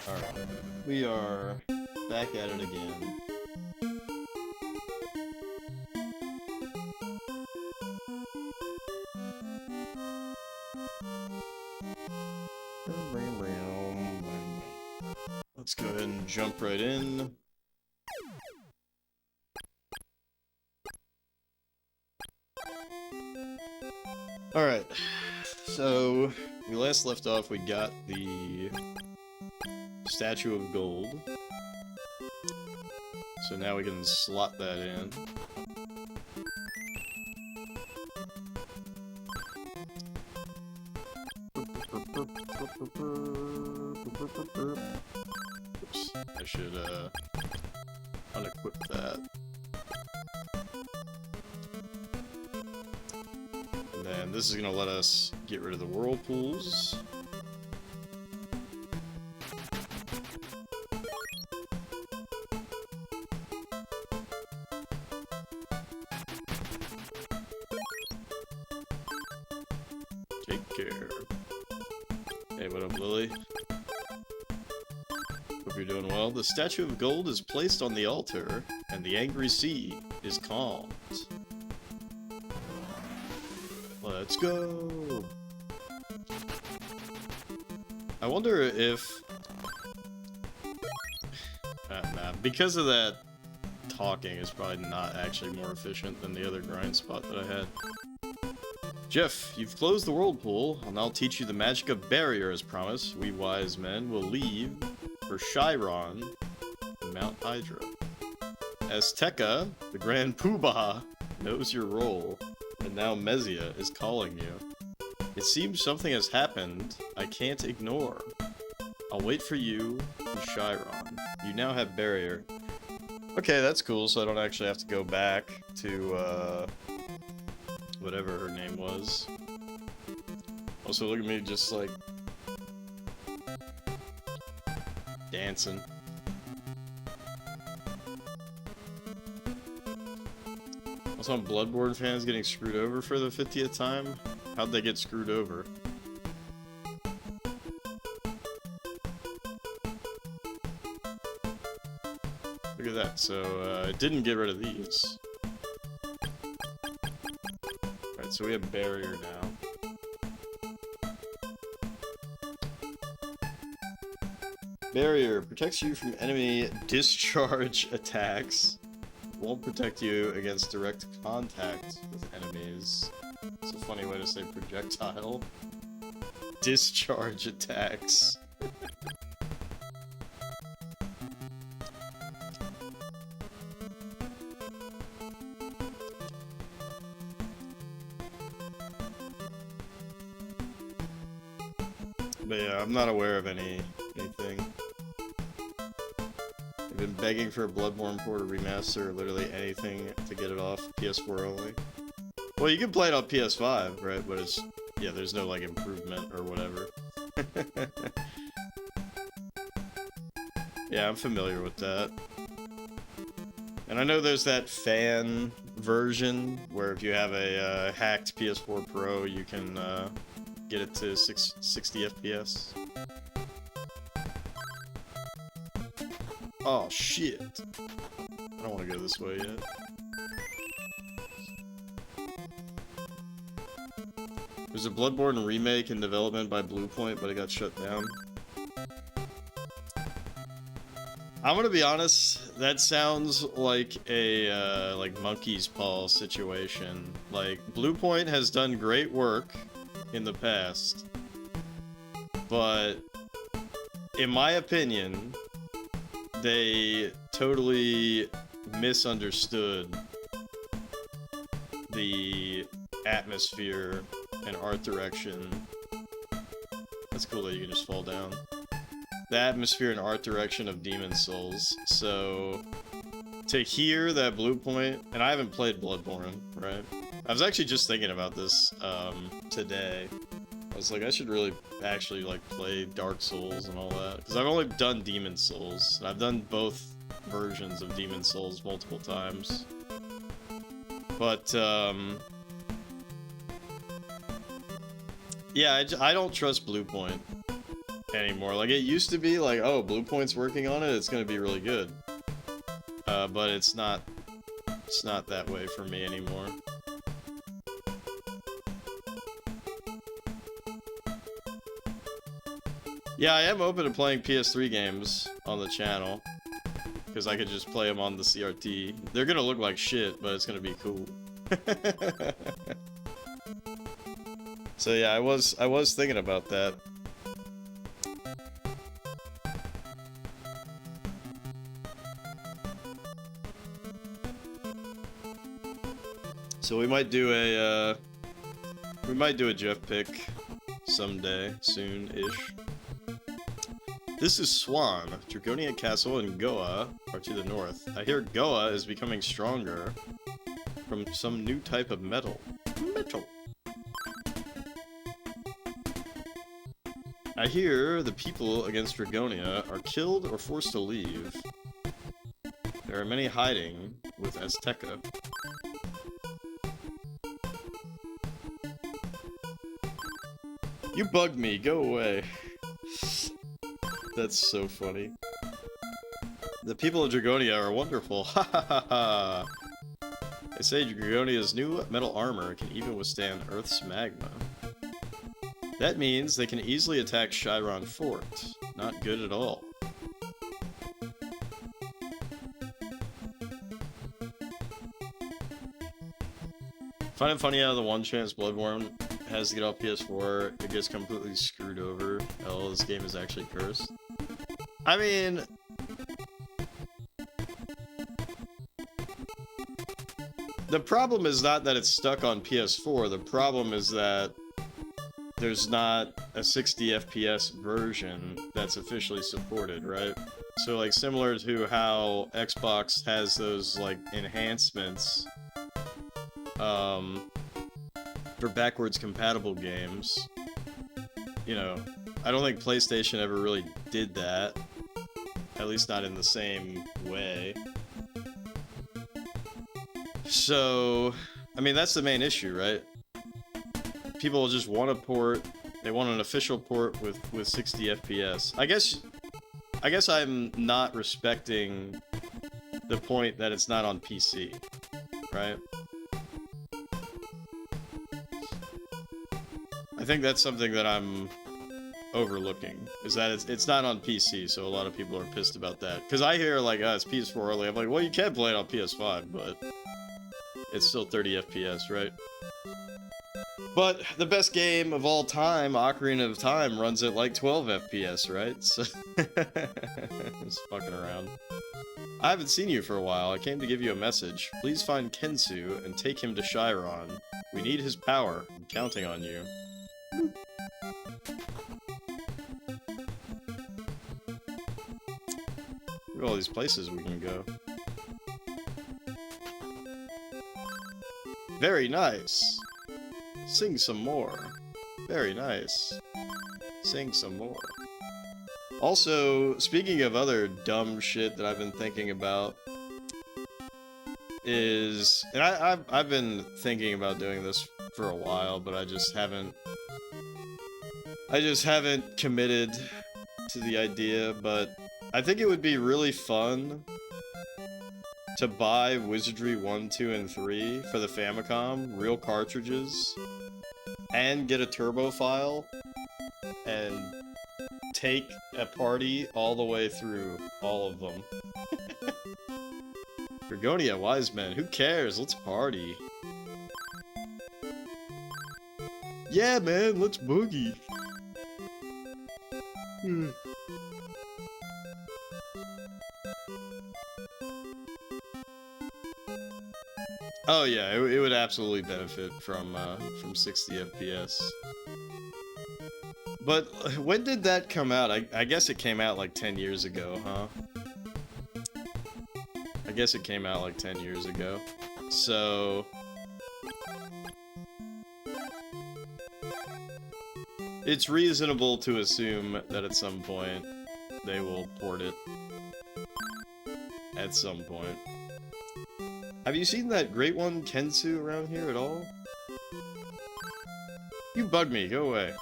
Alright, we are back at it again. Let's go ahead and jump right in. Alright, so we last left off, we got the Statue of Gold. So now we can slot that in. Oops, I should unequip that. And then this is gonna let us get rid of the whirlpools. Take care. Hey, what up, Lily? Hope you're doing well. The Statue of Gold is placed on the altar, and the angry sea is calmed. Let's go! I wonder if... nah, because of that talking is probably not actually more efficient than the other grind spot that I had. Jeff, you've closed the whirlpool. I'll now teach you the magic of barrier as promised. We wise men will leave for Chiron and Mount Hydra. Azteca, the Grand Poobah, knows your role, and now Mezia is calling you. It seems something has happened I can't ignore. I'll wait for you in Chiron. You now have barrier. Okay, that's cool, so I don't actually have to go back to, whatever her name was. Also, look at me just, like, dancing. Also, I'm Bloodborne fans getting screwed over for the 50th time. How'd they get screwed over? Look at that, so, I didn't get rid of these. Alright, so we have barrier now. Barrier protects you from enemy discharge attacks. Won't protect you against direct contact with enemies. It's a funny way to say projectile. Discharge attacks. But yeah, I'm not aware of anything. I've been begging for a Bloodborne port or remaster or literally anything to get it off PS4 only. Well, you can play it on PS5, right? But it's, yeah, there's no, like, improvement or whatever. Yeah, I'm familiar with that. And I know there's that fan version where if you have a hacked PS4 Pro, you can get it to 60 FPS. Oh shit! I don't want to go this way yet. There's a Bloodborne remake in development by Bluepoint, but it got shut down. I'm gonna be honest, that sounds like a like Monkey's Paw situation. Like, Bluepoint has done great work in the past, but in my opinion, they totally misunderstood the atmosphere and art direction. That's cool that you can just fall down. The atmosphere and art direction of Demon's Souls. So, to hear that Bluepoint, and I haven't played Bloodborne, right? I was actually just thinking about this today. I was like, I should really actually like play Dark Souls and all that, because I've only done Demon's Souls, and I've done both versions of Demon's Souls multiple times. But Yeah, I don't trust Bluepoint anymore. Like, it used to be like, oh, Bluepoint's working on it, it's gonna be really good. But it's not that way for me anymore. Yeah, I am open to playing PS3 games on the channel, because I could just play them on the CRT. They're gonna look like shit, but it's gonna be cool. So yeah, I was thinking about that. So we might do a Jeff pick someday, soon-ish. This is Swan. Dragonia Castle and Goa are to the north. I hear Goa is becoming stronger from some new type of metal. Metal. I hear the people against Dragonia are killed or forced to leave. There are many hiding with Azteca. You bugged me, go away. That's so funny. The people of Dragonia are wonderful, ha ha ha ha! They say Dragonia's new metal armor can even withstand Earth's magma. That means they can easily attack Chiron Fort. Not good at all. Find it funny how the one chance Bloodborne has to get off PS4, it gets completely screwed over. Hell, this game is actually cursed. I mean... the problem is not that it's stuck on PS4, the problem is that there's not a 60 FPS version that's officially supported, right? So, like, similar to how Xbox has those, like, enhancements, for backwards compatible games, you know, I don't think PlayStation ever really did that. At least not in the same way. So, I mean, that's the main issue, right? People just want a port, they want an official port with 60 FPS. I guess I'm not respecting the point that it's not on PC, right? I think that's something that I'm overlooking, is that it's not on PC, so a lot of people are pissed about that. Because I hear, like, it's PS4 only. I'm like, well, you can play it on PS5, but it's still 30 FPS, right? But the best game of all time, Ocarina of Time, runs at like 12 FPS, right? So just fucking around. I haven't seen you for a while. I came to give you a message. Please find Kensu and take him to Chiron. We need his power. I'm counting on you. Look at all these places we can go. Very nice. Sing some more. Very nice. Sing some more. Also, speaking of other dumb shit that I've been thinking about, is... and I've been thinking about doing this for a while, but I just haven't committed to the idea, but I think it would be really fun to buy Wizardry 1, 2, and 3 for the Famicom, real cartridges, and get a turbo file, and take a party all the way through all of them. Dragonia, wise men, who cares? Let's party. Yeah, man, let's boogie. Oh yeah, it would absolutely benefit from 60 FPS. But when did that come out? I guess it came out like 10 years ago, huh? I guess it came out like 10 years ago. So... it's reasonable to assume that at some point they will port it. At some point. Have you seen that great one, Kensu, around here at all? You bug me, go away.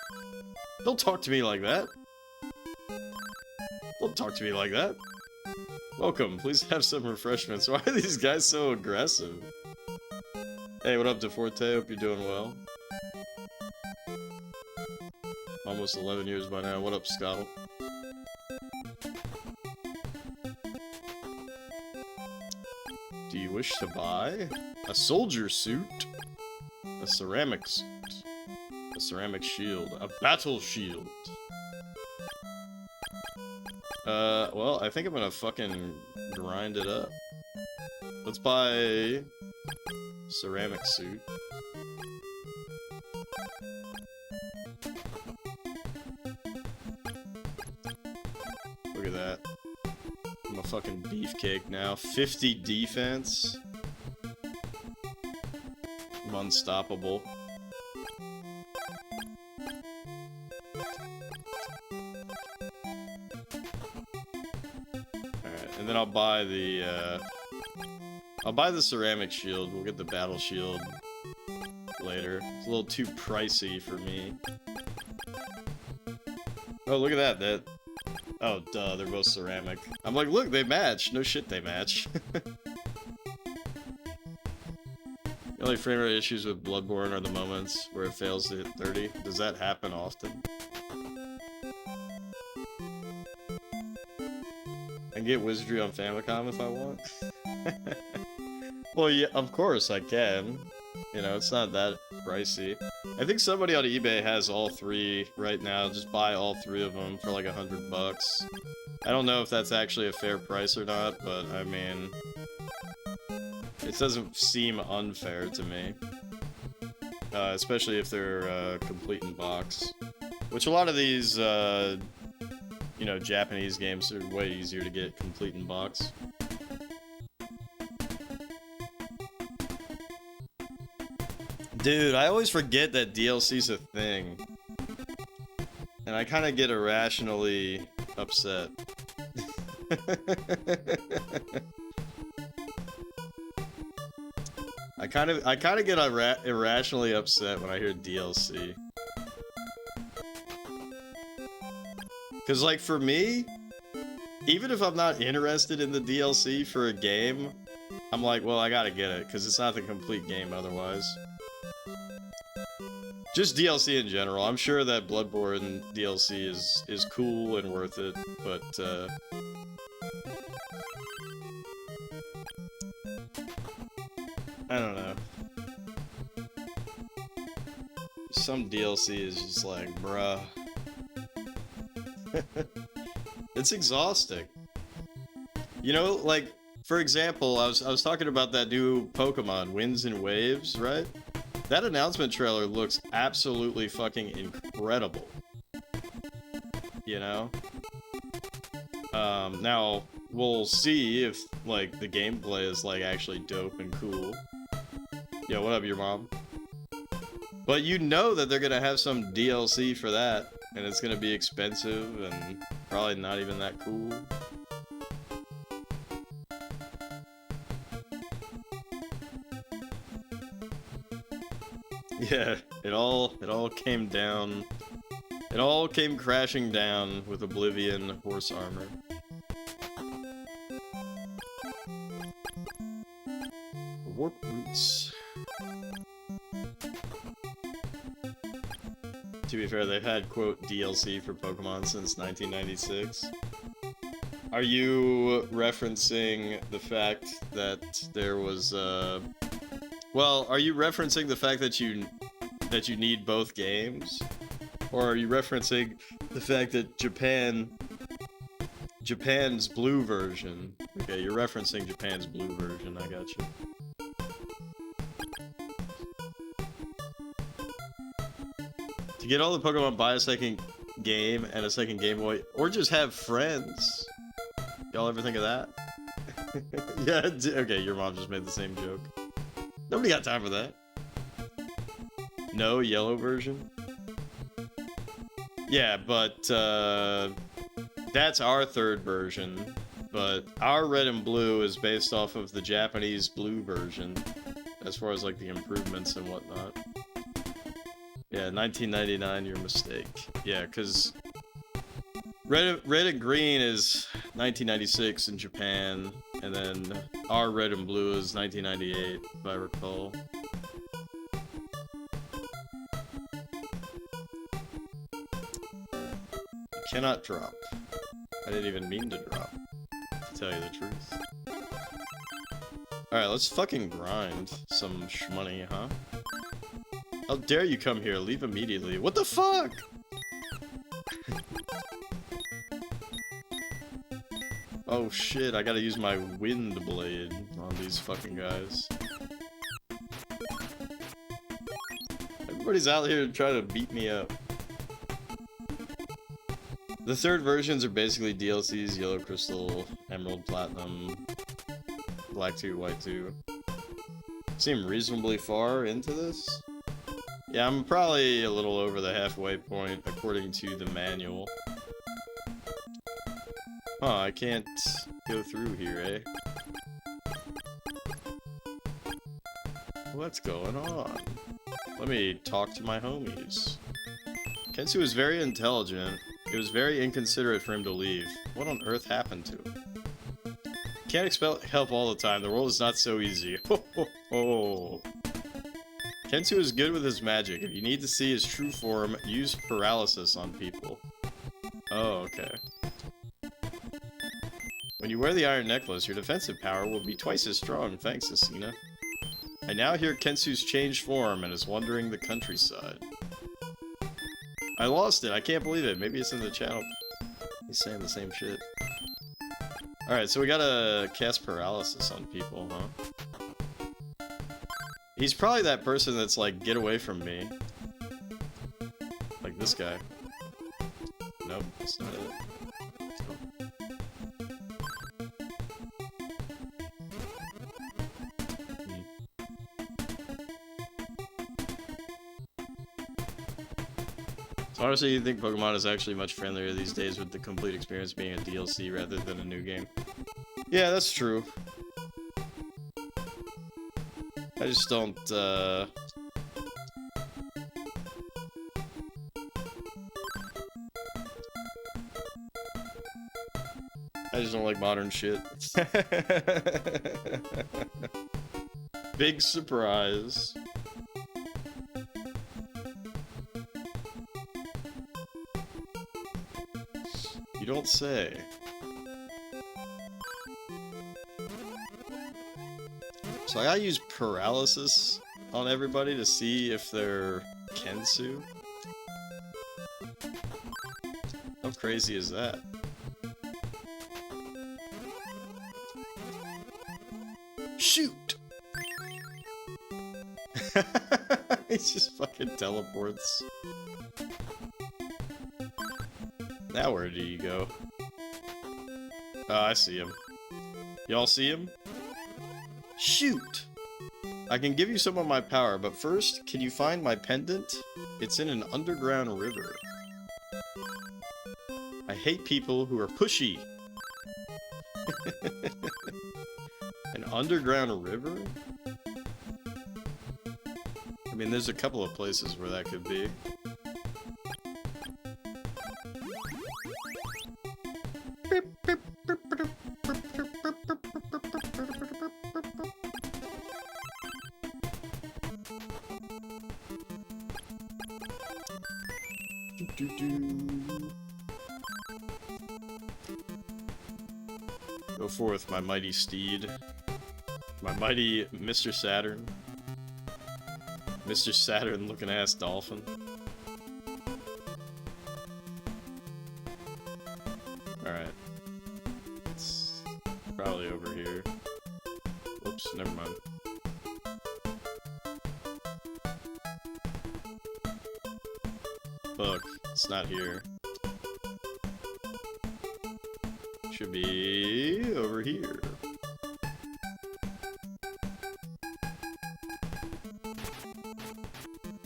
Don't talk to me like that. Don't talk to me like that. Welcome, please have some refreshments. Why are these guys so aggressive? Hey, what up, DeForte? Hope you're doing well. Almost 11 years by now. What up, Scott? Do you wish to buy a soldier suit? A ceramic suit? A ceramic shield? A battle shield? Well, I think I'm gonna fucking grind it up. Let's buy ceramic suit. Look at that. I'm a fucking beefcake now. 50 defense. I'm unstoppable. And then I'll buy the ceramic shield. We'll get the battle shield later. It's a little too pricey for me. Oh, look at that. Oh, duh, they're both ceramic. I'm like, look, they match. No shit, they match. The only frame rate issues with Bloodborne are the moments where it fails to hit 30. Does that happen often? I can get Wizardry on Famicom if I want. Well, yeah, of course I can. You know, it's not that pricey. I think somebody on eBay has all three right now. Just buy all three of them for like $100. I don't know if that's actually a fair price or not, but I mean, it doesn't seem unfair to me. Especially if they're complete in box. Which a lot of these, you know, Japanese games are way easier to get complete in box. Dude, I always forget that DLC's a thing. And I kind of get irrationally upset. I kind of get irrationally upset when I hear DLC. Cause like for me, even if I'm not interested in the DLC for a game, I'm like, well, I gotta get it, cause it's not the complete game otherwise. Just DLC in general. I'm sure that Bloodborne DLC is cool and worth it, but I don't know. Some DLC is just like, bruh. It's exhausting. You know, like, for example, I was talking about that new Pokemon, Winds and Waves, right? That announcement trailer looks absolutely fucking incredible. You know? Now, we'll see if, like, the gameplay is, like, actually dope and cool. Yo, what up, your mom? But you know that they're gonna have some DLC for that, and it's gonna be expensive and probably not even that cool. Yeah, it all came down. It all came crashing down with Oblivion horse armor. Warp boots. To be fair, they've had, quote, DLC for Pokemon since 1996. Are you referencing the fact that there was, well, are you referencing the fact that you need both games? Or are you referencing the fact that Japan's blue version? Okay, you're referencing Japan's blue version, I got you. To get all the Pokemon, buy a second game and a second Game Boy, or just have friends. Y'all ever think of that? Yeah, okay, your mom just made the same joke. Nobody got time for that. No yellow version? Yeah, but that's our third version. But our red and blue is based off of the Japanese blue version, as far as like the improvements and whatnot. Yeah, 1999, your mistake. Yeah, because red and green is 1996 in Japan, and then our red and blue is 1998, if I recall. You cannot drop. I didn't even mean to drop, to tell you the truth. Alright, let's fucking grind some shmoney, huh? How dare you come here? Leave immediately. What the fuck? Oh shit, I gotta use my wind blade on these fucking guys. Everybody's out here trying to beat me up. The third versions are basically DLCs, Yellow Crystal, Emerald Platinum, Black 2, White 2. Seem reasonably far into this? Yeah, I'm probably a little over the halfway point, according to the manual. Huh, I can't go through here, eh? What's going on? Let me talk to my homies. Kensu is very intelligent. It was very inconsiderate for him to leave. What on earth happened to him? Can't expect help all the time. The world is not so easy. Ho ho ho. Kensu is good with his magic. If you need to see his true form, use paralysis on people. Oh, okay. When you wear the iron necklace, your defensive power will be twice as strong, thanks, Asina. I now hear Kensu's changed form and is wandering the countryside. I lost it, I can't believe it. Maybe it's in the channel. He's saying the same shit. Alright, so we gotta cast paralysis on people, huh? He's probably that person that's like, get away from me. Like this guy. Nope, that's not it. So honestly, you think Pokemon is actually much friendlier these days with the complete experience being a DLC rather than a new game? Yeah, that's true. I just don't, I just don't like modern shit. Big surprise. You don't say. So I gotta use paralysis on everybody to see if they're Kensu? How crazy is that? Shoot! He just fucking teleports. Now where did he go? Oh, I see him. Y'all see him? Shoot! I can give you some of my power, but first, can you find my pendant? It's in an underground river. I hate people who are pushy. An underground river? I mean, there's a couple of places where that could be. Go forth, my mighty steed. My mighty Mr. Saturn. Mr. Saturn looking ass dolphin. Alright. It's probably over here. Whoops, never mind. Fuck, it's not here. Should be over here.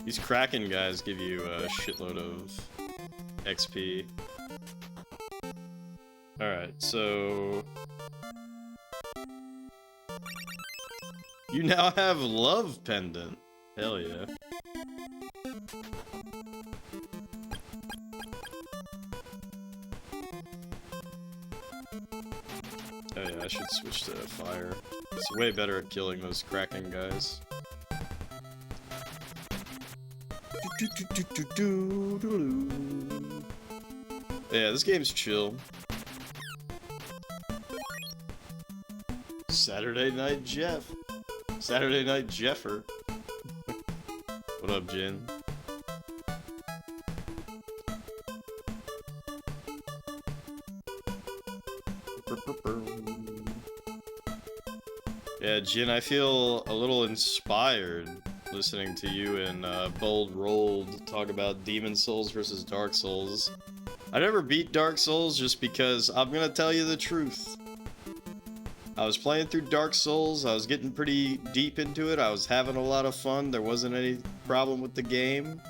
These Kraken guys give you a shitload of XP. Alright, so... you now have Love Pendant. Hell yeah. should switch to fire. It's way better at killing those Kraken guys. Yeah, this game's chill. Saturday Night Jeff. Saturday Night Jeffer. What up, Jin? Yeah, Jin, I feel a little inspired listening to you and Bold Rolled talk about Demon Souls versus Dark Souls. I never beat Dark Souls just because I'm gonna tell you the truth. I was playing through Dark Souls, I was getting pretty deep into it, I was having a lot of fun, there wasn't any problem with the game.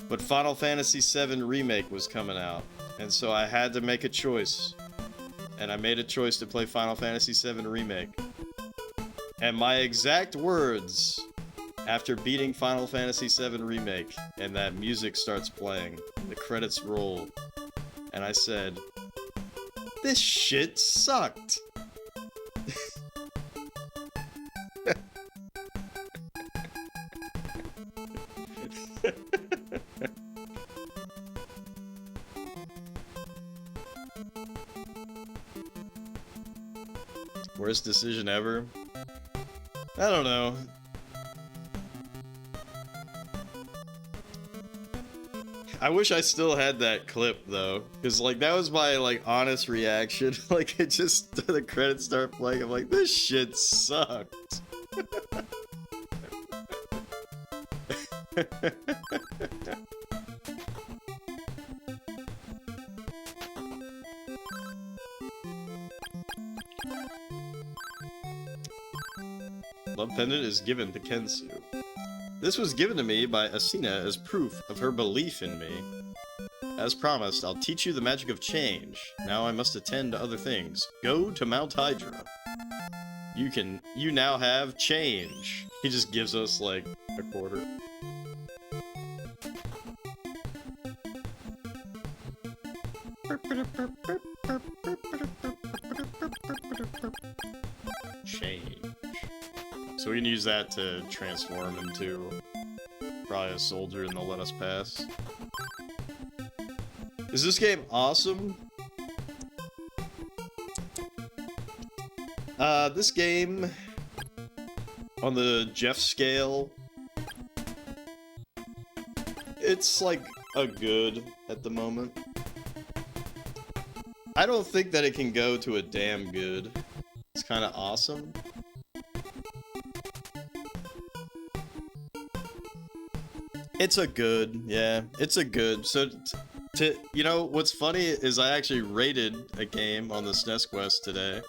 But Final Fantasy VII Remake was coming out, and so I had to make a choice. And I made a choice to play Final Fantasy VII Remake. And my exact words after beating Final Fantasy VII Remake, and that music starts playing, the credits roll, and I said, "This shit sucked." Worst decision ever? I don't know. I wish I still had that clip though, because like that was my like honest reaction. Like it just the credits start playing. I'm like, this shit sucked. Love pendant is given to Kensu. This was given to me by Asina as proof of her belief in me. As promised, I'll teach you the magic of change. Now I must attend to other things. Go to Mount Hydra. You now have change. He just gives us like a quarter. Change. So we can use that to transform into probably a soldier and they'll let us pass. Is this game awesome? This game, on the Jeff scale, it's like a good at the moment. I don't think that it can go to a damn good. It's kind of awesome. It's a good, yeah, it's a good. So, you know, what's funny is I actually rated a game on the SNES Quest today.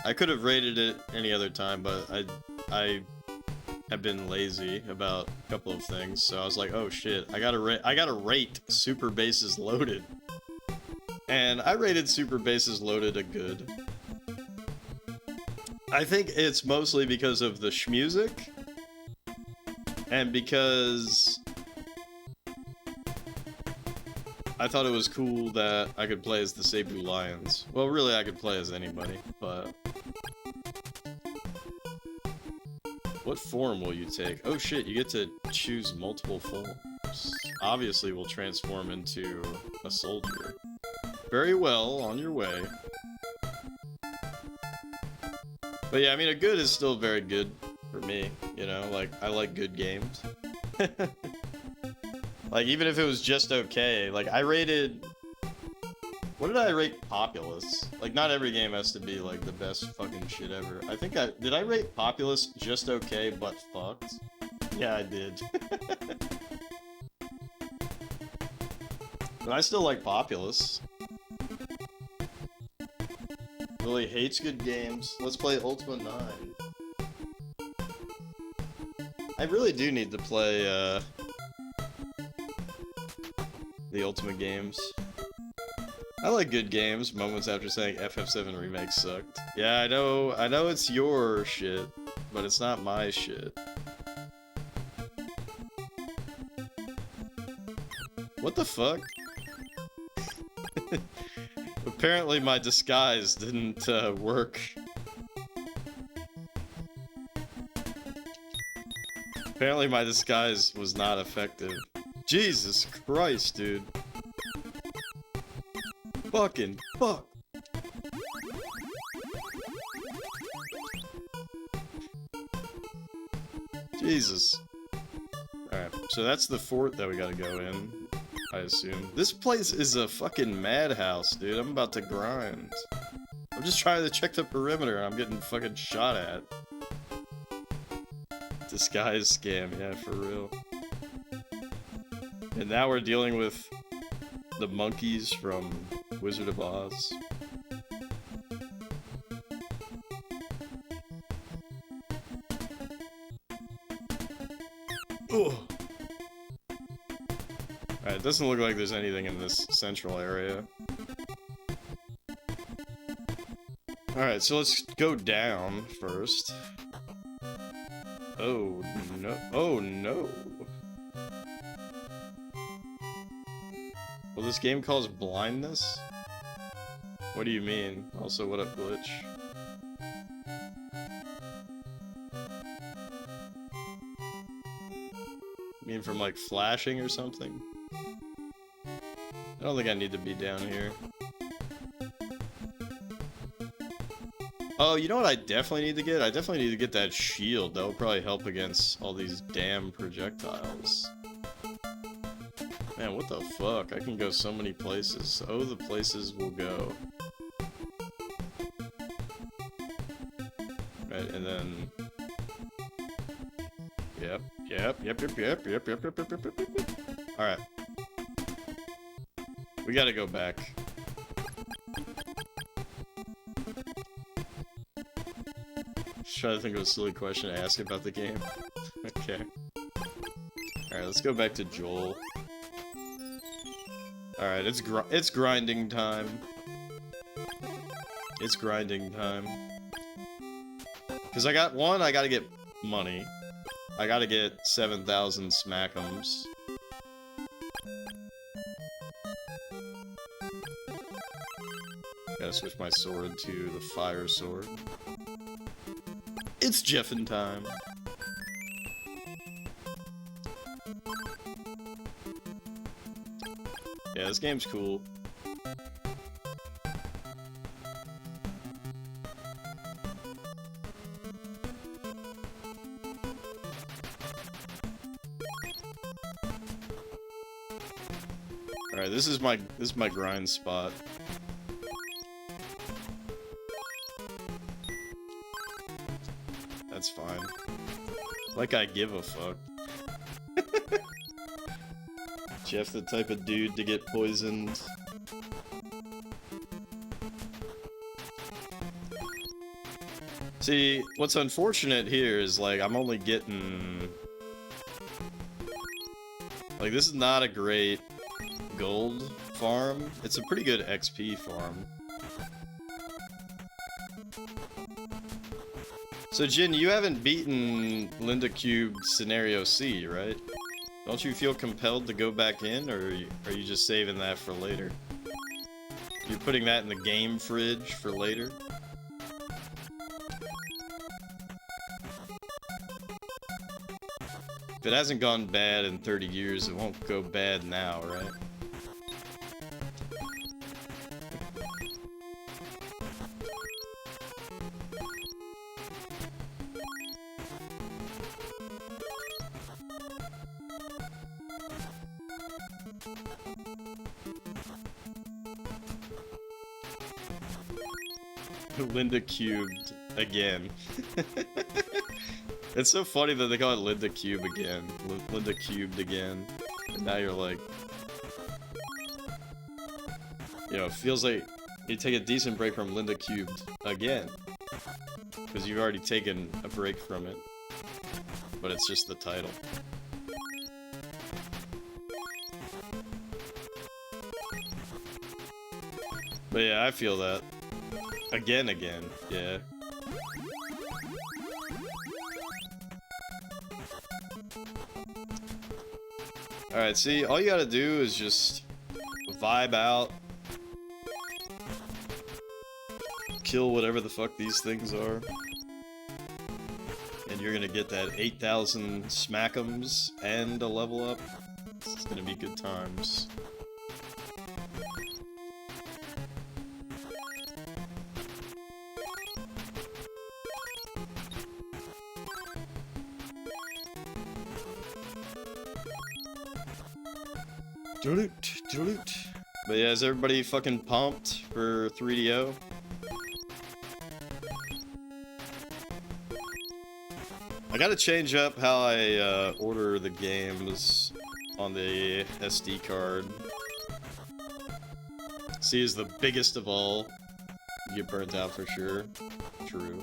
I could have rated it any other time, but I have been lazy about a couple of things, so I was like, oh shit, I gotta rate Super Bases Loaded. And I rated Super Bases Loaded a good. I think it's mostly because of the schmusic. And because I thought it was cool that I could play as the Cebu Lions. Well, really, I could play as anybody, but... What form will you take? Oh shit, you get to choose multiple forms. Obviously, we'll transform into a soldier. Very well, on your way. But yeah, I mean, a good is still very good. For me, you know, like, I like good games. Like, even if it was just okay, like, I rated... What did I rate Populous? Like, not every game has to be, like, the best fucking shit ever. I think did I rate Populous just okay, but fucked? Yeah, I did. But I still like Populous. Really hates good games. Let's play Ultima 9. I really do need to play, the Ultimate games. I like good games, moments after saying FF7 Remake sucked. Yeah, I know it's your shit, but it's not my shit. What the fuck? Apparently my disguise didn't work. Apparently my disguise was not effective. Jesus Christ, dude. Fucking fuck. Jesus. Alright, so that's the fort that we gotta go in, I assume. This place is a fucking madhouse, dude. I'm about to grind. I'm just trying to check the perimeter and I'm getting fucking shot at. Disguise scam, yeah, for real. And now we're dealing with the monkeys from Wizard of Oz. Ugh. Alright, it doesn't look like there's anything in this central area. Alright, so let's go down first. Oh no. Oh no. Well, this game calls blindness? What do you mean? Also, what up, glitch? You mean from like flashing or something? I don't think I need to be down here. Oh, you know what I definitely need to get? I definitely need to get that shield. That will probably help against all these damn projectiles. Man, what the fuck? I can go so many places. Oh, the places we'll go. Right, and then... Yep. Alright. We gotta go back. Just trying to think of a silly question to ask about the game. Okay. Alright, let's go back to Joel. Alright, it's grinding time. It's grinding time. Because I gotta get money. I gotta get 7,000 smackums. Gotta switch my sword to the fire sword. It's Jeffin' time. Yeah, this game's cool. Alright, this is my grind spot. That's fine. Like I give a fuck. Jeff the type of dude to get poisoned. See, what's unfortunate here is, like, I'm only getting... Like, this is not a great gold farm. It's a pretty good XP farm. So, Jin, you haven't beaten Linda Cube Scenario C, right? Don't you feel compelled to go back in, or are you just saving that for later? You're putting that in the game fridge for later? If it hasn't gone bad in 30 years, it won't go bad now, right? Linda cubed again. It's so funny that they call it Linda Cube again. Linda cubed again. And now you're like... You know, it feels like you take a decent break from Linda Cubed again. Because you've already taken a break from it. But it's just the title. But yeah, I feel that. Again, yeah. Alright, see, all you gotta do is just vibe out. kill whatever the fuck these things are. And you're gonna get that 8,000 smack'ems and a level up. It's gonna be good times. But yeah, is everybody fucking pumped for 3DO? I gotta change up how I order the games on the SD card. C is the biggest of all. You get burnt out for sure. True.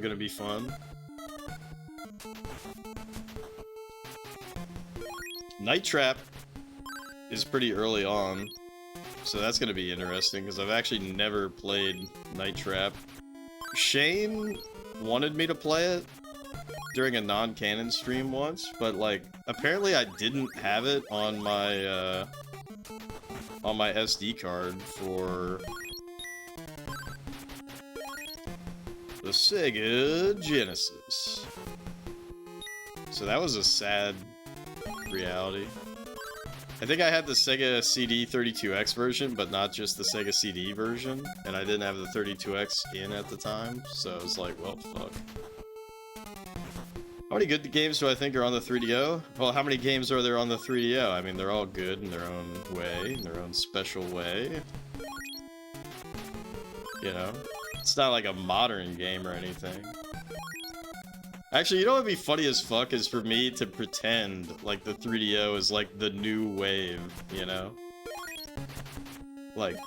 Gonna be fun. Night Trap is pretty early on, so that's gonna be interesting because I've actually never played Night Trap. Shane wanted me to play it during a non-canon stream once, but like apparently I didn't have it on my SD card for the Sega Genesis. So that was a sad reality. I think I had the Sega CD 32X version, but not just the Sega CD version, and I didn't have the 32X in at the time, so I was like, well, fuck. How many good games do I think are on the 3DO? Well, how many games are there on the 3DO? I mean, they're all good in their own way, in their own special way. You know? It's not like a modern game or anything. Actually, you know what would be funny as fuck is for me to pretend like the 3DO is like the new wave, you know? Like,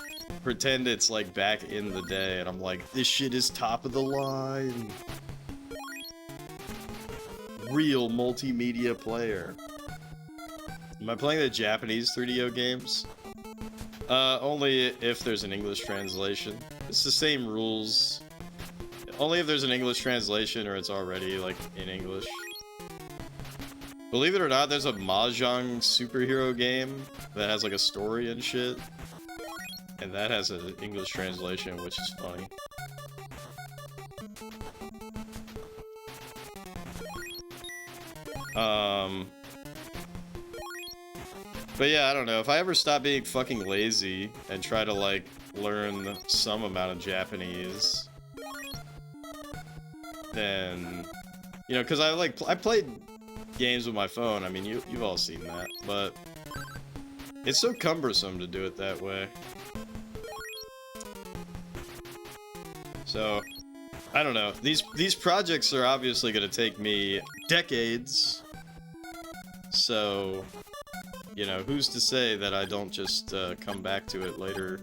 pretend it's like back in the day and I'm like, this shit is top of the line. Real multimedia player. Am I playing the Japanese 3DO games? Only if there's an English translation. It's the same rules. Only if there's an English translation or it's already, like, in English. Believe it or not, there's a Mahjong superhero game that has, like, a story and shit. And that has an English translation, which is funny. But yeah, I don't know. If I ever stop being fucking lazy and try to, like, learn some amount of Japanese, then, you know, because I played games with my phone. I mean, you've all seen that, but it's so cumbersome to do it that way. So, I don't know. These projects are obviously going to take me decades. So, you know, who's to say that I don't just come back to it later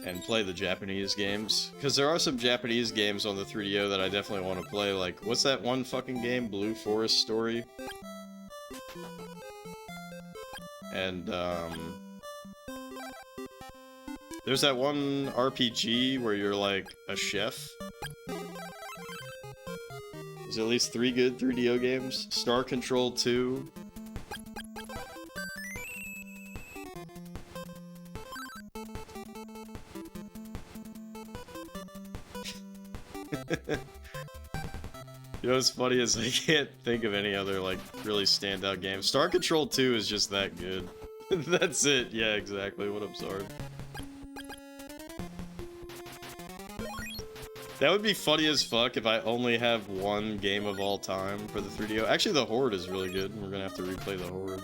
and play the Japanese games? Because there are some Japanese games on the 3DO that I definitely want to play. Like, what's that one fucking game? Blue Forest Story? And, there's that one RPG where you're like a chef. There's at least 3 good 3DO games. Star Control 2. You know what's funny is I can't think of any other like really standout games. Star Control 2 is just that good. That's it. Yeah, exactly. What up, Zard? That would be funny as fuck if I only have one game of all time for the 3DO. Actually, the Horde is really good. We're gonna have to replay the Horde.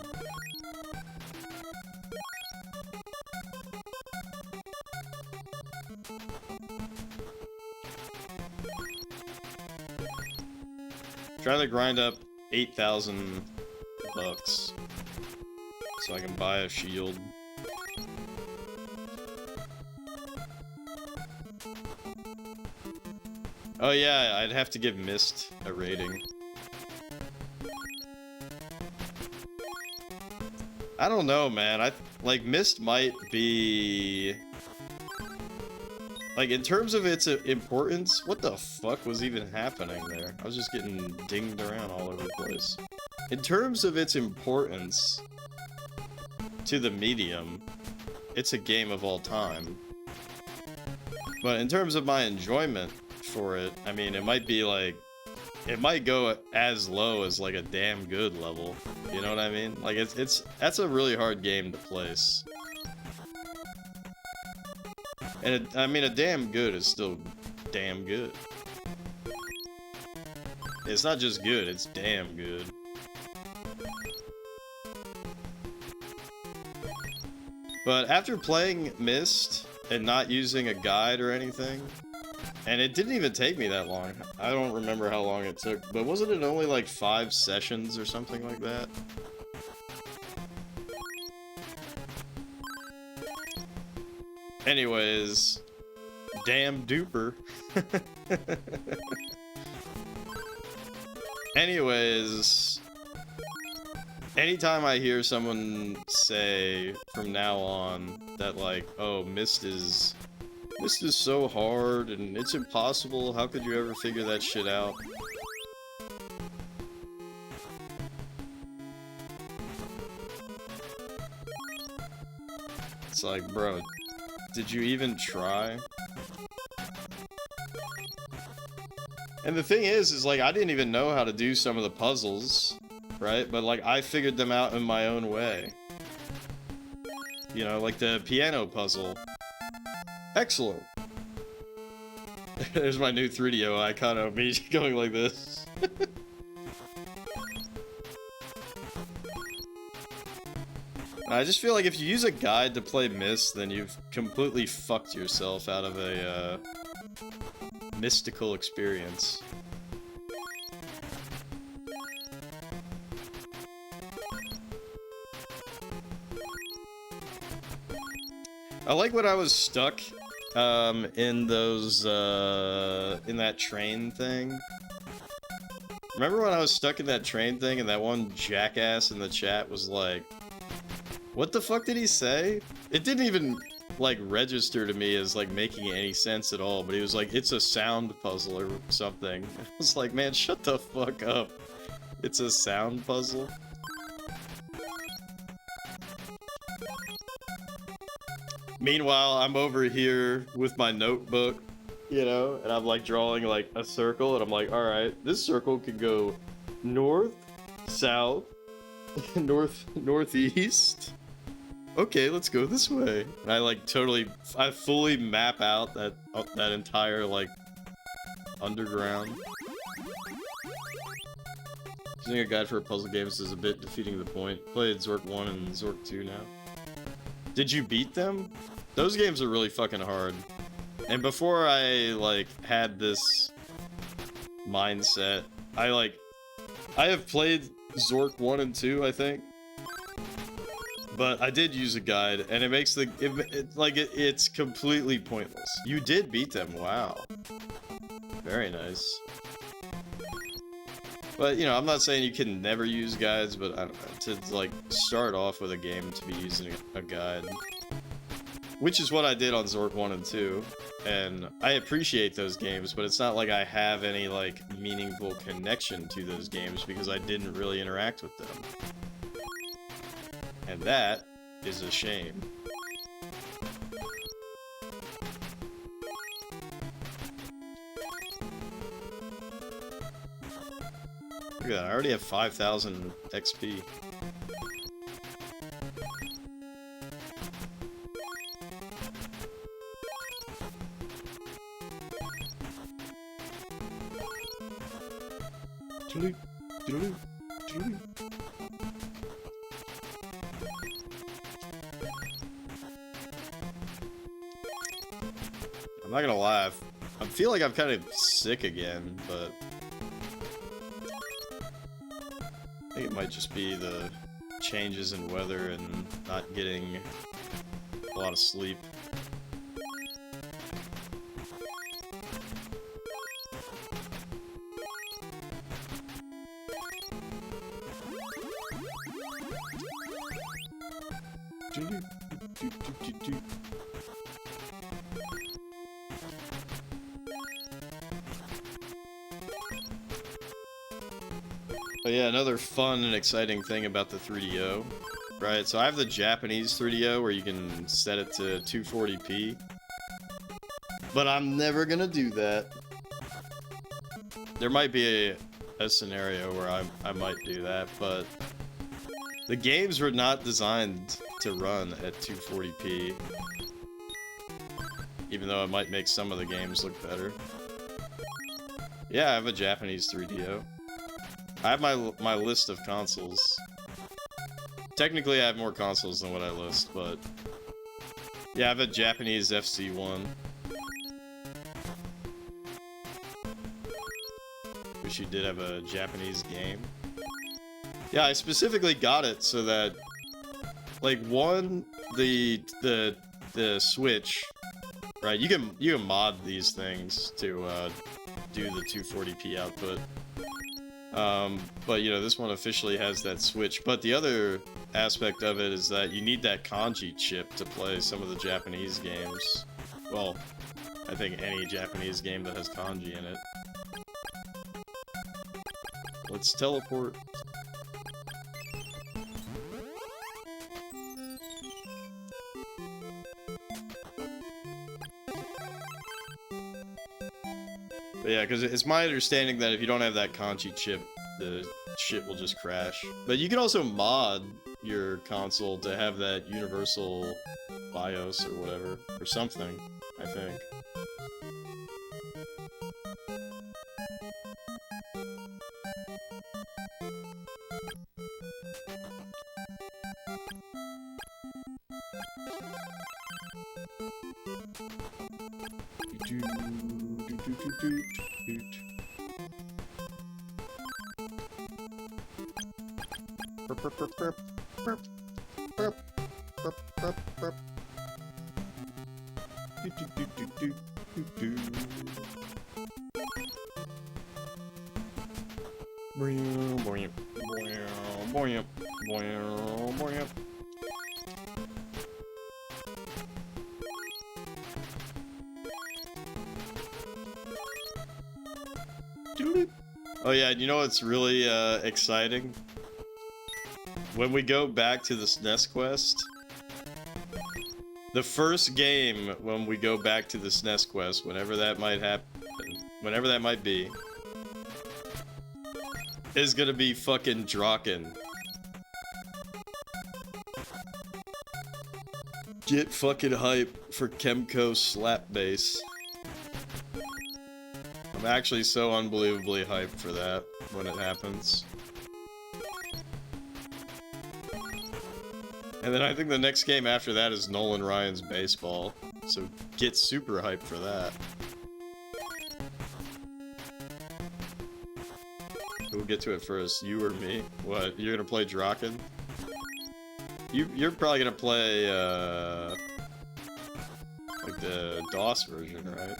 Trying to grind up 8,000 bucks so I can buy a shield. Oh yeah, I'd have to give Mist a rating. I don't know, man. Like, Mist might be Like, in terms of its importance, what the fuck was even happening there? I was just getting dinged around all over the place. In terms of its importance to the medium, it's a game of all time. But in terms of my enjoyment for it, I mean, it might be like, it might go as low as like a damn good level. You know what I mean? Like, that's a really hard game to place. And I mean, a damn good is still damn good. It's not just good, it's damn good. But after playing Myst and not using a guide or anything, and it didn't even take me that long. I don't remember how long it took, but wasn't it only like 5 sessions or something like that? Anyways, damn duper. Anyways, anytime I hear someone say from now on that like, oh, Myst is so hard and it's impossible, how could you ever figure that shit out? It's like, bro, did you even try? And the thing is like, I didn't even know how to do some of the puzzles, right? But like, I figured them out in my own way. You know, like the piano puzzle. Excellent. There's my new 3DO icon of me going like this. I just feel like if you use a guide to play Myst, then you've completely fucked yourself out of a mystical experience. I like when I was stuck in those in that train thing. Remember when I was stuck in that train thing and that one jackass in the chat was like, what the fuck did he say? It didn't even like register to me as like making any sense at all, but he was like, it's a sound puzzle or something. I was like, man, shut the fuck up. It's a sound puzzle. Meanwhile, I'm over here with my notebook, you know, and I'm like drawing like a circle, and I'm like, all right, this circle could go north, south, northeast. Okay, let's go this way. And I like I fully map out that entire like underground. Using a guide for puzzle games is a bit defeating the point. Played Zork 1 and Zork 2 now. Did you beat them? Those games are really fucking hard. And before I like had this mindset, I have played Zork 1 and 2, I think. But I did use a guide, and it makes it's completely pointless. You did beat them, wow. Very nice. But, you know, I'm not saying you can never use guides, but I don't know, to, like, start off with a game to be using a guide. Which is what I did on Zork 1 and 2, and I appreciate those games, but it's not like I have any, like, meaningful connection to those games because I didn't really interact with them. And that is a shame. Look at that, I already have 5,000 XP. I'm not gonna lie, I feel like I'm kind of sick again, but I think it might just be the changes in weather and not getting a lot of sleep. But yeah, another fun and exciting thing about the 3DO. Right, so I have the Japanese 3DO where you can set it to 240p. But I'm never gonna do that. There might be a scenario where I might do that, but the games were not designed to run at 240p. Even though it might make some of the games look better. Yeah, I have a Japanese 3DO. I have my list of consoles. Technically, I have more consoles than what I list, but... Yeah, I have a Japanese FC1. Wish you did have a Japanese game. Yeah, I specifically got it so that... Like, one, the Switch... Right, you can mod these things to, do the 240p output. But, you know, this one officially has that Switch. But the other aspect of it is that you need that kanji chip to play some of the Japanese games. Well, I think any Japanese game that has kanji in it. Let's teleport. But yeah, because it's my understanding that if you don't have that kanji chip, the shit will just crash. But you can also mod your console to have that universal BIOS or whatever, or something, I think. Oh yeah, you know what's really exciting? When we go back to the SNES quest, the first game when we go back to the SNES quest, whenever that might happen, whenever that might be, is gonna be fucking Draken. Get fucking hype for Kemco Slap Bass. I'm actually so unbelievably hyped for that when it happens. And then I think the next game after that is Nolan Ryan's Baseball, so get super hyped for that. Who'll get to it first, you or me? What, you're gonna play Draken? You're probably gonna play, like the DOS version, right?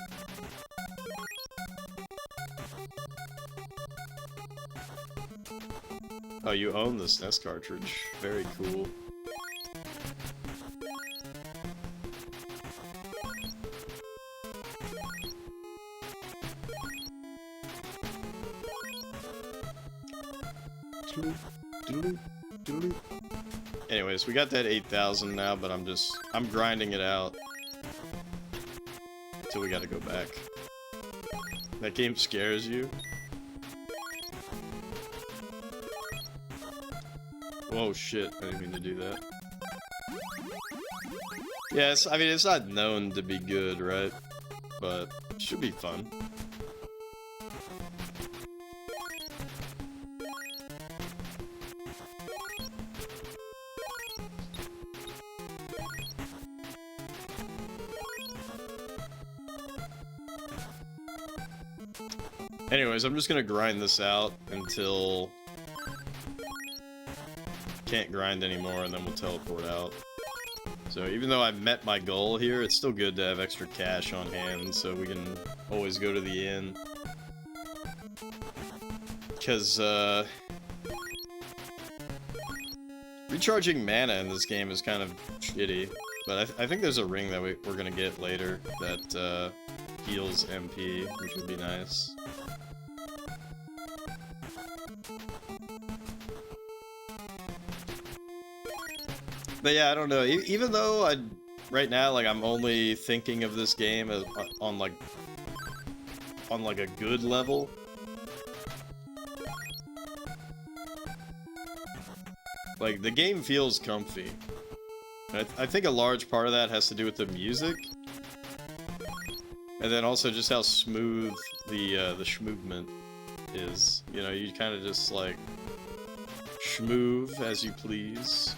Oh, you own the SNES cartridge. Very cool. Anyways, we got that 8,000 now, but I'm grinding it out until we gotta go back. That game scares you? Oh shit, I didn't mean to do that. Yeah, I mean, it's not known to be good, right? But it should be fun. Anyways, I'm just gonna grind this out until can't grind anymore, and then we'll teleport out. So even though I've met my goal here, it's still good to have extra cash on hand, so we can always go to the inn. Because, recharging mana in this game is kind of shitty, but I think there's a ring that we're gonna get later that, heals MP, which would be nice. But yeah, I don't know. Even though right now, like, I'm only thinking of this game as, on like a good level. Like, the game feels comfy. I think a large part of that has to do with the music. And then also just how smooth the schmovement is. You know, you kind of just, like, schmoove as you please.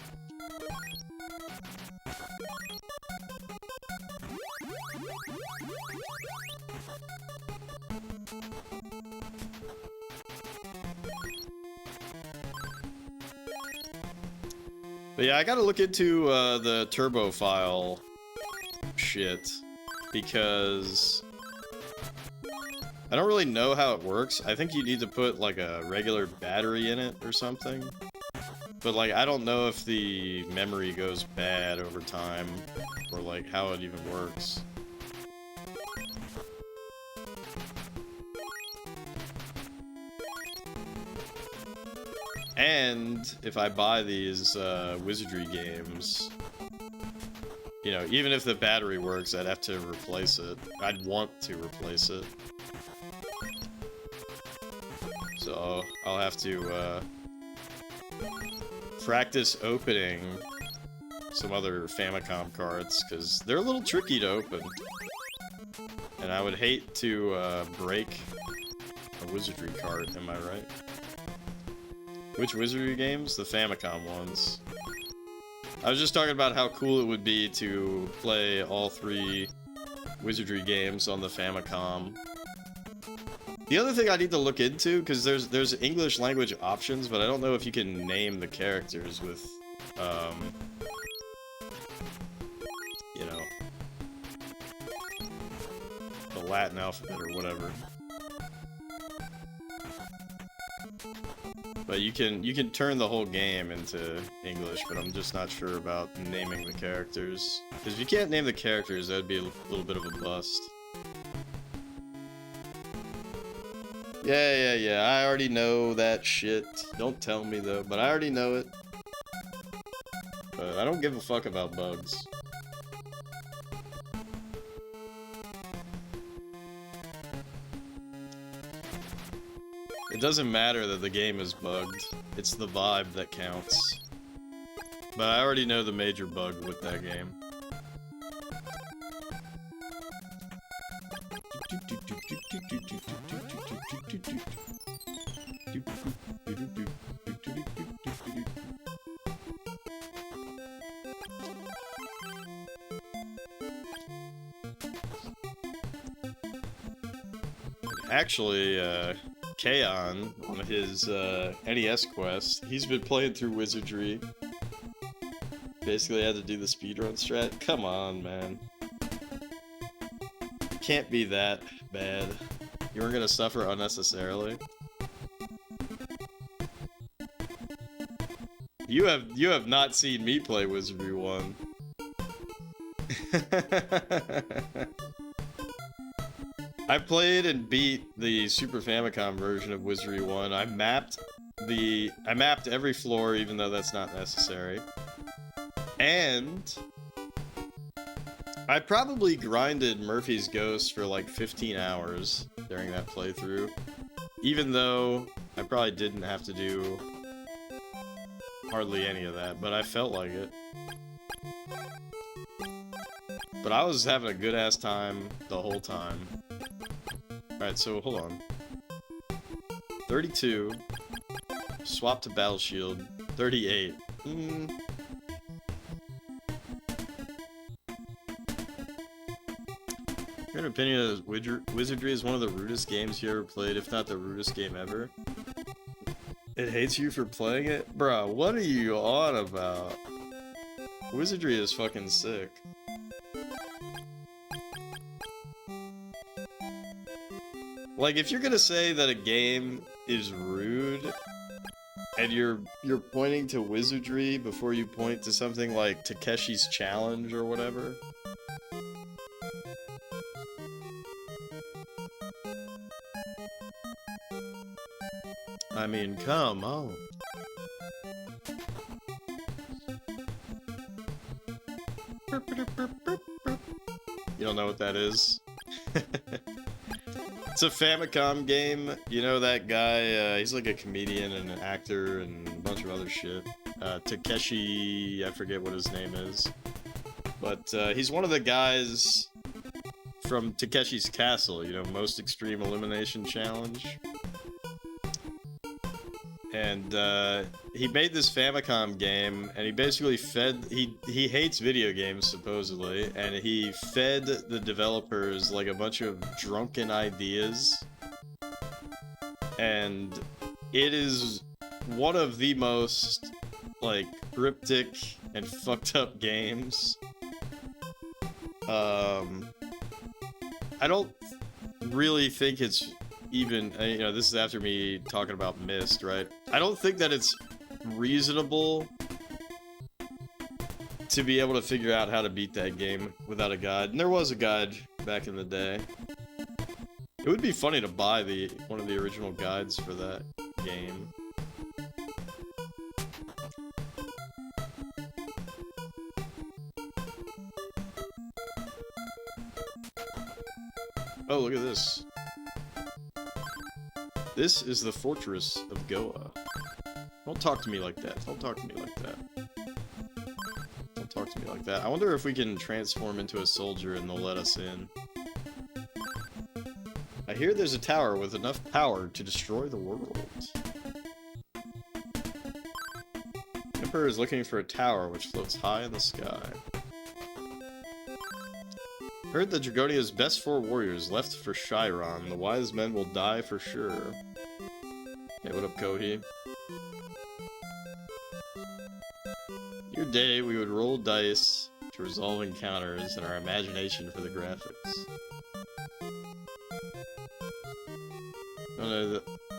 But yeah, I gotta look into the turbo file shit, because I don't really know how it works. I think you need to put like a regular battery in it or something. But like, I don't know if the memory goes bad over time, or like how it even works. And if I buy these wizardry games, you know, even if the battery works, I'd have to replace it. I'd want to replace it. So I'll have to practice opening some other Famicom cards, because they're a little tricky to open. And I would hate to break a wizardry card, am I right? Which wizardry games? The Famicom ones. I was just talking about how cool it would be to play all 3 wizardry games on the Famicom. The other thing I need to look into, because there's English language options, but I don't know if you can name the characters with, you know, the Latin alphabet or whatever. But you can turn the whole game into English, but I'm just not sure about naming the characters. Because if you can't name the characters, that'd be a little bit of a bust. Yeah, I already know that shit. Don't tell me though, but I already know it. But I don't give a fuck about bugs. It doesn't matter that the game is bugged. It's the vibe that counts. But I already know the major bug with that game. Actually, Kaon, on his NES quest, he's been playing through Wizardry. Basically had to do the speedrun strat. Come on, man. Can't be that bad. You weren't gonna suffer unnecessarily. You have not seen me play Wizardry 1. I played and beat the Super Famicom version of Wizardry 1. I mapped every floor, even though that's not necessary. And I probably grinded Murphy's Ghost for like 15 hours during that playthrough. Even though I probably didn't have to do hardly any of that, but I felt like it. But I was having a good-ass time the whole time. Alright, so hold on. 32. Swap to Battle Shield. 38. In your opinion, Wizardry is one of the rudest games you ever played, if not the rudest game ever. It hates you for playing it? Bruh, what are you on about? Wizardry is fucking sick. Like, if you're gonna say that a game is rude, and you're pointing to Wizardry before you point to something like Takeshi's Challenge or whatever. I mean, come on. You don't know what that is? It's a Famicom game. You know that guy, he's like a comedian and an actor and a bunch of other shit. Takeshi, I forget what his name is. But he's one of the guys from Takeshi's Castle, you know, Most Extreme Elimination Challenge. And he made this Famicom game, and he basically he hates video games, supposedly, and he fed the developers like a bunch of drunken ideas. And it is one of the most, like, cryptic and fucked up games. I don't really think it's even, you know, this is after me talking about Myst, right? I don't think that it's reasonable to be able to figure out how to beat that game without a guide. And there was a guide back in the day. It would be funny to buy one of the original guides for that game. Oh, look at this. This is the fortress of Goa. Don't talk to me like that. Don't talk to me like that. Don't talk to me like that. I wonder if we can transform into a soldier and they'll let us in. I hear there's a tower with enough power to destroy the world. The Emperor is looking for a tower which floats high in the sky. Heard that Dragonia's best 4 warriors left for Chiron. The wise men will die for sure. Hey, what up, Kohi? Your day, we would roll dice to resolve encounters and our imagination for the graphics.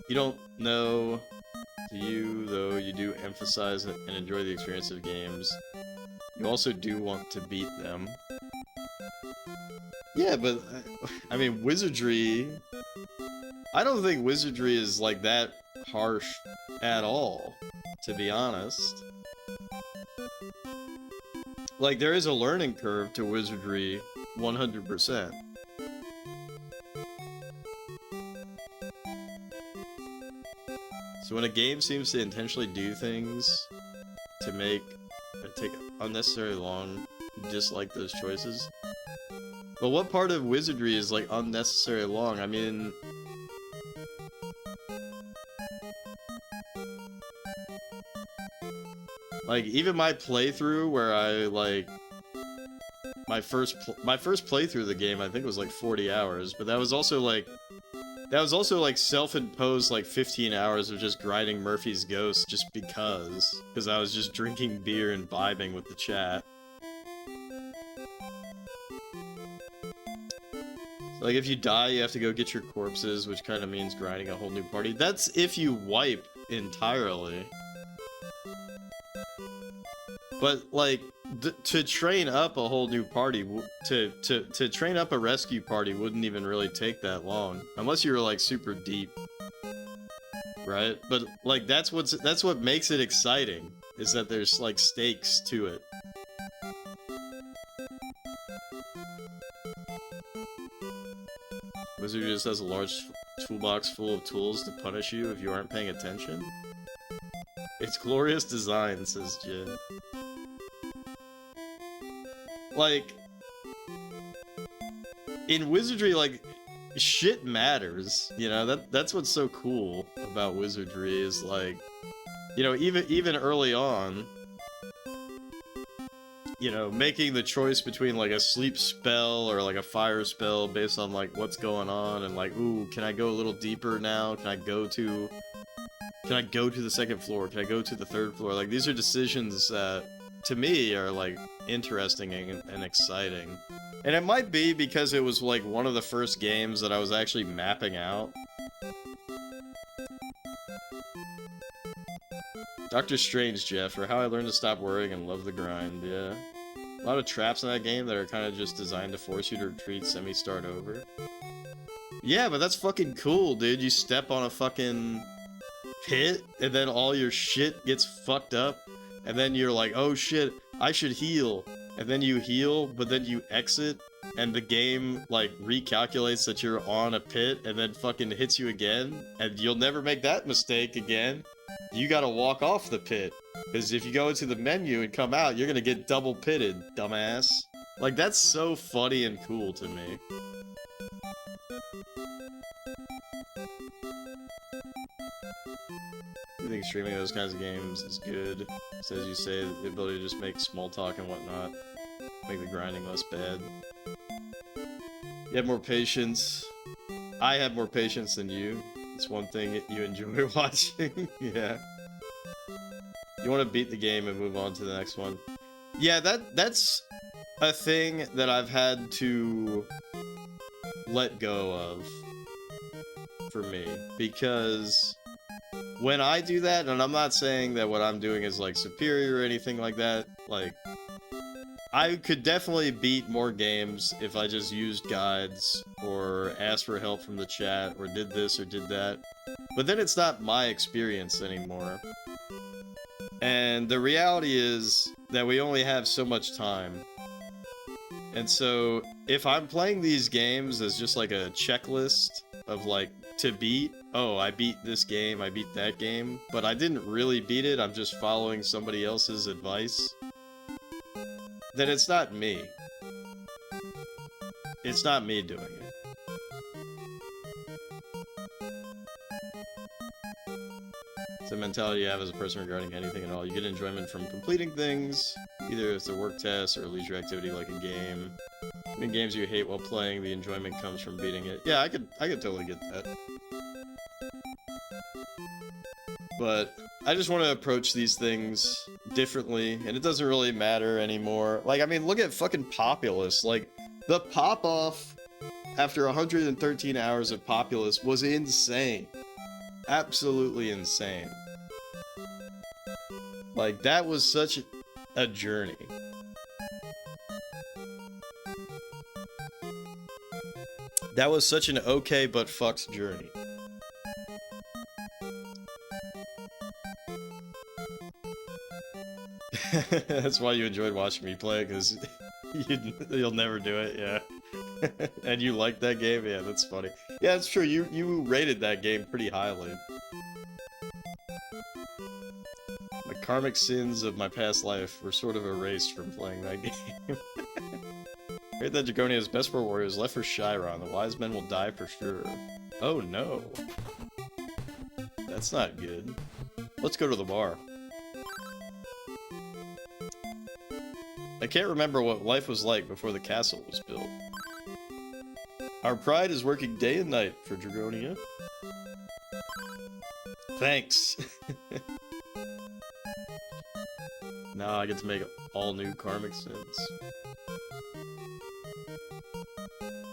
You don't know, do you, though you do emphasize and enjoy the experience of games. You also do want to beat them. Yeah, but, I mean, wizardry... I don't think wizardry is, like, that harsh at all, to be honest. Like, there is a learning curve to wizardry, 100%. So when a game seems to intentionally do things to make it take unnecessarily long, you dislike those choices. But what part of wizardry is, like, unnecessarily long? I mean... Like, even my playthrough where I, like... My first playthrough of the game, I think, was, like, 40 hours. But that was also, like... That was also, like, self-imposed, like, 15 hours of just grinding Murphy's Ghost just because. Because I was just drinking beer and vibing with the chat. Like, if you die, you have to go get your corpses, which kind of means grinding a whole new party. That's if you wipe entirely. But, like, to train up a whole new party, to train up a rescue party wouldn't even really take that long. Unless you were, like, super deep. Right? But, like, that's what makes it exciting, is that there's, like, stakes to it. Wizard just has a large toolbox full of tools to punish you if you aren't paying attention. It's glorious design, says Jin. Like, in wizardry, like, shit matters, you know? That's what's so cool about wizardry, is like, you know, even early on, you know, making the choice between, like, a sleep spell or, like, a fire spell based on, like, what's going on, and, like, ooh, can I go a little deeper now? Can I go to the second floor? Can I go to the third floor? Like, these are decisions that, to me, are, like, interesting and exciting. And it might be because it was, like, one of the first games that I was actually mapping out. Doctor Strange, Jeff, or How I Learned to Stop Worrying and Love the Grind, yeah. A lot of traps in that game that are kind of just designed to force you to retreat, semi-start over. Yeah, but that's fucking cool, dude. You step on a fucking pit, and then all your shit gets fucked up, and then you're like, oh shit, I should heal. and then you heal, but then you exit, and the game, like, recalculates that you're on a pit, and then fucking hits you again, and you'll never make that mistake again. You gotta walk off the pit, because if you go into the menu and come out, you're gonna get double pitted, dumbass. Like, that's so funny and cool to me. I think streaming those kinds of games is good. So as you say, the ability to just make small talk and whatnot. Make the grinding less bad. You have more patience. I have more patience than you. It's one thing you enjoy watching. Yeah. You want to beat the game and move on to the next one. Yeah, that's a thing that I've had to let go of for me, because when I do that, and I'm not saying that what I'm doing is like superior or anything like that, like I could definitely beat more games if I just used guides or asked for help from the chat or did this or did that, but then it's not my experience anymore. And the reality is that we only have so much time. And so if I'm playing these games as just like a checklist of like to beat, oh, I beat this game, I beat that game, but I didn't really beat it, I'm just following somebody else's advice, then it's not me. It's not me doing it. It's a mentality you have as a person regarding anything at all. You get enjoyment from completing things, either if it's a work test or a leisure activity like a game. In games you hate while playing, the enjoyment comes from beating it. Yeah, I could totally get that. But I just want to approach these things differently, and it doesn't really matter anymore. Like, I mean, look at fucking Populous. Like, the pop-off after 113 hours of Populous was insane. Absolutely insane. Like, that was such a journey. That was such an okay but fucked journey. That's why you enjoyed watching me play, because you'll never do it, yeah. And you liked that game? Yeah, that's funny. Yeah, it's true, you rated that game pretty highly. The karmic sins of my past life were sort of erased from playing that game. I heard that Dragonia's best for warriors left for Chiron. The wise men will die for sure. Oh no. That's not good. Let's go to the bar. I can't remember what life was like before the castle was built. Our pride is working day and night for Dragonia. Thanks. Now I get to make all new karmic sins.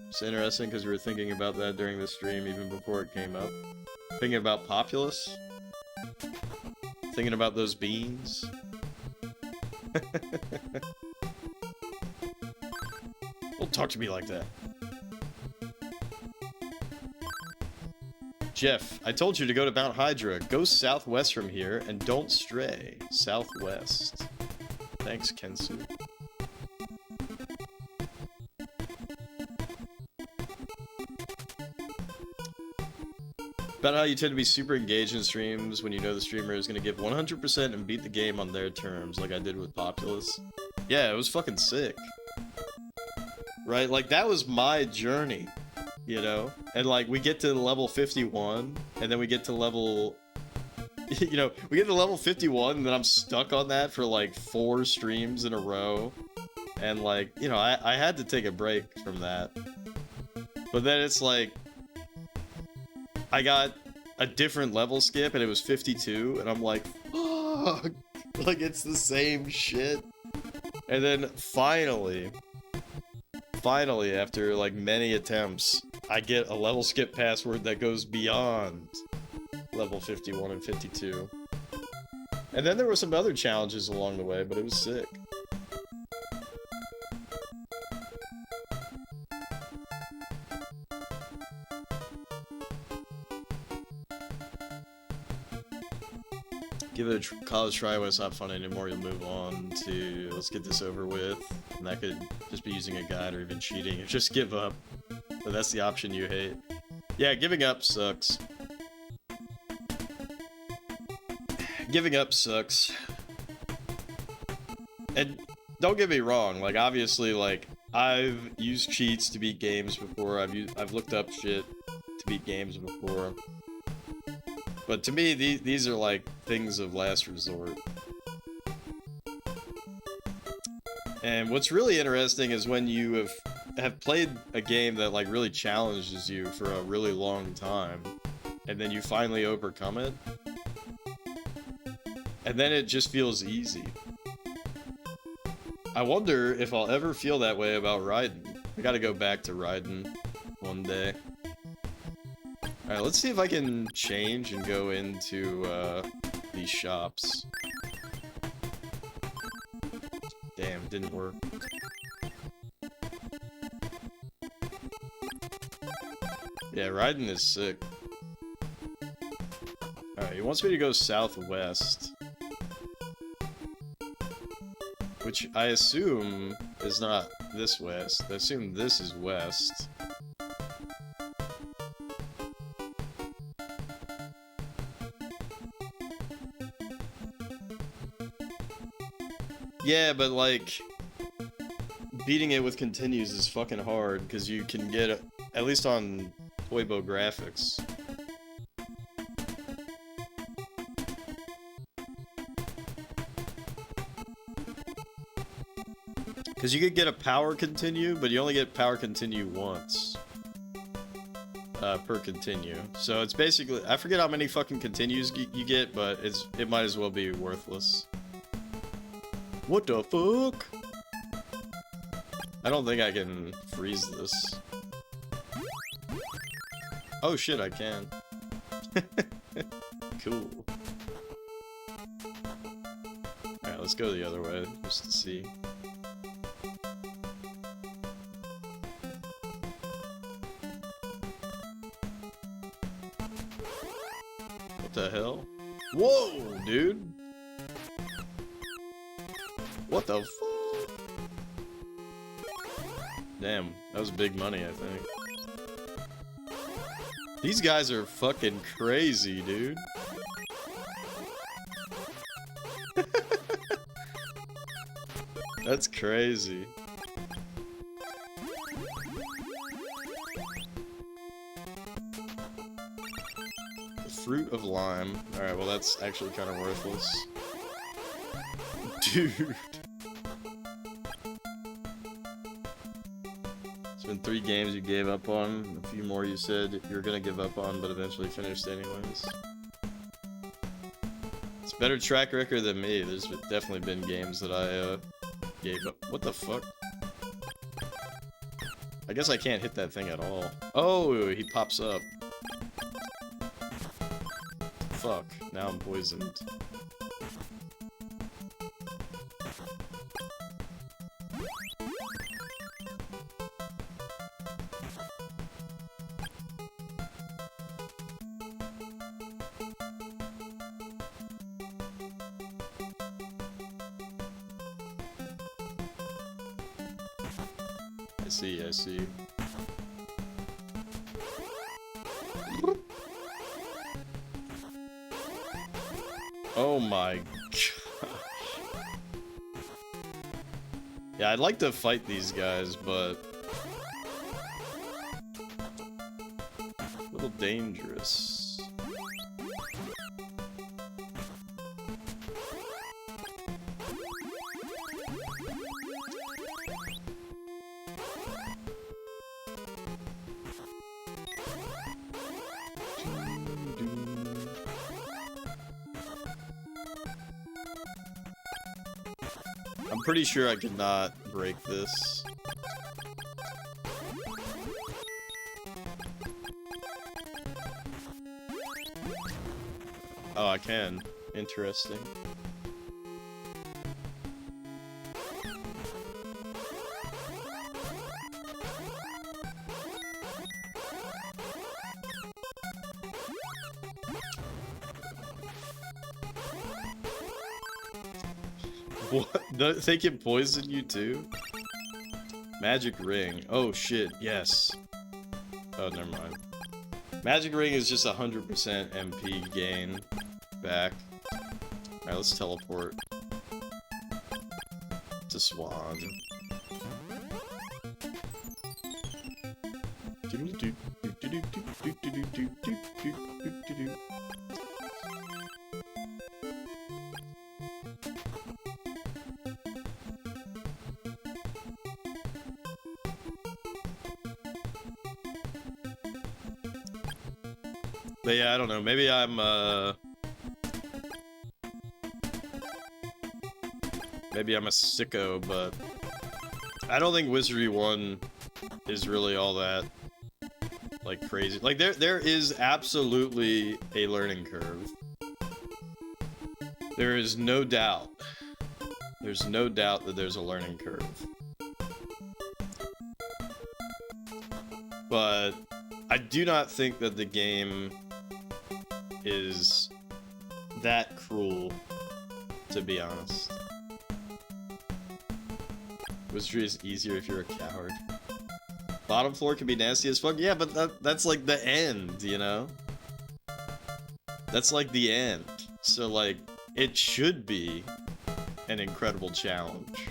It's interesting because we were thinking about that during the stream even before it came up. Thinking about Populous. Thinking about those beans. Don't talk to me like that. Jeff, I told you to go to Mount Hydra. Go southwest from here and don't stray. Southwest. Thanks, Kensu. About how you tend to be super engaged in streams when you know the streamer is going to give 100% and beat the game on their terms, like I did with Populous. Yeah, it was fucking sick. Right? Like, that was my journey, you know? And, like, we get to level 51, and then we get to level... You know, we get to level 51, and then I'm stuck on that for, like, 4 streams in a row. And, like, you know, I had to take a break from that. But then it's like... I got a different level skip, and it was 52, and I'm like, fuck! Like, it's the same shit. And then, finally, after, like, many attempts, I get a level skip password that goes beyond level 51 and 52. And then there were some other challenges along the way, but it was sick. Give it a college try when it's not fun anymore, you'll move on to let's get this over with. And that could just be using a guide or even cheating. Or just give up. But that's the option you hate. Yeah, giving up sucks. Giving up sucks. And don't get me wrong, like obviously like I've used cheats to beat games before. I've looked up shit to beat games before. But to me, these are like things of last resort. And what's really interesting is when you have played a game that like really challenges you for a really long time, and then you finally overcome it, and then it just feels easy. I wonder if I'll ever feel that way about Raiden. I gotta go back to Raiden one day. Alright, let's see if I can change and go into these shops. Damn, didn't work. Yeah, Raiden is sick. Alright, he wants me to go southwest. Which I assume is not this west. I assume this is west. Yeah, but like, beating it with continues is fucking hard, because you can get, at least on Toybo graphics. Because you could get a power continue, but you only get power continue once. Per continue. So it's basically, I forget how many fucking continues you get, but it might as well be worthless. What the fuck? I don't think I can freeze this. Oh shit, I can. Cool. Alright, let's go the other way, just to see. What the hell? Whoa, dude! What the fuck? Damn, that was big money, I think. These guys are fucking crazy, dude. That's crazy. The fruit of lime. Alright, well that's actually kind of worthless. Dude. It's been 3 games you gave up on, a few more you said you were gonna give up on, but eventually finished anyways. It's a better track record than me. There's definitely been games that I gave up. What the fuck? I guess I can't hit that thing at all. Oh, he pops up. Fuck, now I'm poisoned. I see. Oh my gosh. Yeah, I'd like to fight these guys, but a little dangerous. I'm pretty sure I could not break this. Oh, I can. Interesting. What? They can poison you too? Magic ring. Oh shit, yes. Oh, never mind. Magic ring is just 100% MP gain back. Alright, let's teleport to Swan. But yeah, I don't know. Maybe I'm a sicko, but I don't think Wizardry 1 is really all that like crazy. Like there is absolutely a learning curve. There is no doubt. There's no doubt that there's a learning curve. But I do not think that the game is that cruel, to be honest. Wizardry is easier if you're a coward. Bottom floor can be nasty as fuck. Yeah, but that's like the end, you know? That's like the end. So like, it should be an incredible challenge.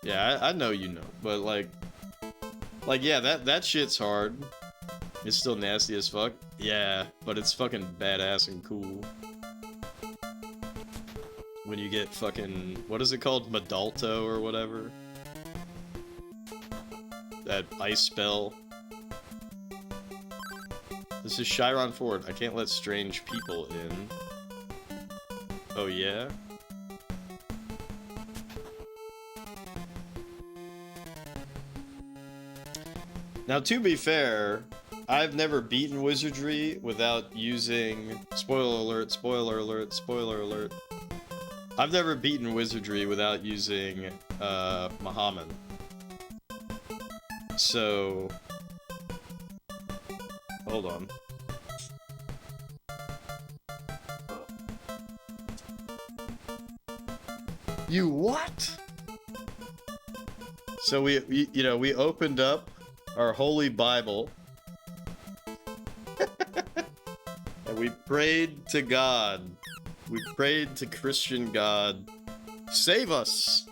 Yeah, I know you know, but like yeah, that shit's hard. It's still nasty as fuck. Yeah, but it's fucking badass and cool. When you get fucking, what is it called? Madalto or whatever? That ice spell. This is Chiron Ford. I can't let strange people in. Oh yeah? Now, to be fair, I've never beaten Wizardry without using... Spoiler alert, spoiler alert, spoiler alert. I've never beaten Wizardry without using, Muhammad. So... Hold on. You what? So we you know, we opened up our holy Bible and we prayed to God. We prayed to Christian God, save us.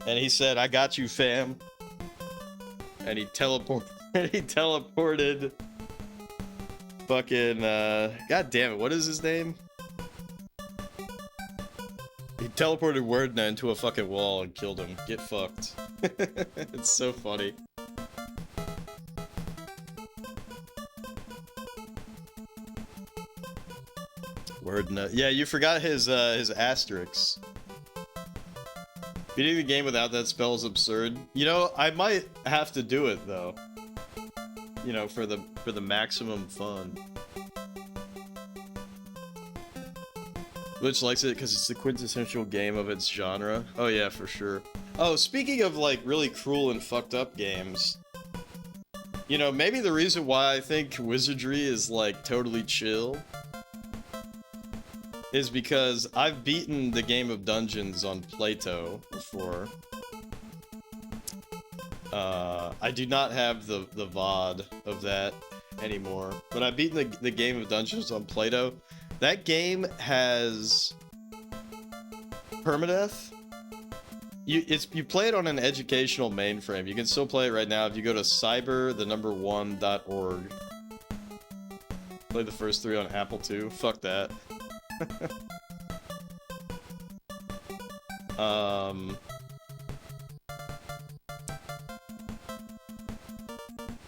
And he said, I got you, fam. And he teleported fucking god damn it, what is his name? He teleported Wordna into a fucking wall and killed him. Get fucked. It's so funny. Wordna. Yeah, you forgot his asterisks. Beating the game without that spell is absurd. You know, I might have to do it though. You know, for the maximum fun. Glitch likes it because it's the quintessential game of its genre. Oh yeah, for sure. Oh, speaking of like really cruel and fucked up games, you know, maybe the reason why I think Wizardry is like totally chill is because I've beaten the game of Dungeons on Plato before. I do not have the VOD of that anymore, but I've beaten the game of Dungeons on Plato. That game has permadeath. You play it on an educational mainframe. You can still play it right now if you go to cyber1.org. Play the first 3 on Apple II. Fuck that.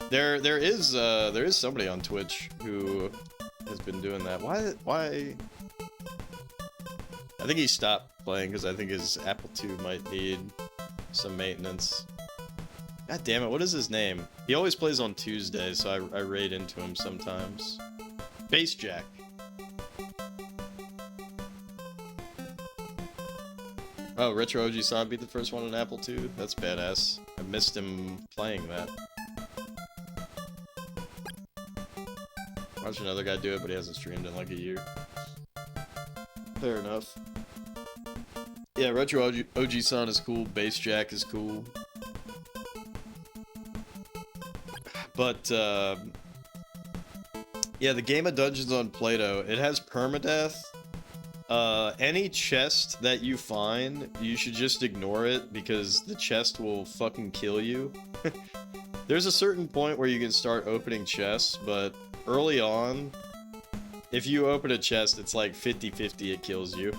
There is somebody on Twitch who has been doing that. Why? I think he stopped playing because I think his Apple II might need some maintenance. God damn it, what is his name? He always plays on Tuesdays, so I raid into him sometimes. Bass Jack. Oh, Retro OG Sonic beat the first one on Apple II? That's badass. I missed him playing that. Watch another guy do it, but he hasn't streamed in like a year. Fair enough. Yeah, Retro OG-san is cool. Bass Jack is cool. But, yeah, the game of Dungeons on Play-Doh, it has permadeath. Any chest that you find, you should just ignore it, because the chest will fucking kill you. There's a certain point where you can start opening chests, but early on, if you open a chest, it's like 50-50 it kills you.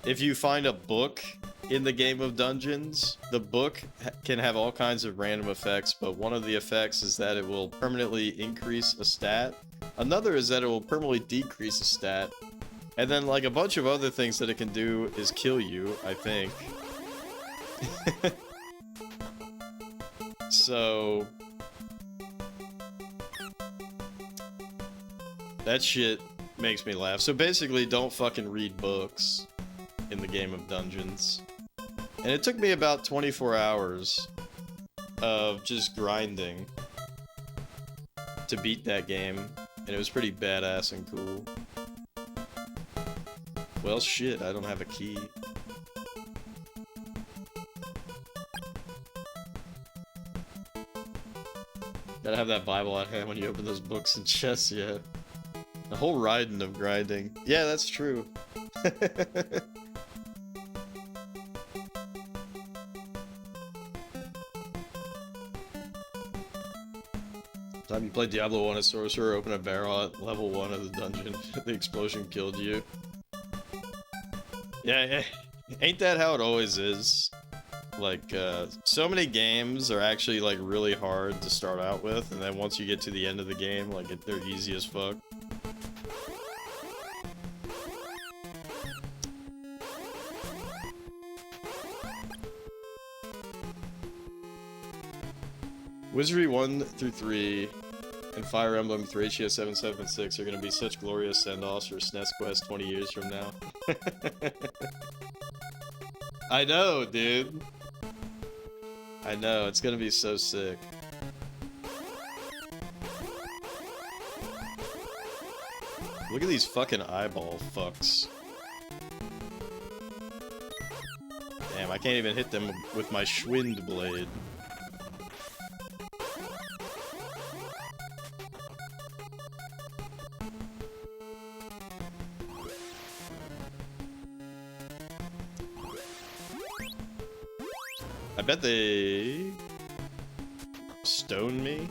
If you find a book in the game of Dungeons, the book can have all kinds of random effects, but one of the effects is that it will permanently increase a stat. Another is that it will permanently decrease a stat. And then, like, a bunch of other things that it can do is kill you, I think. So... that shit makes me laugh. So basically, don't fucking read books in the game of Dungeons. And it took me about 24 hours of just grinding to beat that game. And it was pretty badass and cool. Well, shit, I don't have a key. Gotta have that Bible at hand when you open those books and chests, yeah. The whole riding of grinding. Yeah, that's true. Time you played Diablo 1 as Sorcerer, open a barrel at level 1 of the dungeon, the explosion killed you. Yeah, ain't that how it always is? Like, so many games are actually, like, really hard to start out with, and then once you get to the end of the game, like, they're easy as fuck. Wizardry 1 through 3 and Fire Emblem Thracia 776 are gonna be such glorious send-offs for SNES Quest 20 years from now. I know, dude. I know, it's gonna be so sick. Look at these fucking eyeball fucks. Damn, I can't even hit them with my Schwind blade. I bet they stoned me.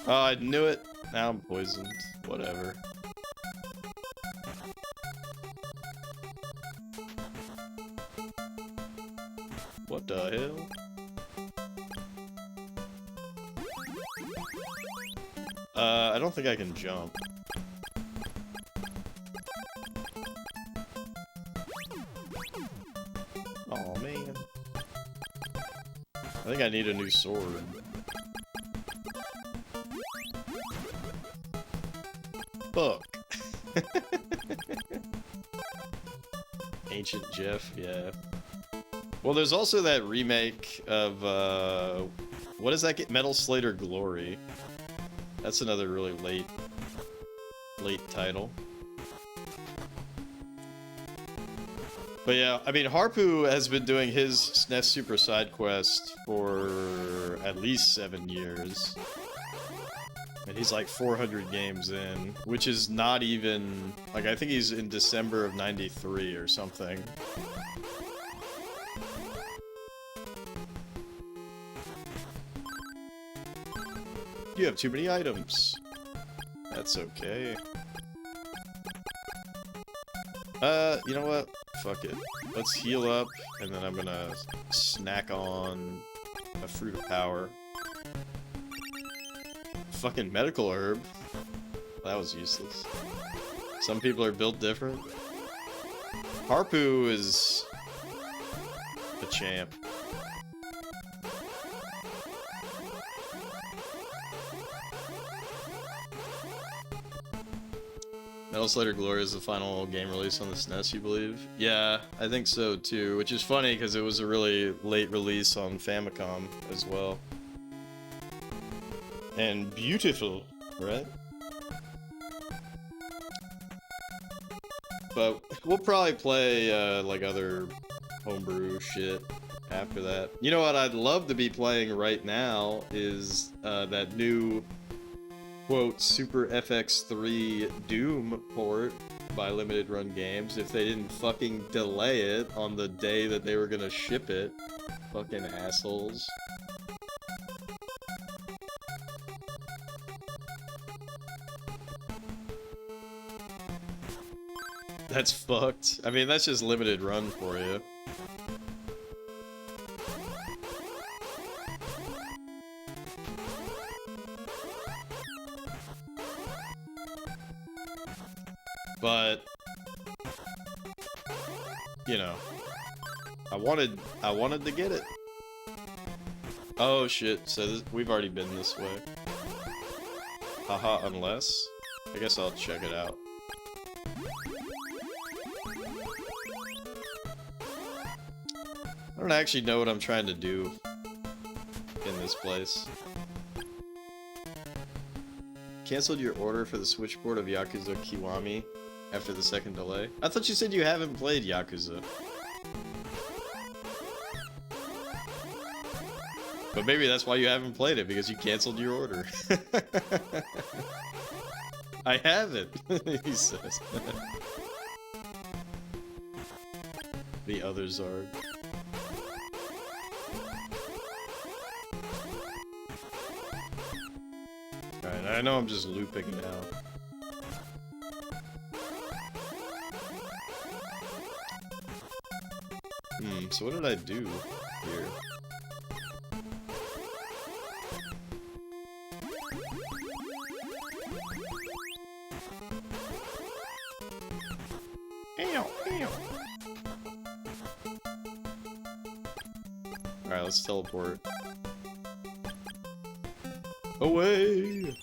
Oh, I knew it. Now I'm poisoned. Whatever. What the hell? I don't think I can jump. Oh man. I think I need a new sword. Fuck. Ancient Jeff, yeah. Well, there's also that remake of, what does that get? Metal Slater Glory. That's another really late title. But yeah, I mean, Harpu has been doing his SNES Super Side Quest for at least 7 years. And he's like 400 games in, which is not even... like, I think he's in December of '93 or something. You have too many items. That's okay. You know what? Fuck it. Let's heal up, and then I'm gonna snack on a Fruit of Power. Fucking medical herb. That was useless. Some people are built different. Harpu is a champ. Metal Slater Glory is the final game release on the SNES, you believe? Yeah, I think so too, which is funny because it was a really late release on Famicom as well. and beautiful, right? But we'll probably play, like, other homebrew shit after that. You know what I'd love to be playing right now is, that new, quote, Super FX3 Doom port by Limited Run Games, if they didn't fucking delay it on the day that they were gonna ship it. Fucking assholes. That's fucked. I mean, that's just Limited Run for you. But, you know, I wanted to get it. Oh shit, so we've already been this way. Haha, unless? I guess I'll check it out. I don't actually know what I'm trying to do in this place. Canceled your order for the switchboard of Yakuza Kiwami after the second delay? I thought you said you haven't played Yakuza. But maybe that's why you haven't played it, because you canceled your order. I haven't, he says. The other Zard. Alright, I know I'm just looping now. So what did I do here? Alright, let's teleport. Away!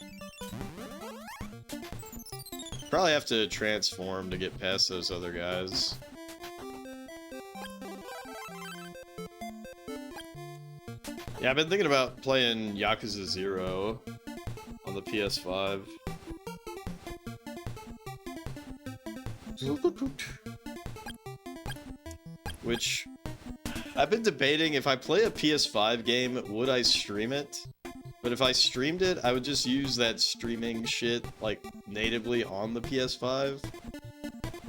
Probably have to transform to get past those other guys. Yeah, I've been thinking about playing Yakuza 0 on the PS5. Which, I've been debating if I play a PS5 game, would I stream it? But if I streamed it, I would just use that streaming shit, like, natively on the PS5.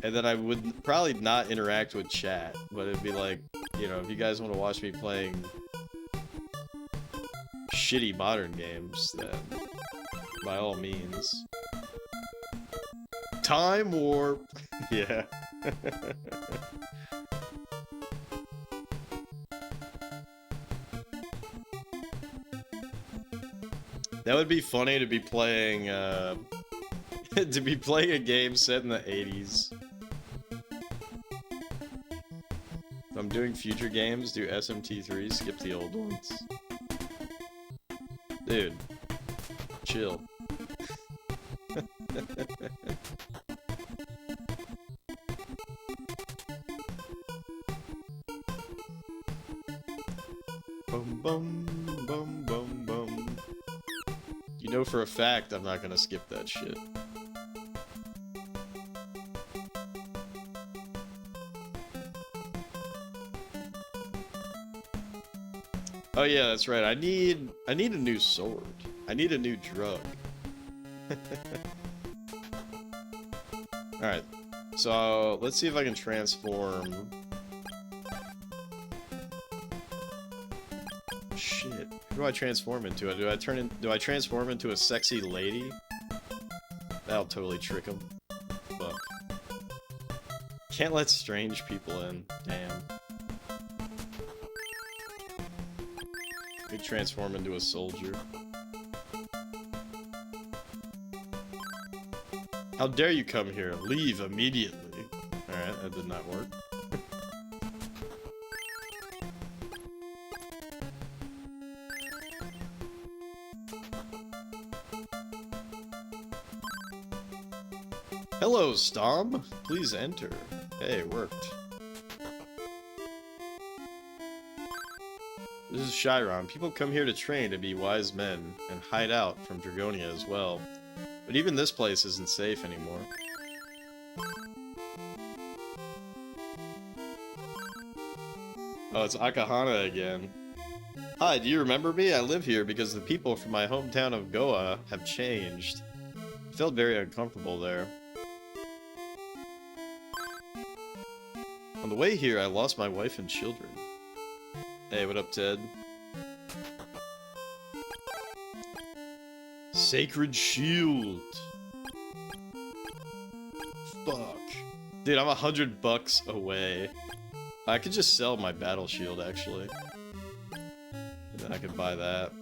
And then I would probably not interact with chat, but it'd be like, you know, if you guys want to watch me playing shitty modern games, then by all means. Time warp! Yeah. That would be funny to be playing, to be playing a game set in the 80s. If I'm doing future games, do SMT3, skip the old ones. Dude. Chill. Bum bum bum bum bum. You know for a fact I'm not gonna skip that shit. Oh yeah, that's right. I need a new sword. I need a new drug. Alright. So let's see if I can transform. Shit. Who do I transform into? Do I transform into a sexy lady? That'll totally trick him. Fuck. Can't let strange people in. Damn. We transform into a soldier. How dare you come here? Leave immediately. Alright, that did not work. Hello, Stom. Please enter. Hey, it worked. This is Chiron. People come here to train to be wise men and hide out from Dragonia as well. But even this place isn't safe anymore. Oh, it's Akahana again. Hi, do you remember me? I live here because the people from my hometown of Goa have changed. I felt very uncomfortable there. On the way here, I lost my wife and children. Hey, what up, Ted? Sacred Shield. Fuck. Dude, I'm $100 away. I could just sell my battle shield, actually. And then I could buy that.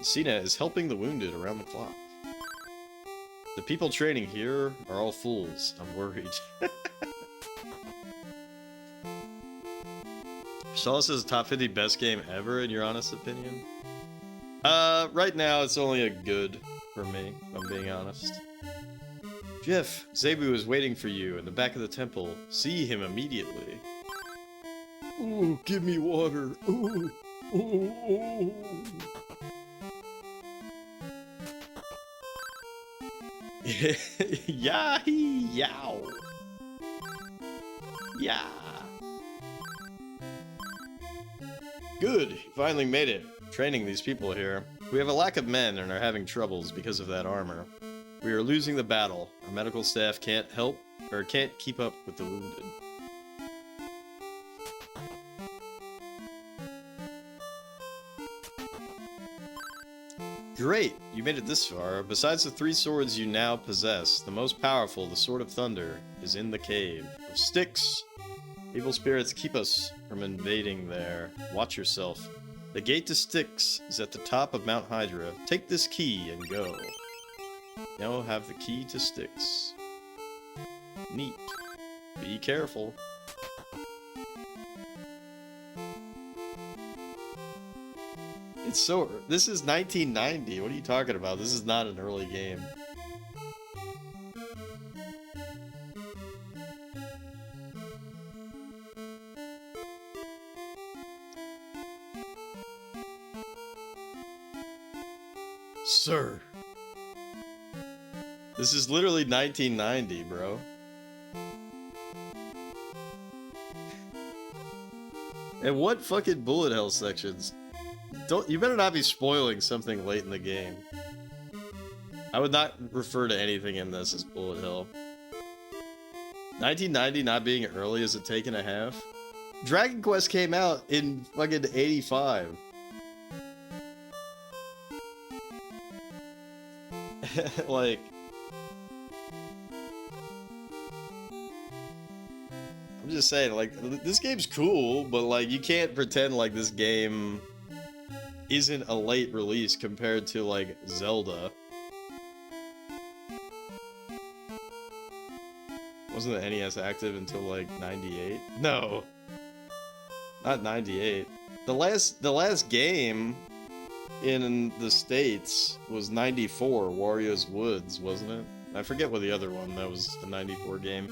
Cena is helping the wounded around the clock. The people training here are all fools. I'm worried. Crystalis is top 50 best game ever, in your honest opinion? Right now it's only a good for me, if I'm being honest. Jeff, Zebu is waiting for you in the back of the temple. See him immediately. Ooh, give me water. Ooh, ooh, ooh. Yahee, yow. Yeah. Good, you finally made it. Training these people here. We have a lack of men and are having troubles because of that armor. We are losing the battle. Our medical staff can't help, or can't keep up with the wounded. Great! You made it this far. Besides the 3 swords you now possess, the most powerful, the Sword of Thunder, is in the Cave of Styx. Evil spirits keep us from invading there. Watch yourself. The gate to Styx is at the top of Mount Hydra. Take this key and go. Now have the key to Styx. Neat. Be careful. It's so... This is 1990. What are you talking about? This is not an early game. Sir. This is literally 1990, bro. And what fucking bullet hell sections? You better not be spoiling something late in the game. I would not refer to anything in this as bullet hell. 1990 not being early is a take and a half. Dragon Quest came out in fucking 85. Like... I'm just saying, like, this game's cool, but, like, you can't pretend like this game isn't a late release compared to, like, Zelda. Wasn't the NES active until, like, 98? No! Not 98. The last game in the States was 94, Wario's Woods, wasn't it? I forget what the other one, that was the 94 game.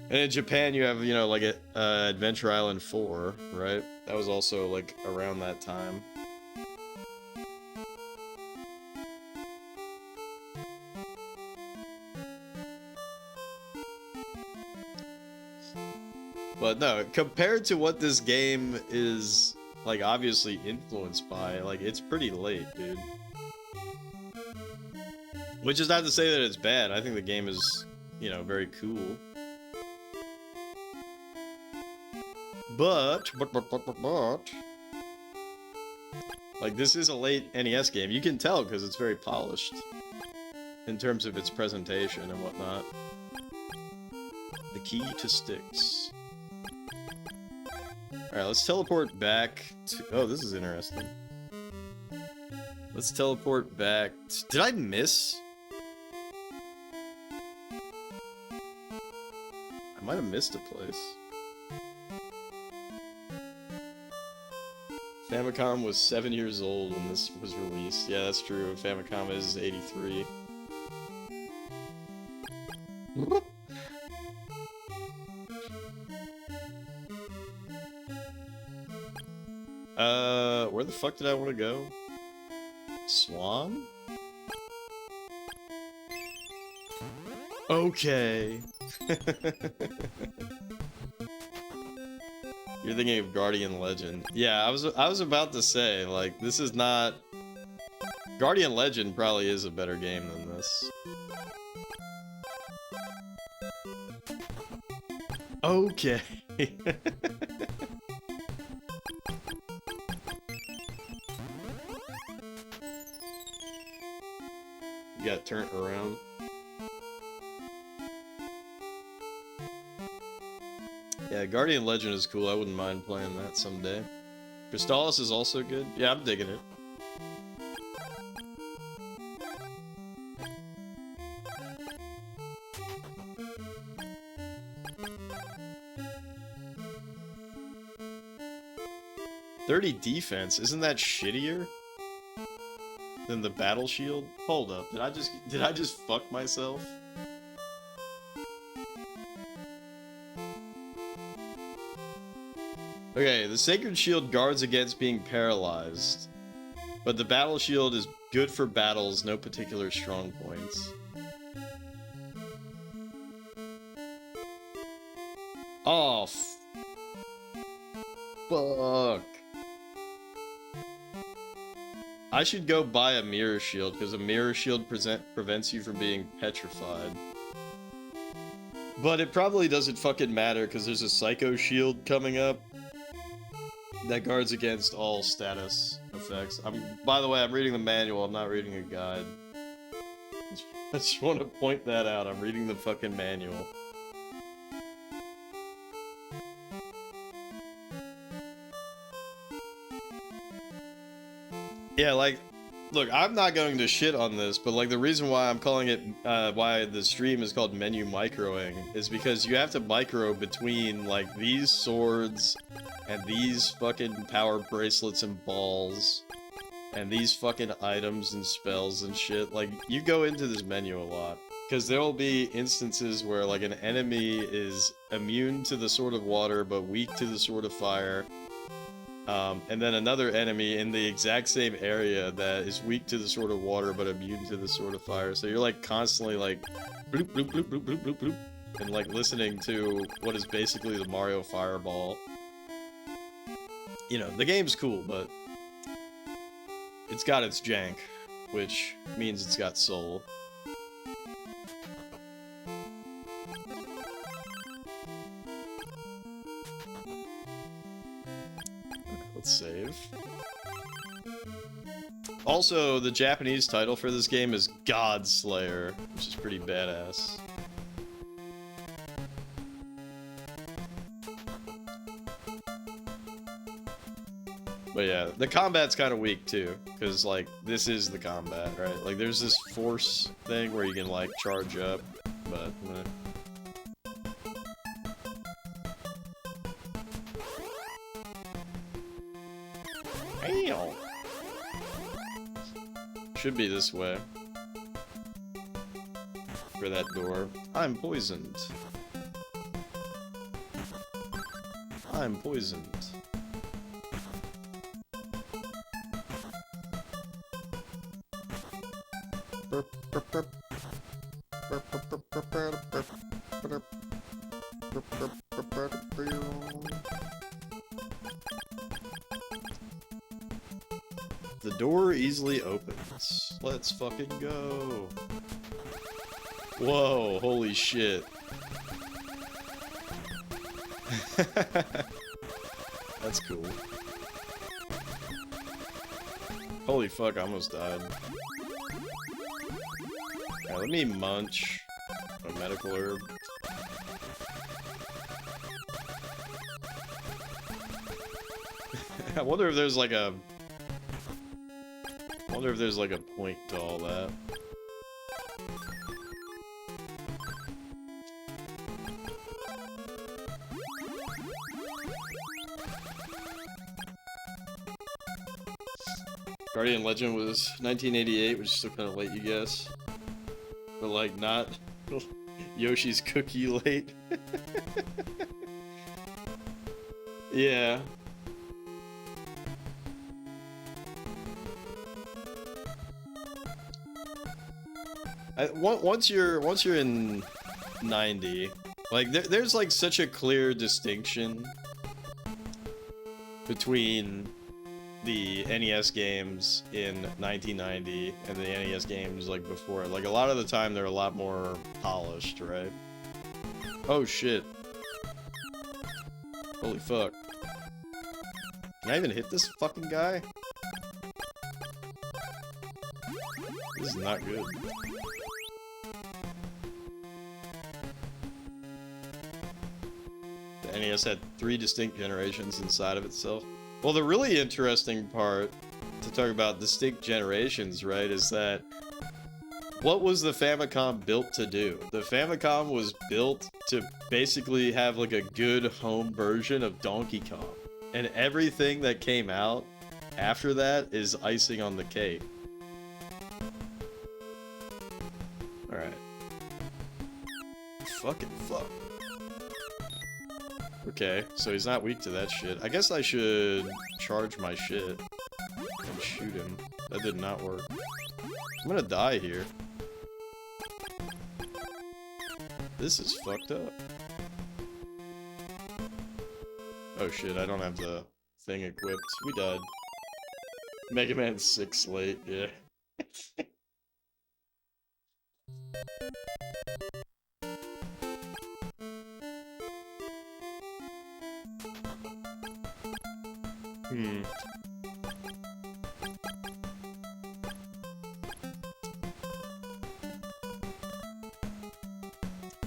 And in Japan, you have, you know, like, Adventure Island 4, right? That was also, like, around that time. But no, compared to what this game is, like, obviously influenced by, like, it's pretty late, dude. Which is not to say that it's bad. I think the game is, you know, very cool. But, like, this is a late NES game. You can tell because it's very polished in terms of its presentation and whatnot. The key to Styx. Alright, let's teleport back to... Oh, this is interesting. Let's teleport back to... Did I miss? I might have missed a place. Famicom was 7 years old when this was released. Yeah, that's true. Famicom is 83. Where the fuck did I want to go? Swan? Okay. You're thinking of Guardian Legend. Yeah, I was about to say, like, this is not... Guardian Legend probably is a better game than this. Okay. You got turned around. Yeah, Guardian Legend is cool. I wouldn't mind playing that someday. Crystalis is also good. Yeah, I'm digging it. .30 defense, isn't that shittier than the battle shield? Hold up, did I just fuck myself? Okay, the Sacred Shield guards against being paralyzed, but the Battle Shield is good for battles, no particular strong points. Oh, fuck. I should go buy a Mirror Shield, because a Mirror Shield prevents you from being petrified. But it probably doesn't fucking matter, because there's a Psycho Shield coming up that guards against all status effects. By the way, I'm reading the manual, I'm not reading a guide. I just want to point that out, I'm reading the fucking manual. Yeah, like, look, I'm not going to shit on this, but like the reason why I'm calling it, why the stream is called menu microing is because you have to micro between like these swords and these fucking power bracelets and balls and these fucking items and spells and shit. Like, you go into this menu a lot because there will be instances where like an enemy is immune to the Sword of Water but weak to the Sword of Fire. And then another enemy in the exact same area that is weak to the Sword of Water but immune to the Sword of Fire. So you're like constantly like bloop bloop bloop bloop bloop bloop bloop and like listening to what is basically the Mario Fireball. You know, the game's cool, but it's got its jank, which means it's got soul. Let's save. Also, the Japanese title for this game is God Slayer, which is pretty badass. But yeah, the combat's kind of weak too, because like, this is the combat, right? Like, there's this force thing where you can like charge up, but... Damn. Should be this way. For that door. I'm poisoned. I'm poisoned. The door easily opens. Let's fucking go. Whoa, holy shit. That's cool. Holy fuck, I almost died. Yeah, let me munch a medical herb. I wonder if there's like a... I wonder if there's like a point to all that. Guardian Legend was 1988, which is still kind of late, you guess. But like, not Yoshi's Cookie late. Once you're in 90, like there's like such a clear distinction between the NES games in 1990 and the NES games like before. Like a lot of the time they're a lot more polished, right? Oh shit. Holy fuck. Can I even hit this fucking guy? This is not good. The NES had 3 distinct generations inside of itself. Well, the really interesting part to talk about distinct generations, right, is that what was the Famicom built to do? The Famicom was built to basically have like a good home version of Donkey Kong. And everything that came out after that is icing on the cake. Alright. Fucking fuck. Okay, so he's not weak to that shit. I guess I should charge my shit and shoot him. That did not work. I'm gonna die here. This is fucked up. Oh shit, I don't have the thing equipped. We died. Mega Man 6 late, yeah.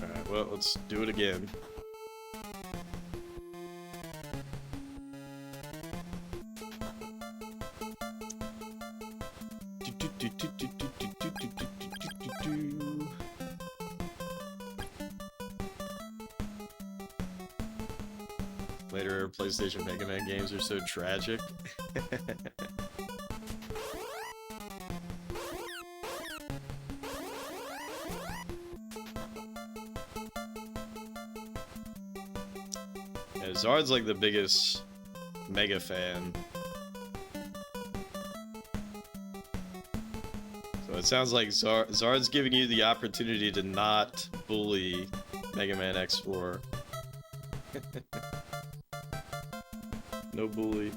Alright, well, let's do it again. Later PlayStation Mega Man games are so tragic. Yeah, Zard's like the biggest Mega fan. So it sounds like Zard's giving you the opportunity to not bully Mega Man X4. No bully.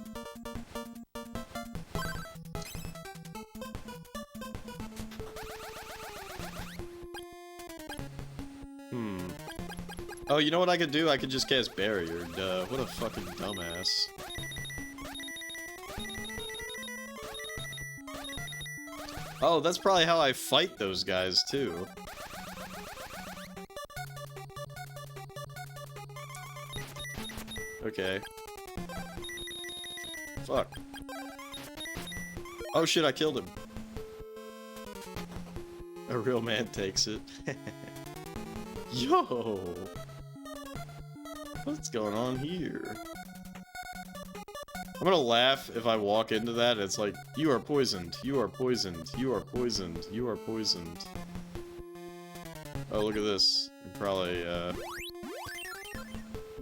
Oh, you know what I could do? I could just cast Barrier. Duh, what a fucking dumbass. Oh, that's probably how I fight those guys, too. Okay. Fuck. Oh shit, I killed him. A real man takes it. Yo! What's going on here? I'm gonna laugh if I walk into that and it's like, you are poisoned, you are poisoned, you are poisoned, you are poisoned. Oh, look at this. Probably,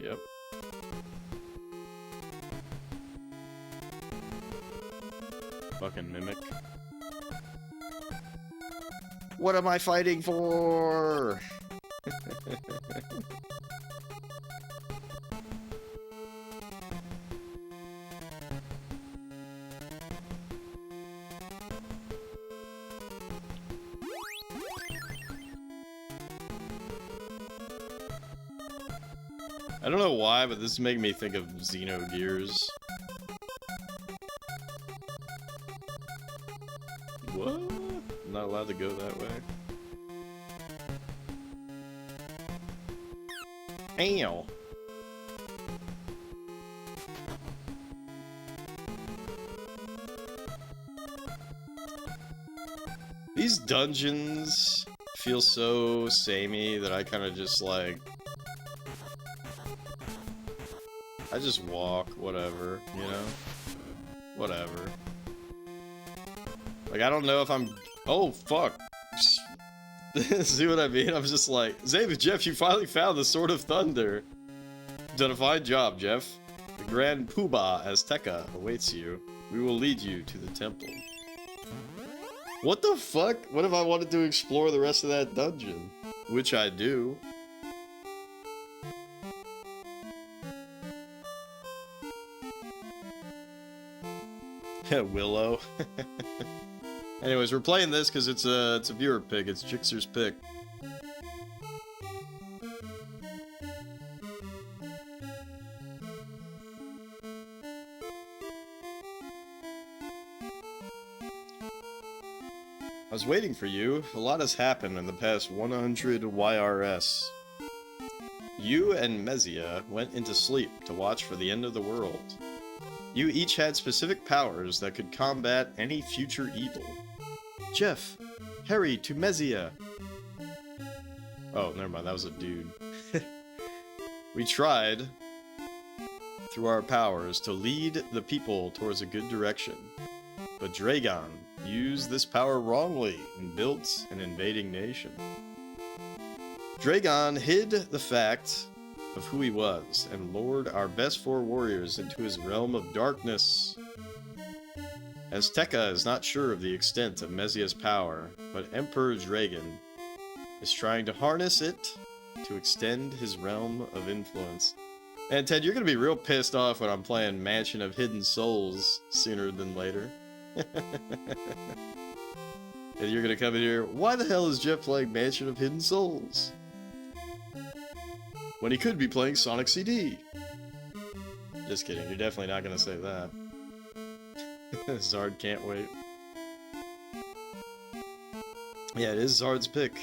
yep. Fucking mimic. What am I fighting for? I don't know why, but this is making me think of Xenogears. What? I'm not allowed to go that way. Ow. These dungeons feel so samey that I kind of just like... I just walk, whatever, you know? Whatever. Like, I don't know if I'm... Oh, fuck. See what I mean? I'm just like, Jeff, you finally found the Sword of Thunder. Done a fine job, Jeff. The Grand Poobah Azteca awaits you. We will lead you to the temple. What the fuck? What if I wanted to explore the rest of that dungeon? Which I do. Willow. Anyways, we're playing this because it's a viewer pick. It's Jixer's pick. I was waiting for you. A lot has happened in the past 100 YRS. You and Mezia went into sleep to watch for the end of the world. You each had specific powers that could combat any future evil. Jeff, Harry to Mezia. Oh, never mind, that was a dude. We tried, through our powers, to lead the people towards a good direction. But Dragon used this power wrongly and built an invading nation. Dragon hid the fact of who he was and lured our best 4 warriors into his realm of darkness. Azteca is not sure of the extent of Mezia's power, but Emperor Dragon is trying to harness it to extend his realm of influence. And Ted, you're gonna be real pissed off when I'm playing Mansion of Hidden Souls sooner than later. And you're gonna come in here, why the hell is Jeff playing Mansion of Hidden Souls? When he could be playing Sonic CD. Just kidding, you're definitely not gonna say that. Zard can't wait. Yeah, it is Zard's pick.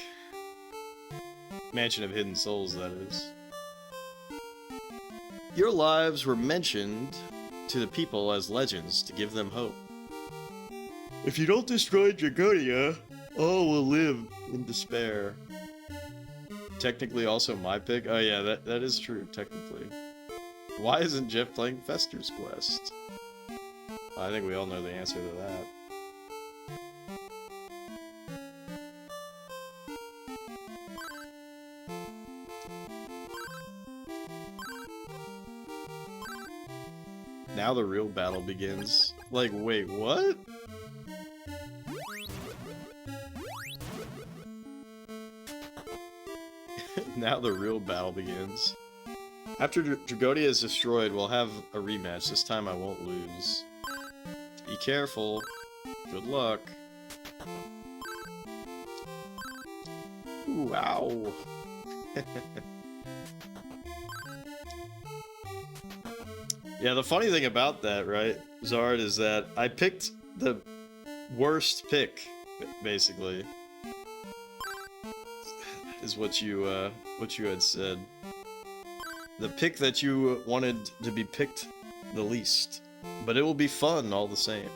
Mansion of Hidden Souls, that is. Your lives were mentioned to the people as legends to give them hope. If you don't destroy Dragonia, all will live in despair. Technically also my pick? Oh yeah, that is true, technically. Why isn't Jeff playing Fester's Quest? I think we all know the answer to that. Now the real battle begins. Like, wait, what? Now the real battle begins. After Dragonia is destroyed, we'll have a rematch. This time I won't lose. Be careful. Good luck. Ooh, ow. Yeah, the funny thing about that, right, Zard, is that I picked the worst pick, basically. Is what you had said. The pick that you wanted to be picked the least. But it will be fun all the same.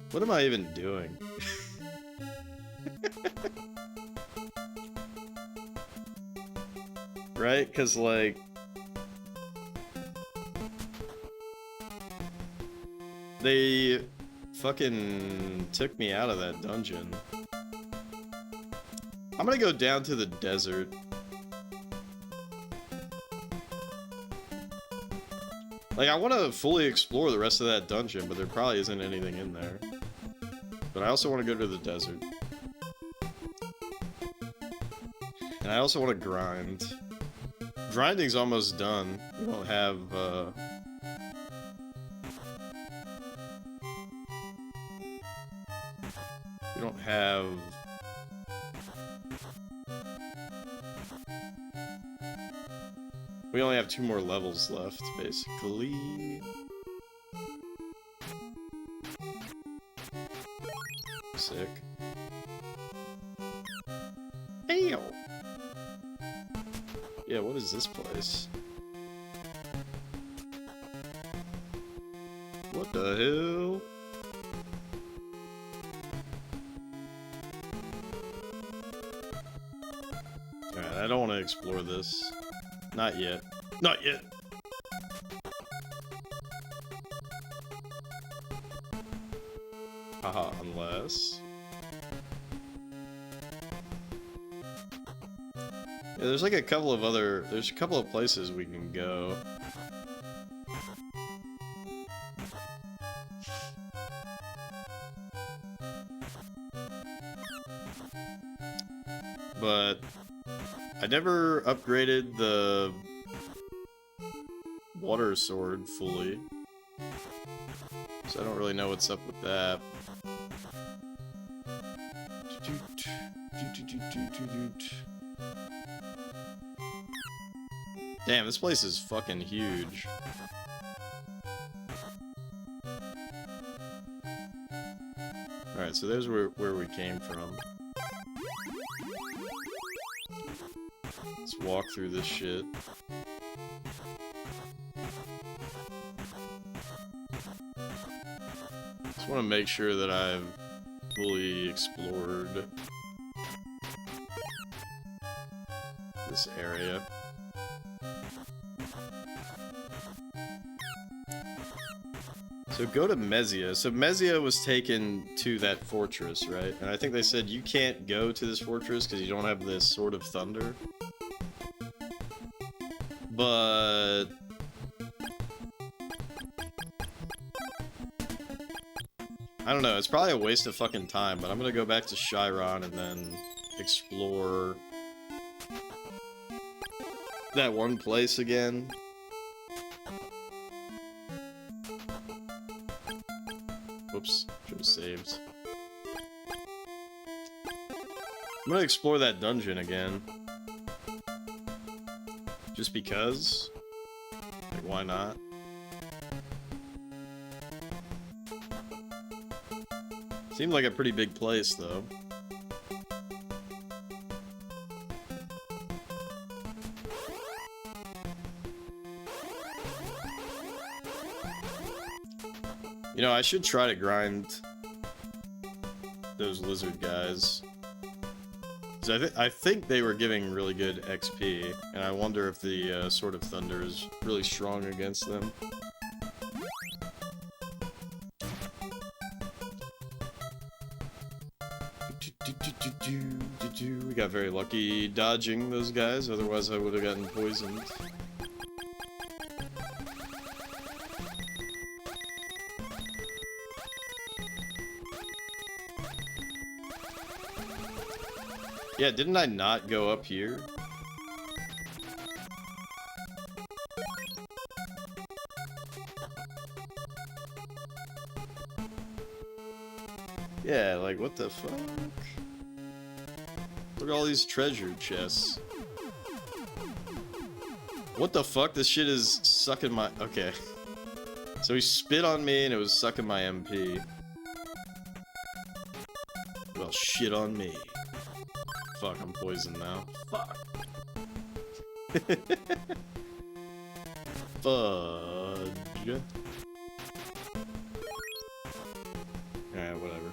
What am I even doing? Right? Because, like... they fucking took me out of that dungeon. I'm gonna go down to the desert. Like, I want to fully explore the rest of that dungeon, but there probably isn't anything in there. But I also want to go to the desert. And I also want to grind. Grinding's almost done. We don't have, we don't have... We only have 2 more levels left, basically. Sick. Ew! Yeah, what is this place? What the hell? Alright, I don't want to explore this. Not yet. Not yet! Haha, unless... Yeah, there's like a couple of other... There's a couple of places we can go. But I never upgraded the water sword fully, so I don't really know what's up with that. Damn, this place is fucking huge. Alright, so there's where we came from. Let's walk through this shit. Just want to make sure that I've fully explored this area. So go to Mezia. So Mezia was taken to that fortress, right? And I think they said you can't go to this fortress because you don't have this Sword of Thunder. But I don't know, it's probably a waste of fucking time, but I'm gonna go back to Chiron and then explore that one place again. Oops, should have saved. I'm gonna explore that dungeon again. Just because? Like, why not? Seemed like a pretty big place, though. You know, I should try to grind those lizard guys. So I think they were giving really good XP, and I wonder if the Sword of Thunder is really strong against them. We got very lucky dodging those guys, otherwise I would have gotten poisoned. Yeah, didn't I not go up here? Yeah, like, what the fuck? Look at all these treasure chests. What the fuck? This shit is sucking my... Okay. So he spit on me and it was sucking my MP. Well, shit on me. Fuck, I'm poisoned now. Fuck. Fudge. Alright, whatever.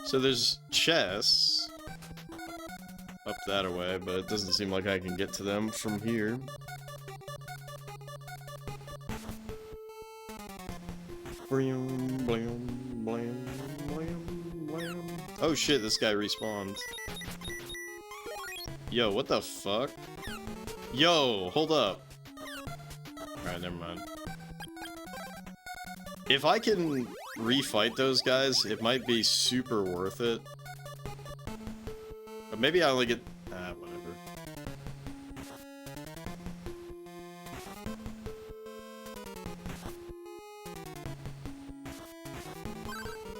So there's chests up that way, but it doesn't seem like I can get to them from here. Oh shit, this guy respawned. Yo, what the fuck? Yo, hold up. Alright, never mind. If I can refight those guys, it might be super worth it. But maybe I only get... whatever.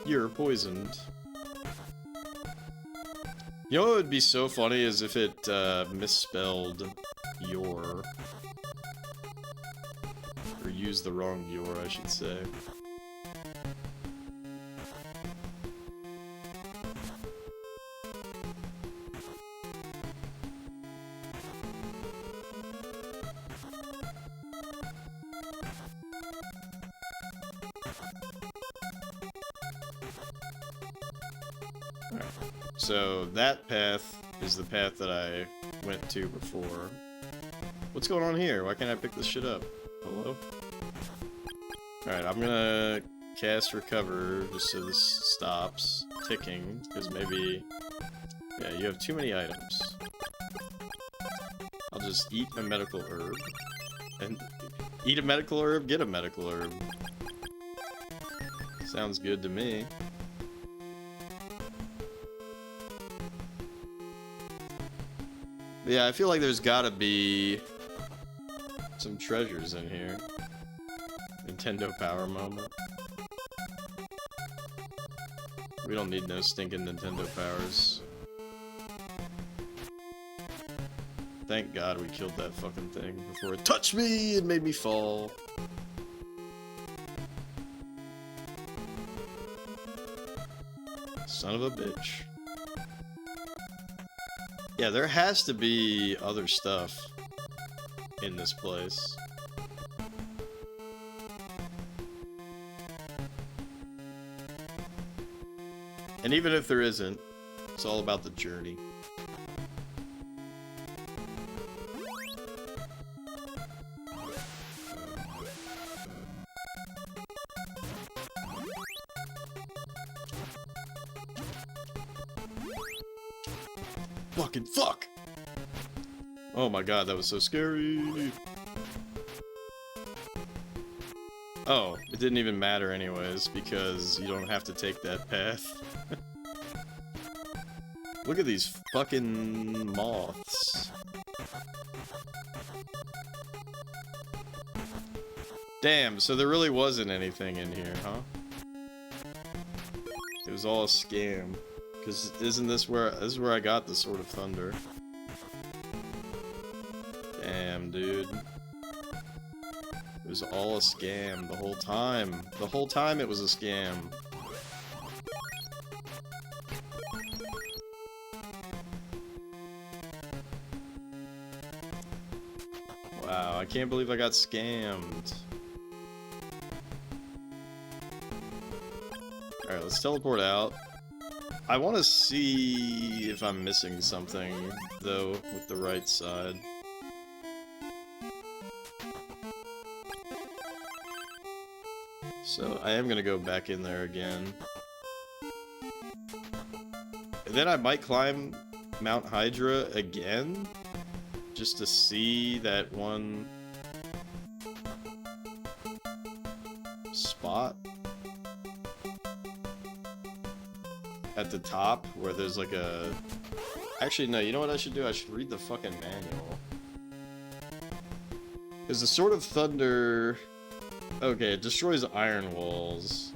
You're poisoned. You know what would be so funny is if it misspelled your. Or used the wrong your, I should say. So that path is the path that I went to before. What's going on here? Why can't I pick this shit up? Hello? Alright, I'm gonna cast recover just so this stops ticking, because maybe... Yeah, you have too many items. I'll just eat a medical herb. And eat a medical herb, get a medical herb. Sounds good to me. Yeah, I feel like there's gotta be some treasures in here. Nintendo Power moment. We don't need no stinking Nintendo Powers. Thank God we killed that fucking thing before it touched me and made me fall. Son of a bitch. Yeah, there has to be other stuff in this place. And even if there isn't, it's all about the journey. Fucking fuck! Oh my god, that was so scary! Oh, it didn't even matter anyways, because you don't have to take that path. Look at these fucking moths. Damn, so there really wasn't anything in here, huh? It was all a scam. Cause isn't this where I got the Sword of Thunder? Damn, dude. It was all a scam the whole time. The whole time it was a scam. Wow, I can't believe I got scammed. Alright, let's teleport out. I want to see if I'm missing something, though, with the right side. So, I am gonna go back in there again. And then I might climb Mount Hydra again, just to see that one spot at the top where there's like a... Actually, no, you know what I should do? I should read the fucking manual. Because the Sword of Thunder... Okay, it destroys iron walls.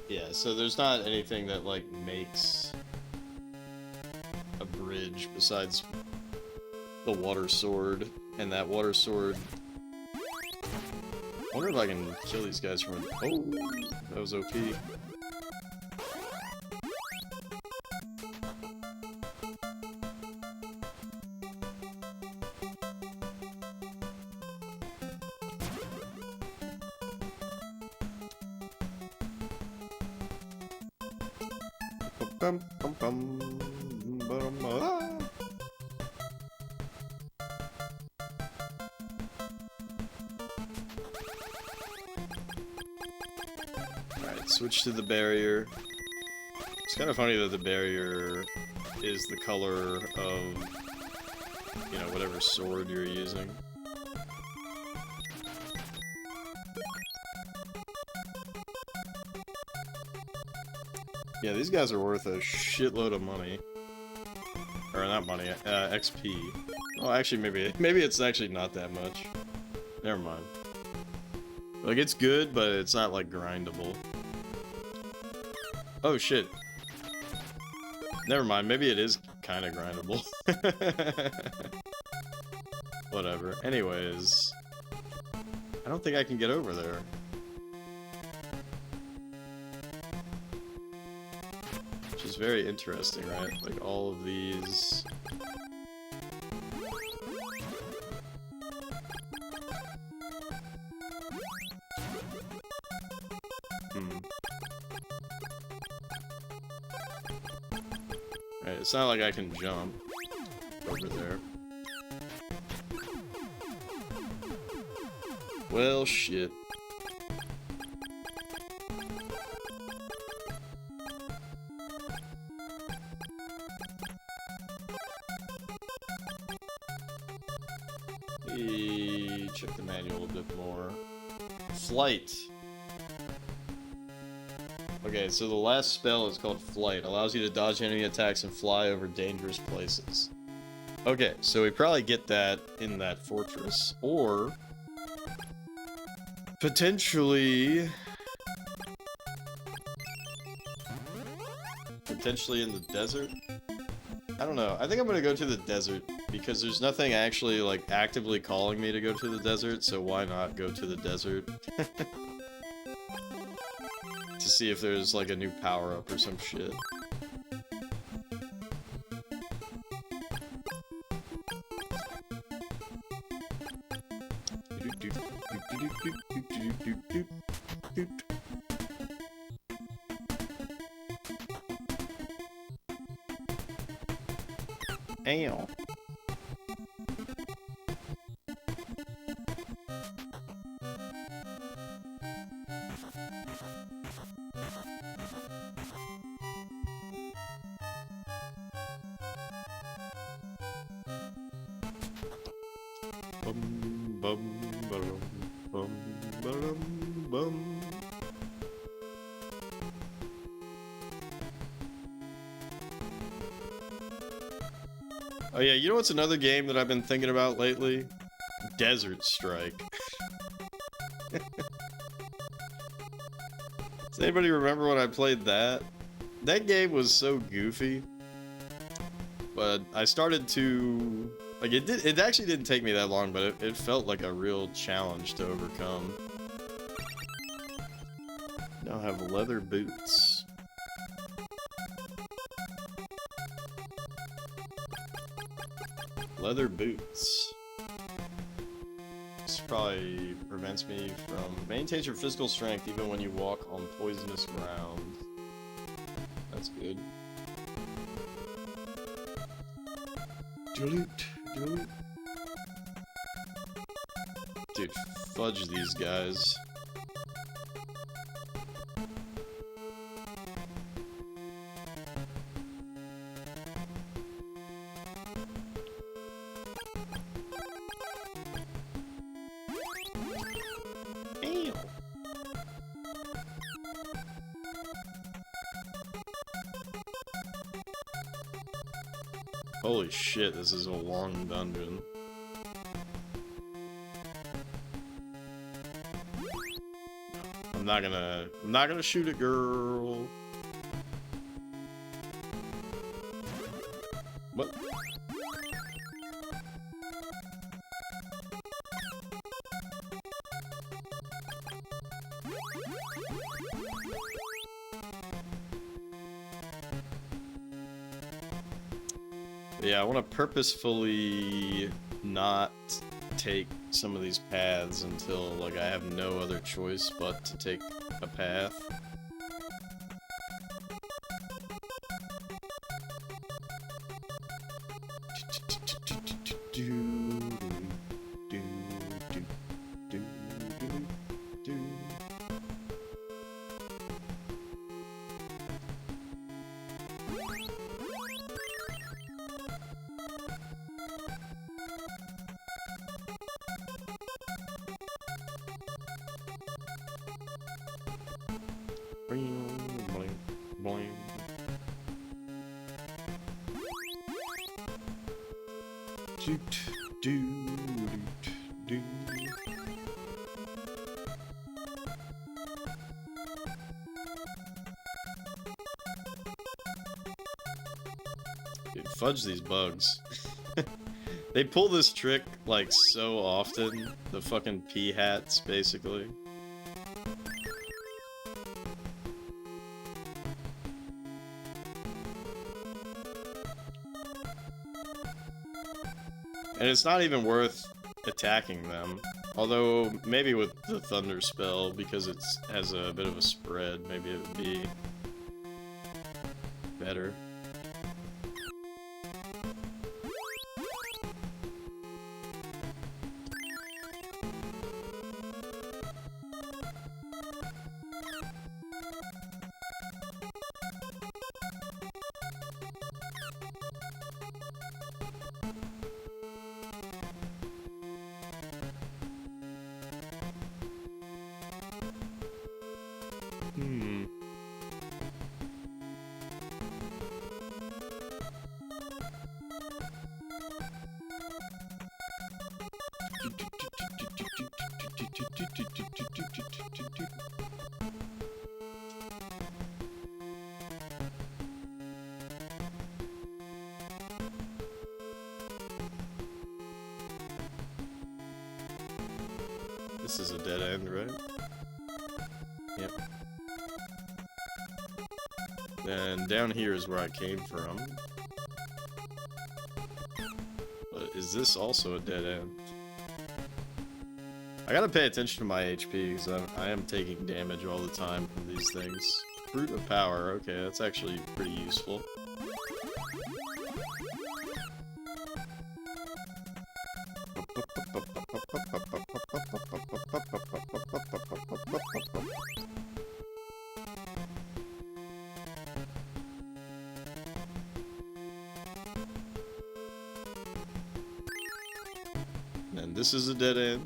Yeah, so there's not anything that, like, makes a bridge besides the water sword, and that water sword... I wonder if I can kill these guys from... Oh, that was OP. Alright, switch to the barrier. It's kind of funny that the barrier is the color of, you know, whatever sword you're using. Yeah, these guys are worth a shitload of money. Or not money, XP. Oh, actually, maybe it's actually not that much. Never mind. Like, it's good, but it's not, like, grindable. Oh, shit. Never mind, maybe it is kind of grindable. Whatever. Anyways. I don't think I can get over there. Which is very interesting, right? Like, all of these... Right, it's not like I can jump over there. Well, shit. Check the manual a bit more. Flight. Okay, so the last spell is called Flight. Allows you to dodge enemy attacks and fly over dangerous places. Okay, so we probably get that in that fortress. Or... potentially in the desert? I don't know. I think I'm gonna go to the desert because there's nothing actually like actively calling me to go to the desert, so why not go to the desert? To see if there's like a new power-up or some shit. Ow. Bum bum ba-dum, bum ba-dum, bum. Oh yeah, you know what's another game that I've been thinking about lately? Desert Strike. Does anybody remember when I played that? That game was so goofy. But I started to... like, it actually didn't take me that long, but it felt like a real challenge to overcome. Now I have leather boots. Leather boots. This probably prevents me from... maintains your physical strength even when you walk on poisonous ground. That's good. Dude, fudge these guys. Ew. Holy shit, this is a long dungeon. I'm not gonna shoot a girl. What? Yeah, I want to purposefully not take some of these paths until, like, I have no other choice but to take a path. Dude, fudge these bugs. They pull this trick, like, so often. The fucking pea hats, basically. And it's not even worth attacking them. Although, maybe with the Thunder spell, because it has a bit of a spread, maybe it would be better. This is a dead end, right? Yep. Then down here is where I came from. But is this also a dead end? I gotta pay attention to my HP, because I am taking damage all the time from these things. Fruit of Power, okay, that's actually pretty useful. And this is a dead end.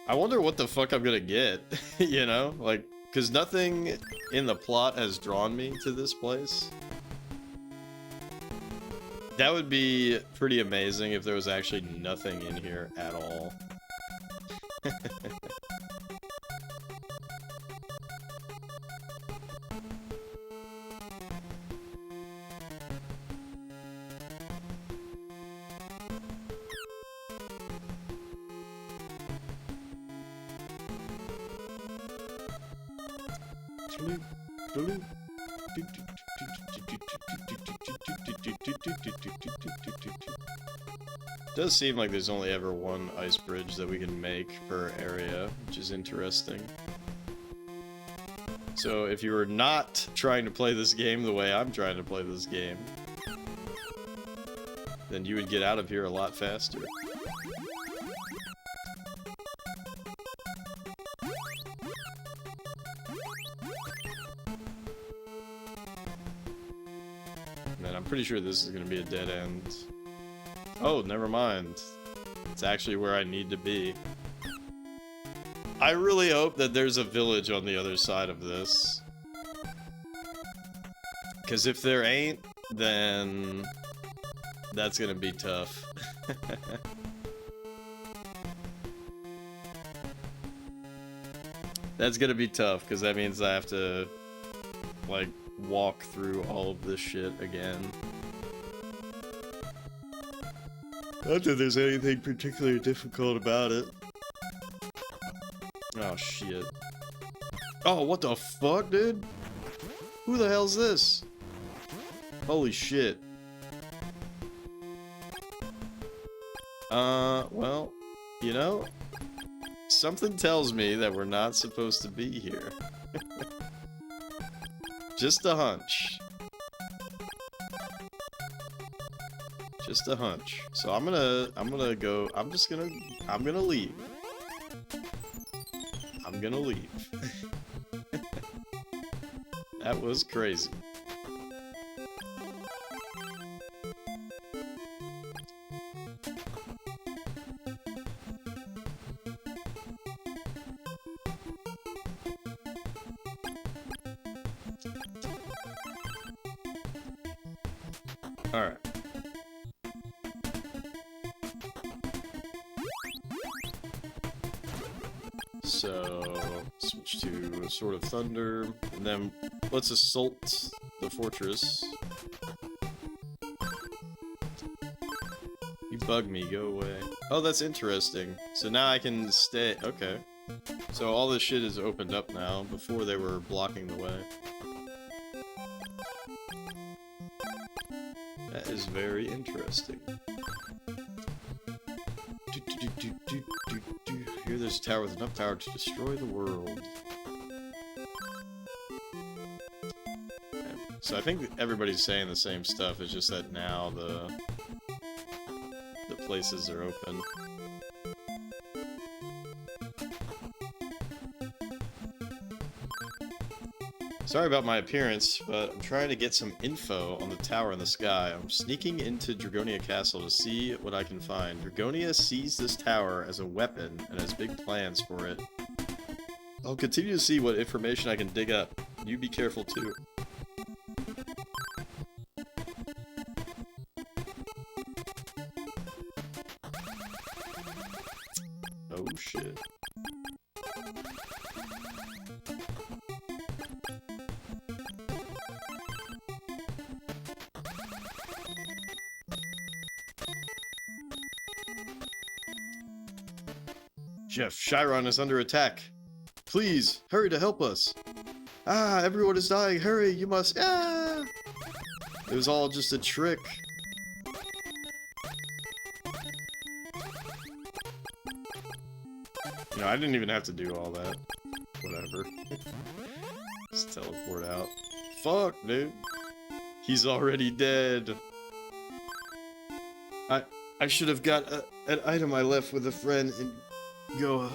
I wonder what the fuck I'm gonna get, you know? Like, because nothing in the plot has drawn me to this place. That would be pretty amazing if there was actually nothing in here at all. Does seem like there's only ever one ice bridge that we can make per area, which is interesting. So if you were not trying to play this game the way I'm trying to play this game, then you would get out of here a lot faster. Man, I'm pretty sure this is going to be a dead end. Oh, never mind. It's actually where I need to be. I really hope that there's a village on the other side of this. Because if there ain't, then that's gonna be tough. That's gonna be tough, because that means I have to, like, walk through all of this shit again. Not that there's anything particularly difficult about it. Oh, shit. Oh, what the fuck, dude? Who the hell's this? Holy shit. Well, you know, something tells me that we're not supposed to be here. Just a hunch. Just a hunch. So I'm gonna go, I'm gonna leave. I'm gonna leave. That was crazy. Alright. So, switch to Sword of Thunder, and then let's assault the fortress. You bug me, go away. Oh, that's interesting. So now I can stay, okay. So all this shit is opened up now, before they were blocking the way. That is very interesting. Here there's a tower with enough power to destroy the world. So I think everybody's saying the same stuff, it's just that now the places are open. Sorry about my appearance, but I'm trying to get some info on the tower in the sky. I'm sneaking into Dragonia Castle to see what I can find. Dragonia sees this tower as a weapon and has big plans for it. I'll continue to see what information I can dig up. You be careful too. Oh shit. Jeff, Chiron is under attack. Please, hurry to help us. Ah, everyone is dying. Hurry, you must. Ah! It was all just a trick. You know, I didn't even have to do all that. Whatever. Just teleport out. Fuck, dude. He's already dead. I should have got an item I left with a friend in Goa.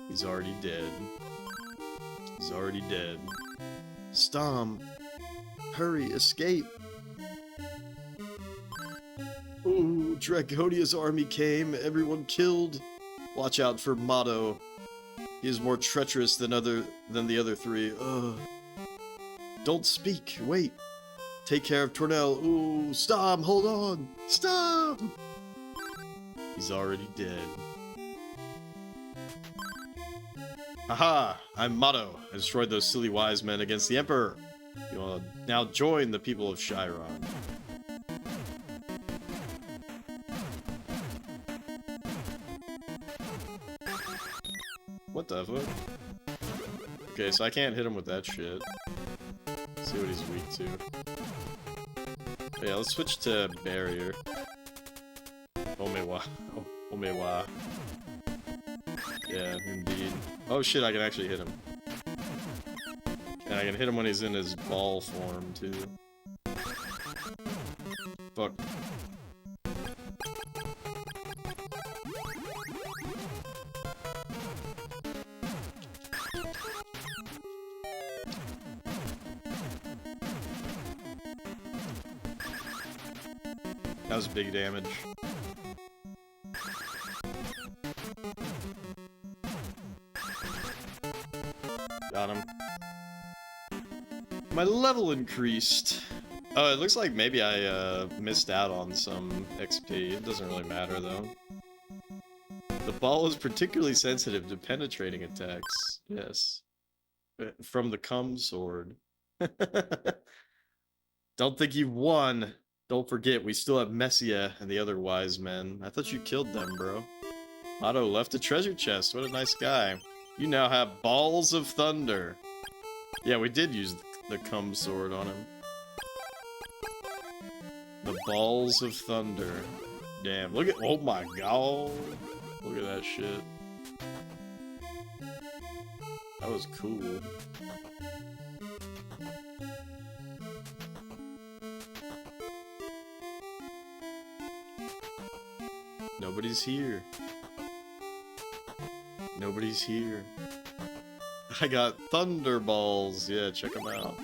He's already dead. He's already dead. Stom! Hurry, escape! Ooh, Draconia's army came, everyone killed. Watch out for Motto. He is more treacherous than the other three. Don't speak, wait. Take care of Tornell. Ooh, Stom, hold on! Stom! He's already dead. Haha! I'm Motto. I destroyed those silly wise men against the Emperor. You will now join the people of Chiron. What the fuck? Okay, so I can't hit him with that shit. Let's see what he's weak to. Yeah, let's switch to barrier. Omewa. Oh, Omewa. Yeah, indeed. Oh shit, I can actually hit him. And I can hit him when he's in his ball form, too. Fuck. That was big damage. Got him. My level increased. Oh, it looks like maybe I missed out on some XP. It doesn't really matter though. The ball is particularly sensitive to penetrating attacks. Yes. From the cum sword. Don't think you've won. Don't forget, we still have Messia and the other wise men. I thought you killed them, bro. Otto left a treasure chest. What a nice guy. You now have balls of thunder. Yeah, we did use the cum sword on him. The balls of thunder. Damn, look at, oh my god. Look at that shit. That was cool. Nobody's here. Nobody's here. I got thunderballs. Yeah, check them out.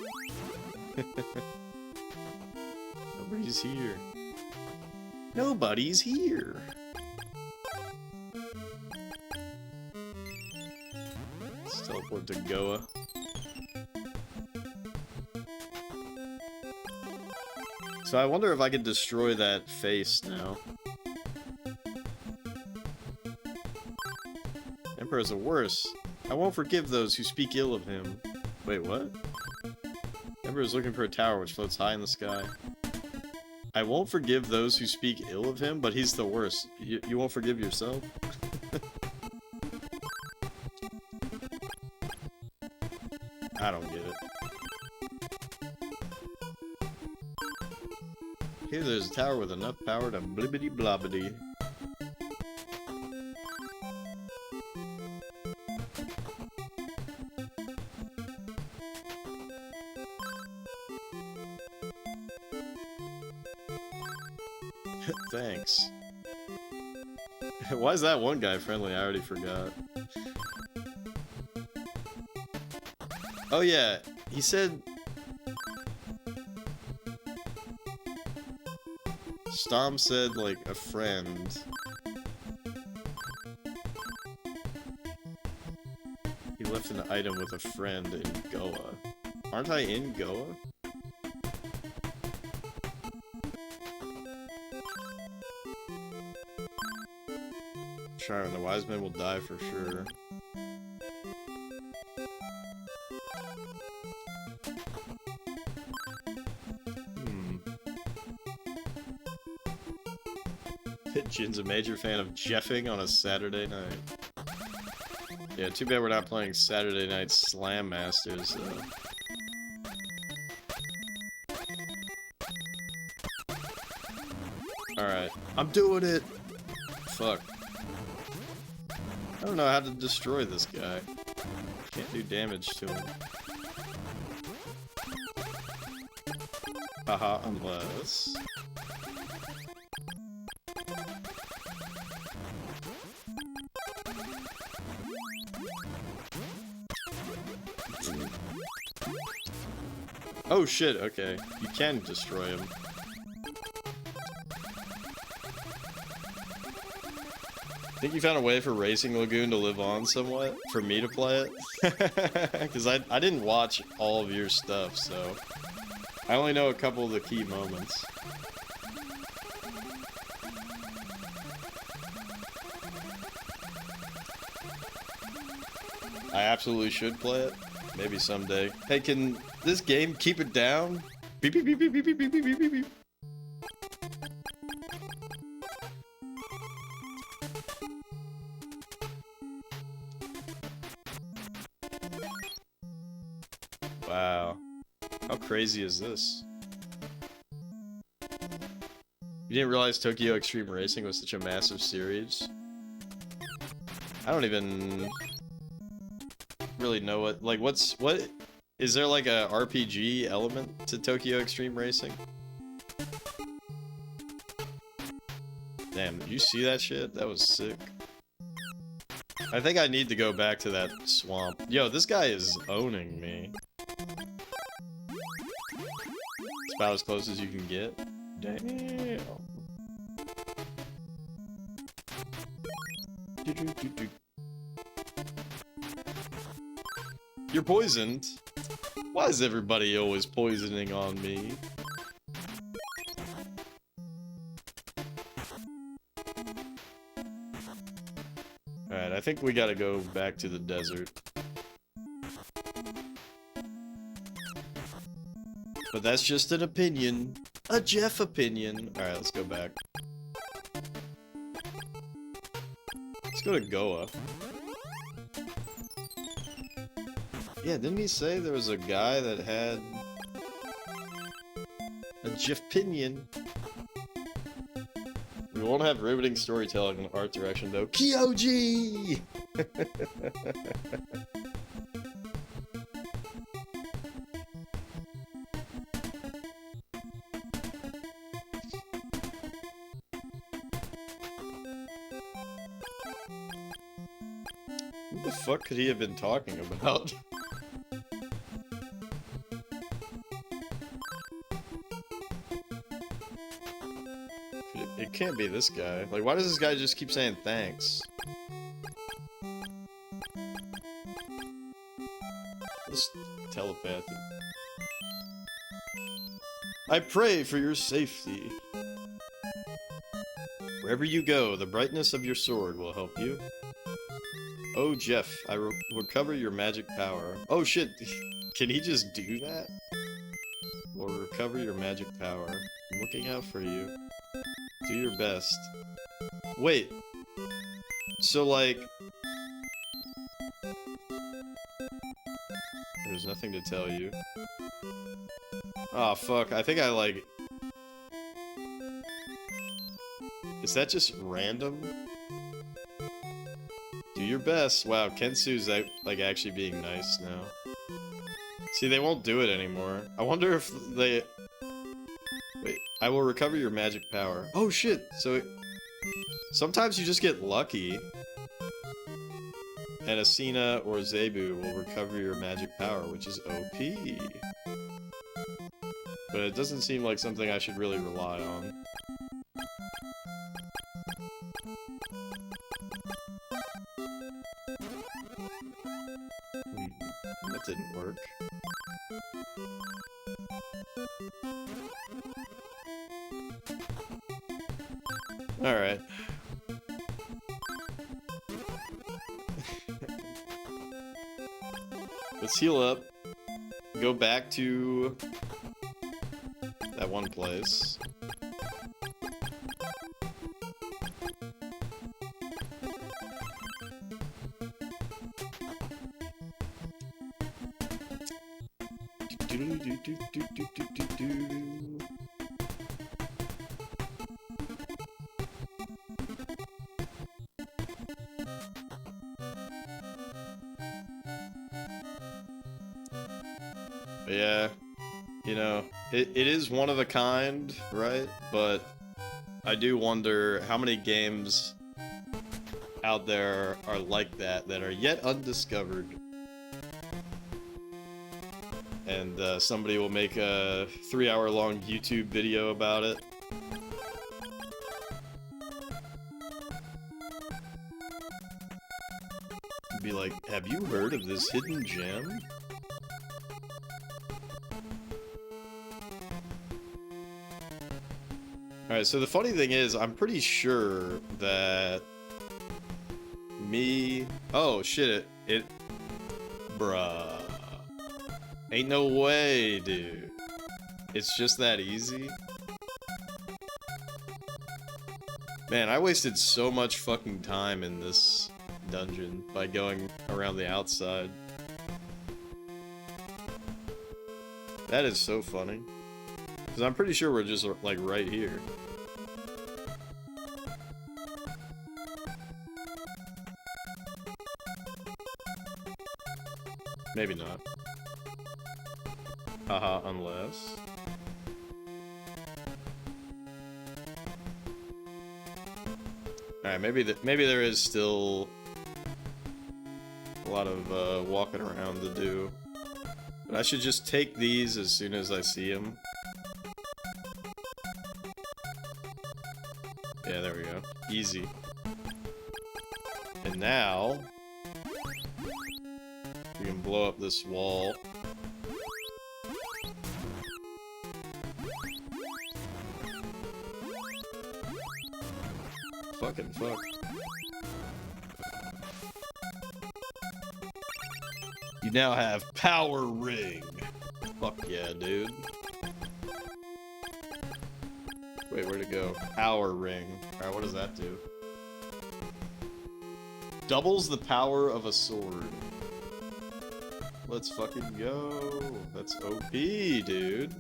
Nobody's here. Nobody's here. Let's teleport to Goa. So I wonder if I can destroy that face now. Emperors are worse. I won't forgive those who speak ill of him. Wait, what? Emperor is looking for a tower which floats high in the sky. I won't forgive those who speak ill of him, but he's the worst. You won't forgive yourself? I don't get it. Here there's a tower with enough power to blibbity blobbity. Thanks. Why is that one guy friendly? I already forgot. Oh yeah, he said... Stom said, like, a friend. He left an item with a friend in Goa. Aren't I in Goa? Chiron, the wise men will die for sure. Jin's a major fan of jeffing on a Saturday night. Yeah, too bad we're not playing Saturday Night Slam Masters, though. Alright, I'm doing it! Fuck. I don't know how to destroy this guy. Can't do damage to him. Haha, unless... Oh shit, okay. You can destroy him. Think you found a way for Racing Lagoon to live on somewhat? For me to play it? Because I didn't watch all of your stuff, so... I only know a couple of the key moments. I absolutely should play it. Maybe someday. Hey, can this game keep it down? Beep beep beep beep beep beep beep beep beep beep. Wow. How crazy is this? You didn't realize Tokyo Extreme Racing was such a massive series? I don't even really know what, like, what, is there like a RPG element to Tokyo Extreme Racing? Damn, did you see that shit? That was sick. I think I need to go back to that swamp. Yo, this guy is owning me. It's about as close as you can get. Damn. You're poisoned? Why is everybody always poisoning on me? Alright, I think we gotta go back to the desert. But that's just an opinion. A Jeff opinion. Alright, let's go back. Let's go to Goa. Yeah, didn't he say there was a guy that had a Jeff-pinion? We won't have riveting storytelling in art direction though. Kyoji! What the fuck could he have been talking about? It can't be this guy. Like, why does this guy just keep saying thanks? This telepathy. I pray for your safety. Wherever you go, the brightness of your sword will help you. Oh, Jeff, I recover your magic power. Oh, shit. Can he just do that? Or recover your magic power. I'm looking out for you. Do your best. Wait. So, like... There's nothing to tell you. Oh, fuck. I think I, like... Is that just random? Do your best. Wow, Kensu's, like, actually being nice now. See, they won't do it anymore. I wonder if they... Wait, I will recover your magic power. Oh shit, so sometimes you just get lucky. And Asina or Zebu will recover your magic power, which is OP. But it doesn't seem like something I should really rely on. That didn't work. Alright. Let's heal up. Go back to that one place. But yeah, you know, it is one of a kind, right? But I do wonder how many games out there are like that are yet undiscovered. And somebody will make a 3-hour-long YouTube video about it. Be like, have you heard of this hidden gem? Alright, so the funny thing is, I'm pretty sure that oh shit, bruh. Ain't no way, dude. It's just that easy? Man, I wasted so much fucking time in this dungeon by going around the outside. That is so funny. Because I'm pretty sure we're just, like, right here. Maybe not. Haha, unless... Alright, maybe there is still a lot of walking around to do. But I should just take these as soon as I see them. Yeah, there we go. Easy. And now... we can blow up this wall. Fucking fuck. You now have Power Ring. Fuck yeah, dude. Wait, where'd it go? Power Ring. Alright, what does that do? Doubles the power of a sword. Let's fucking go. That's OP, dude.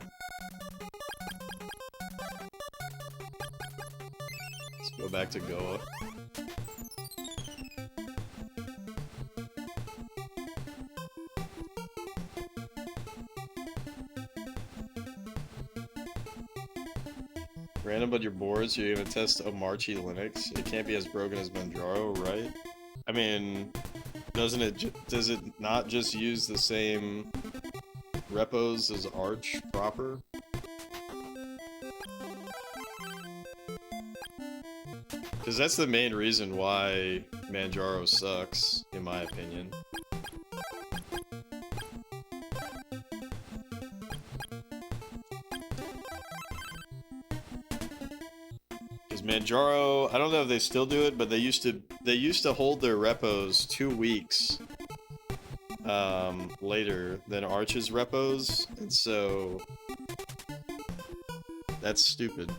Let's go back to Goa. Random but you're bored, so you're gonna test Omarchi Linux. It can't be as broken as Manjaro, right? I mean, does it not just use the same repos as Arch proper? Because that's the main reason why Manjaro sucks, in my opinion. Because Manjaro, I don't know if they still do it, but they used to hold their repos 2 weeks later than Arch's repos, and so that's stupid.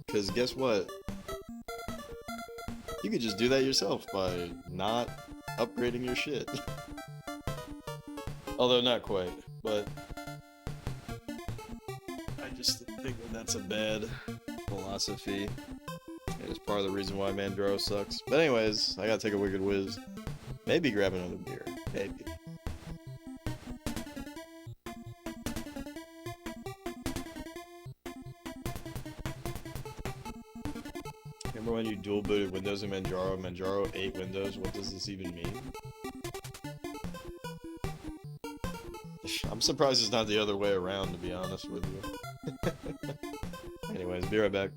Because guess what? You could just do that yourself by not upgrading your shit. Although not quite, but I just think that that's a bad philosophy. And it's part of the reason why Manjaro sucks. But anyways, I gotta take a wicked whiz. Maybe grab another beer. Maybe. Remember when you dual booted Windows and Manjaro? Manjaro 8 Windows? What does this even mean? I'm surprised it's not the other way around, to be honest with you. Anyways, be right back.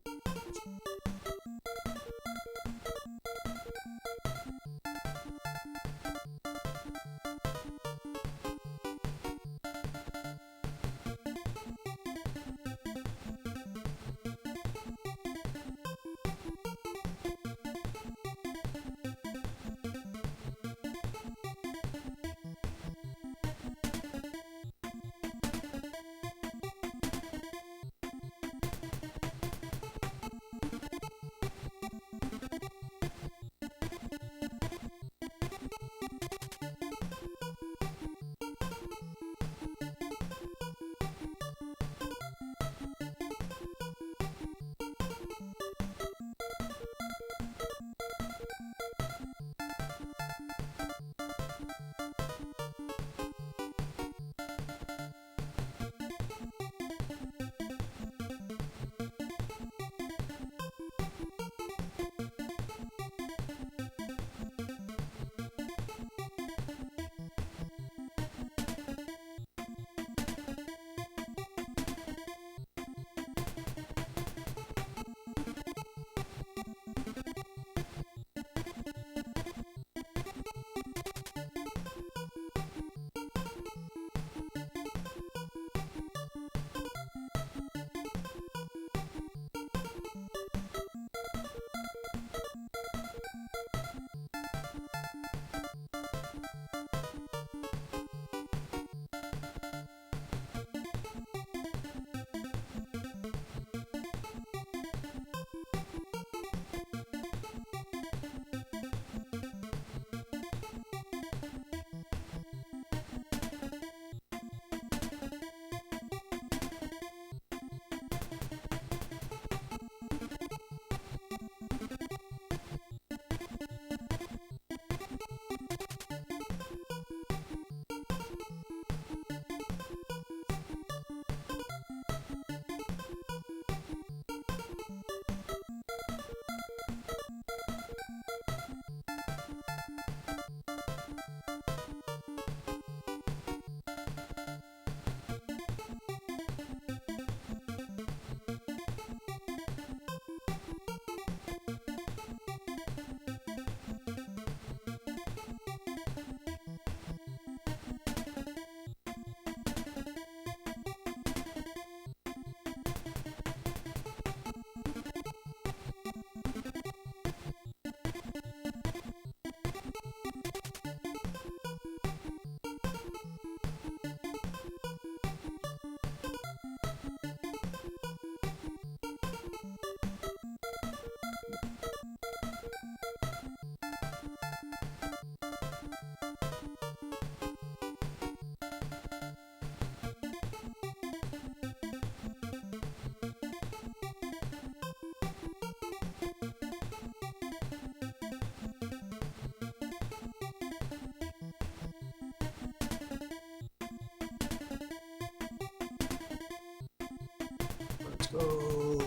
go!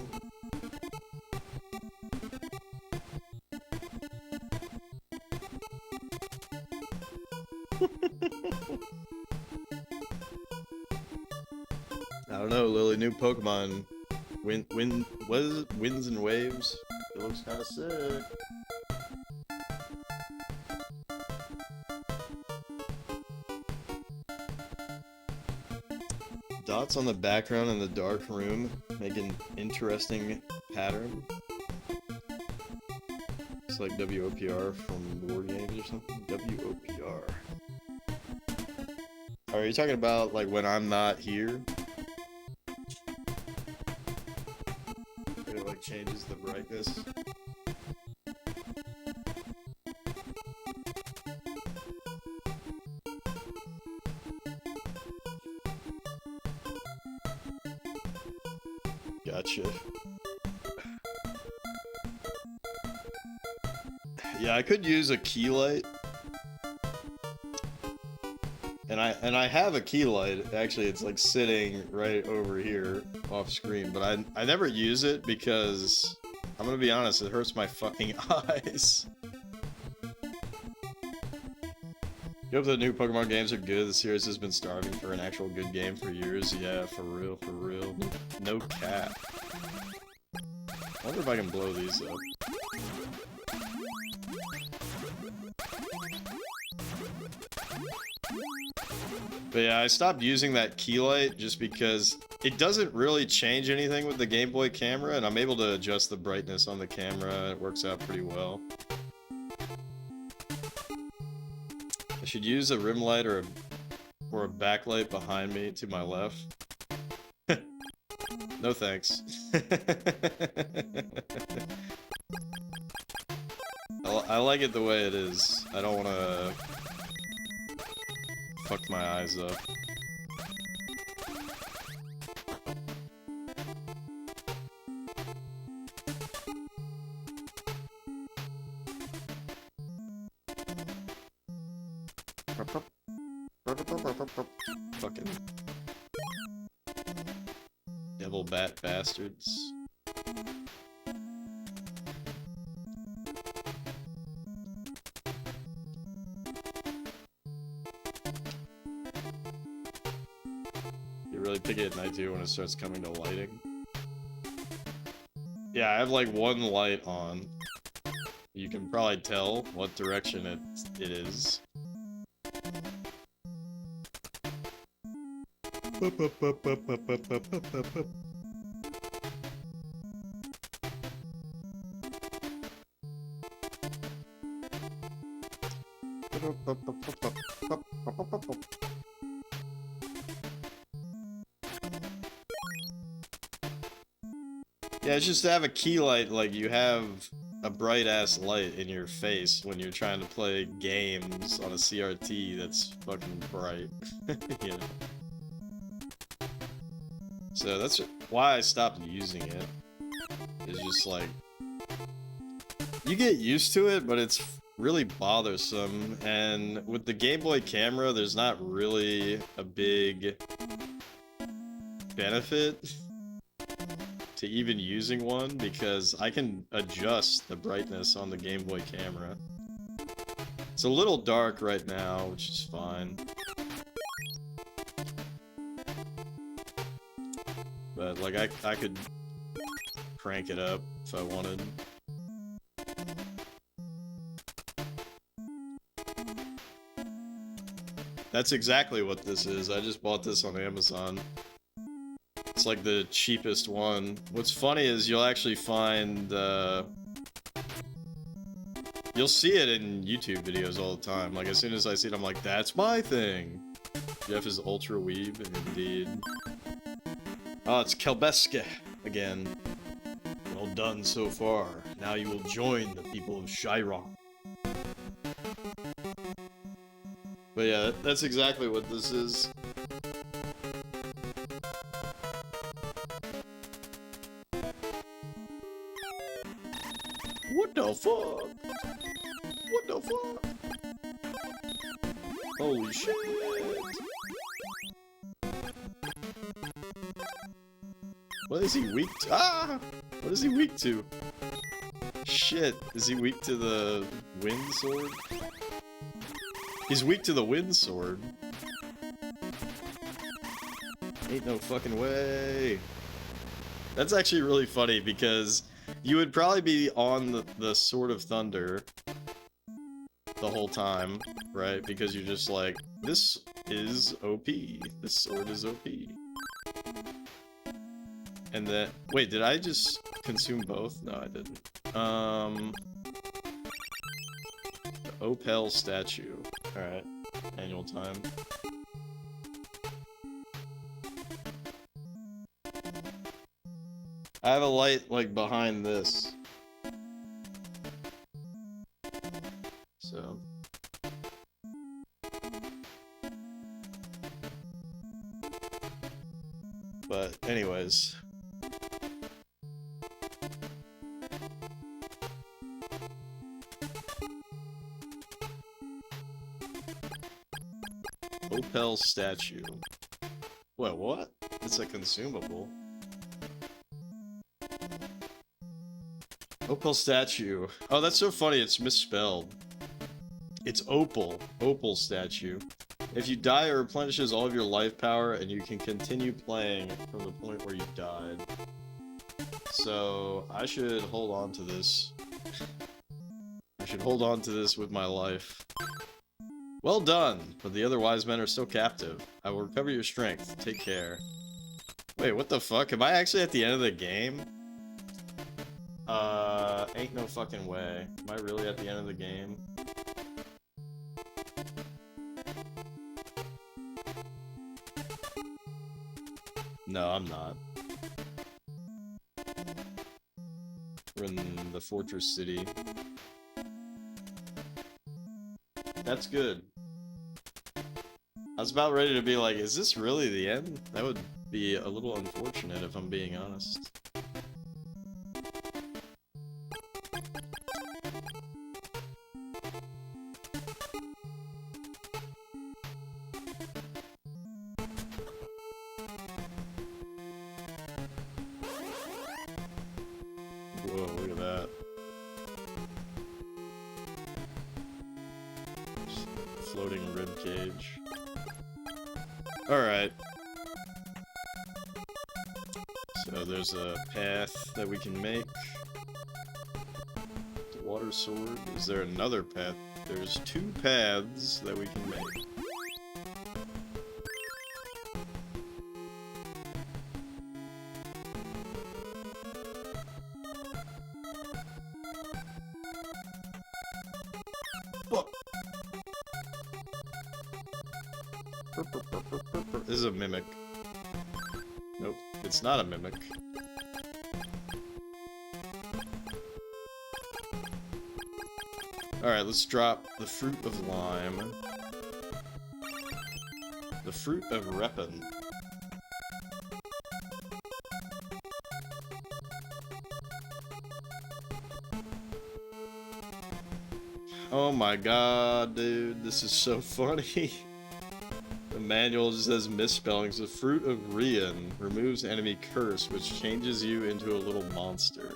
I don't know, Lily, new Pokemon. What is it? Winds and Waves? It looks kinda sick. Dots on the background in the dark room make an interesting pattern. It's like WOPR from War Games or something. WOPR. Are you talking about like when I'm not here? It like changes the brightness. Gotcha. Yeah, I could use a key light. And I have a key light. Actually, it's like sitting right over here off screen, but I never use it because I'm gonna be honest, it hurts my fucking eyes. You hope the new Pokemon games are good. The series has been starving for an actual good game for years. Yeah, for real, for real. No cap. I wonder if I can blow these up. But yeah, I stopped using that key light just because it doesn't really change anything with the Game Boy camera, and I'm able to adjust the brightness on the camera. It works out pretty well. I should use a rim light or a backlight behind me to my left. No thanks. I like it the way it is. I don't want to fuck my eyes up. Fucking devil bat bastards. You really pick it at night too when it starts coming to lighting. Yeah, I have like one light on. You can probably tell what direction it is. Yeah, it's just to have a key light, like you have a bright ass light in your face when you're trying to play games on a CRT that's fucking bright. You know? So that's why I stopped using it. It's just like, you get used to it, but it's really bothersome. And with the Game Boy camera, there's not really a big benefit to even using one because I can adjust the brightness on the Game Boy camera. It's a little dark right now, which is fine. But like I could crank it up if I wanted. That's exactly what this is. I just bought this on Amazon. It's like the cheapest one. What's funny is you'll actually find, you'll see it in YouTube videos all the time. Like, as soon as I see it, I'm like, that's my thing! Jeff is ultra weeb, indeed. Oh, it's Kelbeska again. Well done so far. Now you will join the people of Chiron. But yeah, that's exactly what this is. What the fuck? What the fuck? Holy shit. What is he weak to? Ah! What is he weak to? Shit, is he weak to the wind sword? He's weak to the wind sword. Ain't no fucking way. That's actually really funny because you would probably be on the Sword of Thunder the whole time, right? Because you're just like, this is OP. This sword is OP. And then, wait, did I just consume both? No, I didn't. The Opal statue. Alright. Annual time. I have a light, like, behind this. So. But, anyways. Opal statue. Wait, what? It's a consumable. Opal statue. Oh, that's so funny, it's misspelled. It's opal. Opal statue. If you die, it replenishes all of your life power, and you can continue playing from the point where you died. So, I should hold on to this. I should hold on to this with my life. Well done, but the other wise men are still captive. I will recover your strength. Take care. Wait, what the fuck? Am I actually at the end of the game? Ain't no fucking way. Am I really at the end of the game? No, I'm not. We're in the fortress city. That's good. I was about ready to be like, is this really the end? That would be a little unfortunate if I'm being honest. Whoa, look at that. Floating ribcage. Alright. So there's a path that we can make. The water sword. Is there another path? There's 2 paths that we can make. This is a mimic. Nope, it's not a mimic. Alright, let's drop the fruit of lime. The fruit of repin. Oh my god, dude, this is so funny. The manual just says misspellings. The fruit of Rian removes enemy curse, which changes you into a little monster.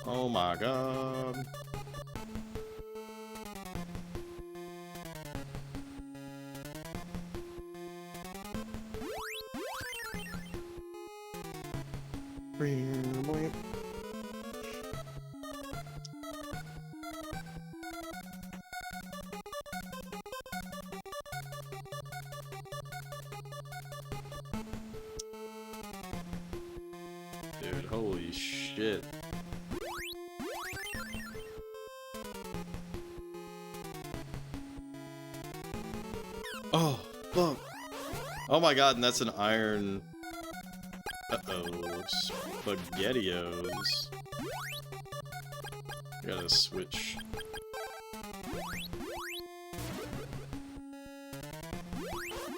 Oh my god. Dude, holy shit. Oh, fuck. Oh my god, and that's an iron... Uh-oh. SpaghettiOs. Gotta switch.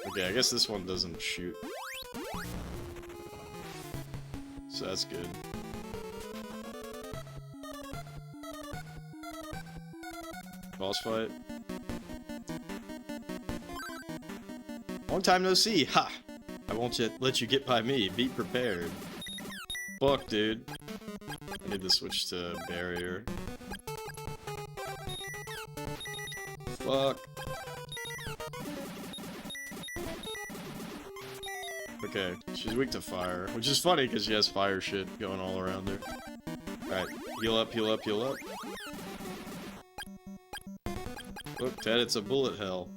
Okay, I guess this one doesn't shoot. So that's good. Boss fight. Long time no see. Ha! I won't let you get by me. Be prepared. Fuck, dude. I need to switch to barrier. Fuck. Okay, she's weak to fire, which is funny because she has fire shit going all around her. Alright, heal up, heal up, heal up. Look, Ted, it's a bullet hell.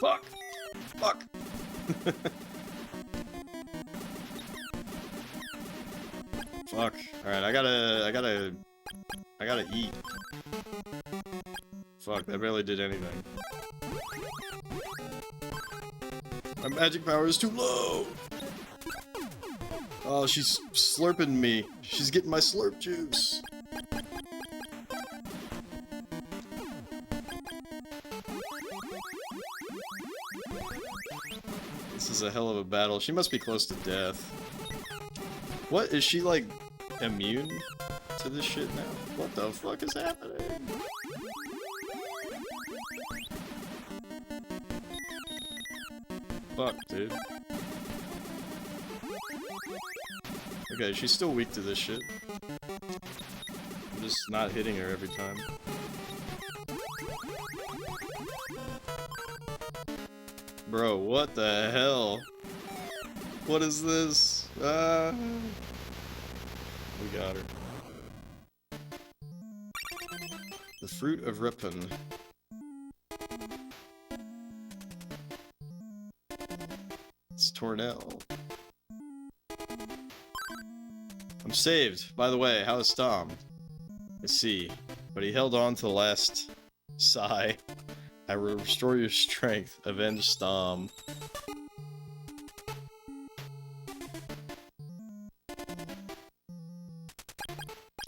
Fuck! Fuck! Fuck. Alright, I gotta eat. Fuck, that barely did anything. My magic power is too low! Oh, she's slurping me. She's getting my slurp juice. This is a hell of a battle. She must be close to death. What? Is she, like, immune to this shit now? What the fuck is happening? Fuck, dude. Okay, she's still weak to this shit. I'm just not hitting her every time. Bro, what the hell? What is this? We got her. The fruit of Ripon. It's Tornell. I'm saved. By the way, how is Tom? Let's see. But he held on to the last sigh. I will restore your strength. Avenge Stom.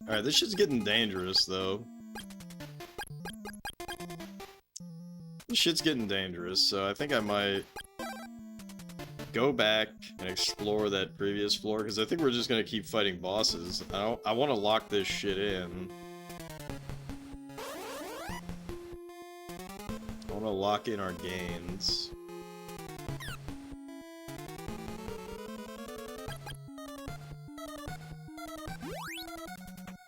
Alright, this shit's getting dangerous, though. This shit's getting dangerous, so I think I might go back and explore that previous floor, because I think we're just gonna keep fighting bosses. I want to lock this shit in. I want to lock in our gains.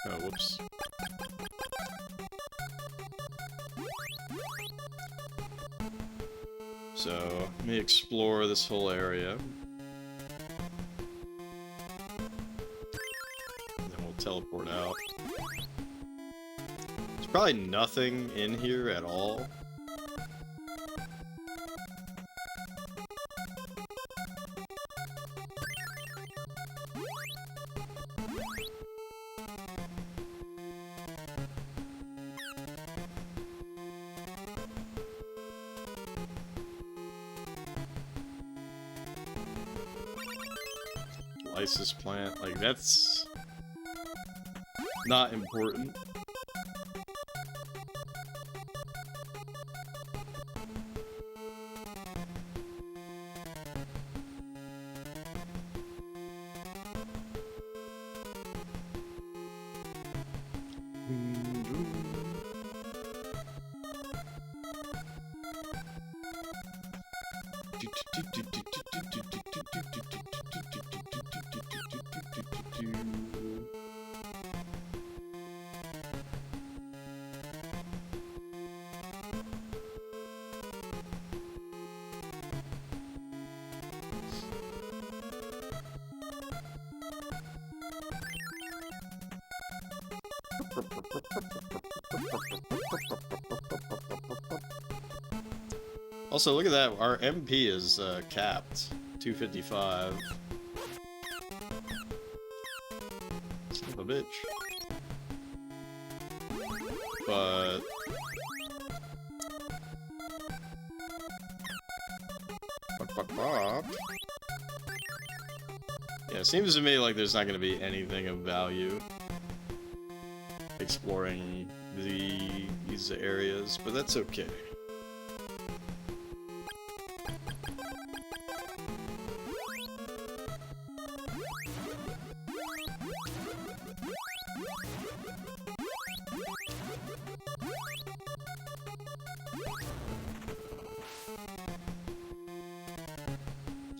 Oh, whoops. So, let me explore this whole area. And then we'll teleport out. There's probably nothing in here at all. Lysis plant, like that's not important. Also, look at that. Our MP is capped. 255. Son of a bitch. But... Fuck. it seems to me like there's not going to be anything of value exploring these areas, but that's okay.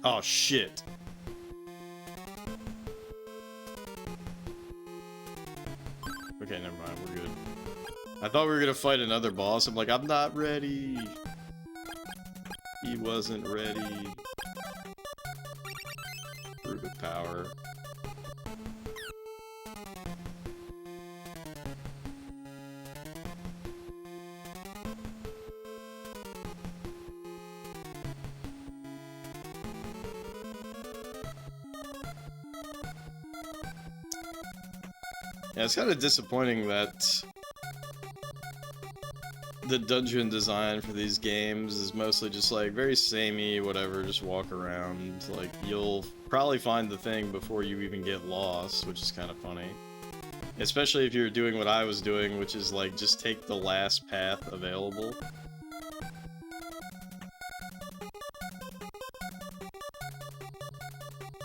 Oh, shit. Okay, never mind, we're good. I thought we were gonna fight another boss. I'm like, I'm not ready. He wasn't ready. Fruit of power. Yeah, it's kind of disappointing that the dungeon design for these games is mostly just like very samey, whatever, just walk around. Like, you'll probably find the thing before you even get lost, which is kind of funny. Especially if you're doing what I was doing, which is like just take the last path available.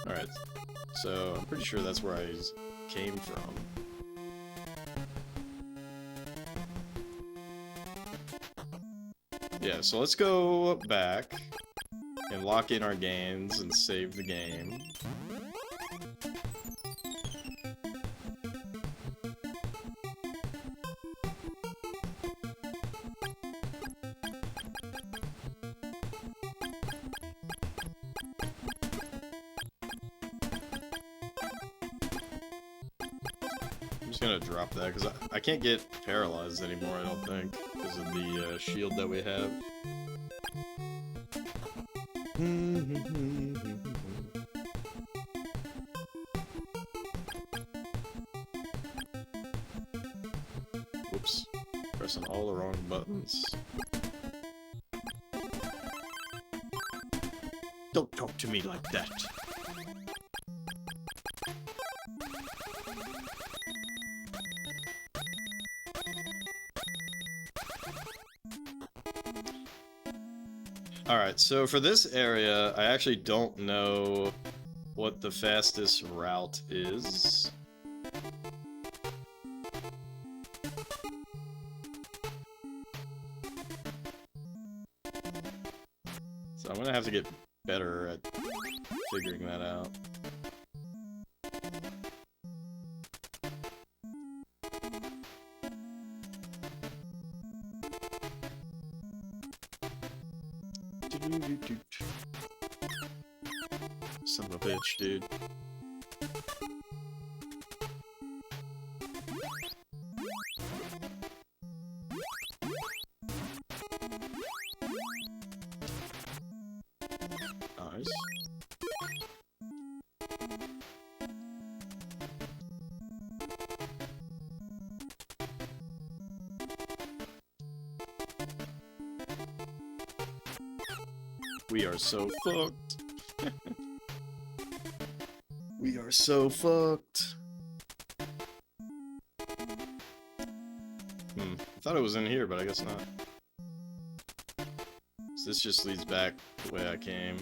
Alright, so I'm pretty sure that's where I came from. Yeah, so let's go back and lock in our gains and save the game. I'm just gonna drop that because I can't get paralyzed anymore, I don't think, because of the shield that we have. Whoops. Pressing all the wrong buttons. Don't talk to me like that. Alright, so for this area, I actually don't know what the fastest route is. So I'm gonna have to get better at figuring that out. Son of a bitch, dude. Nice. We are so fucked. We are so fucked. I thought it was in here, but I guess not. So this just leads back the way I came.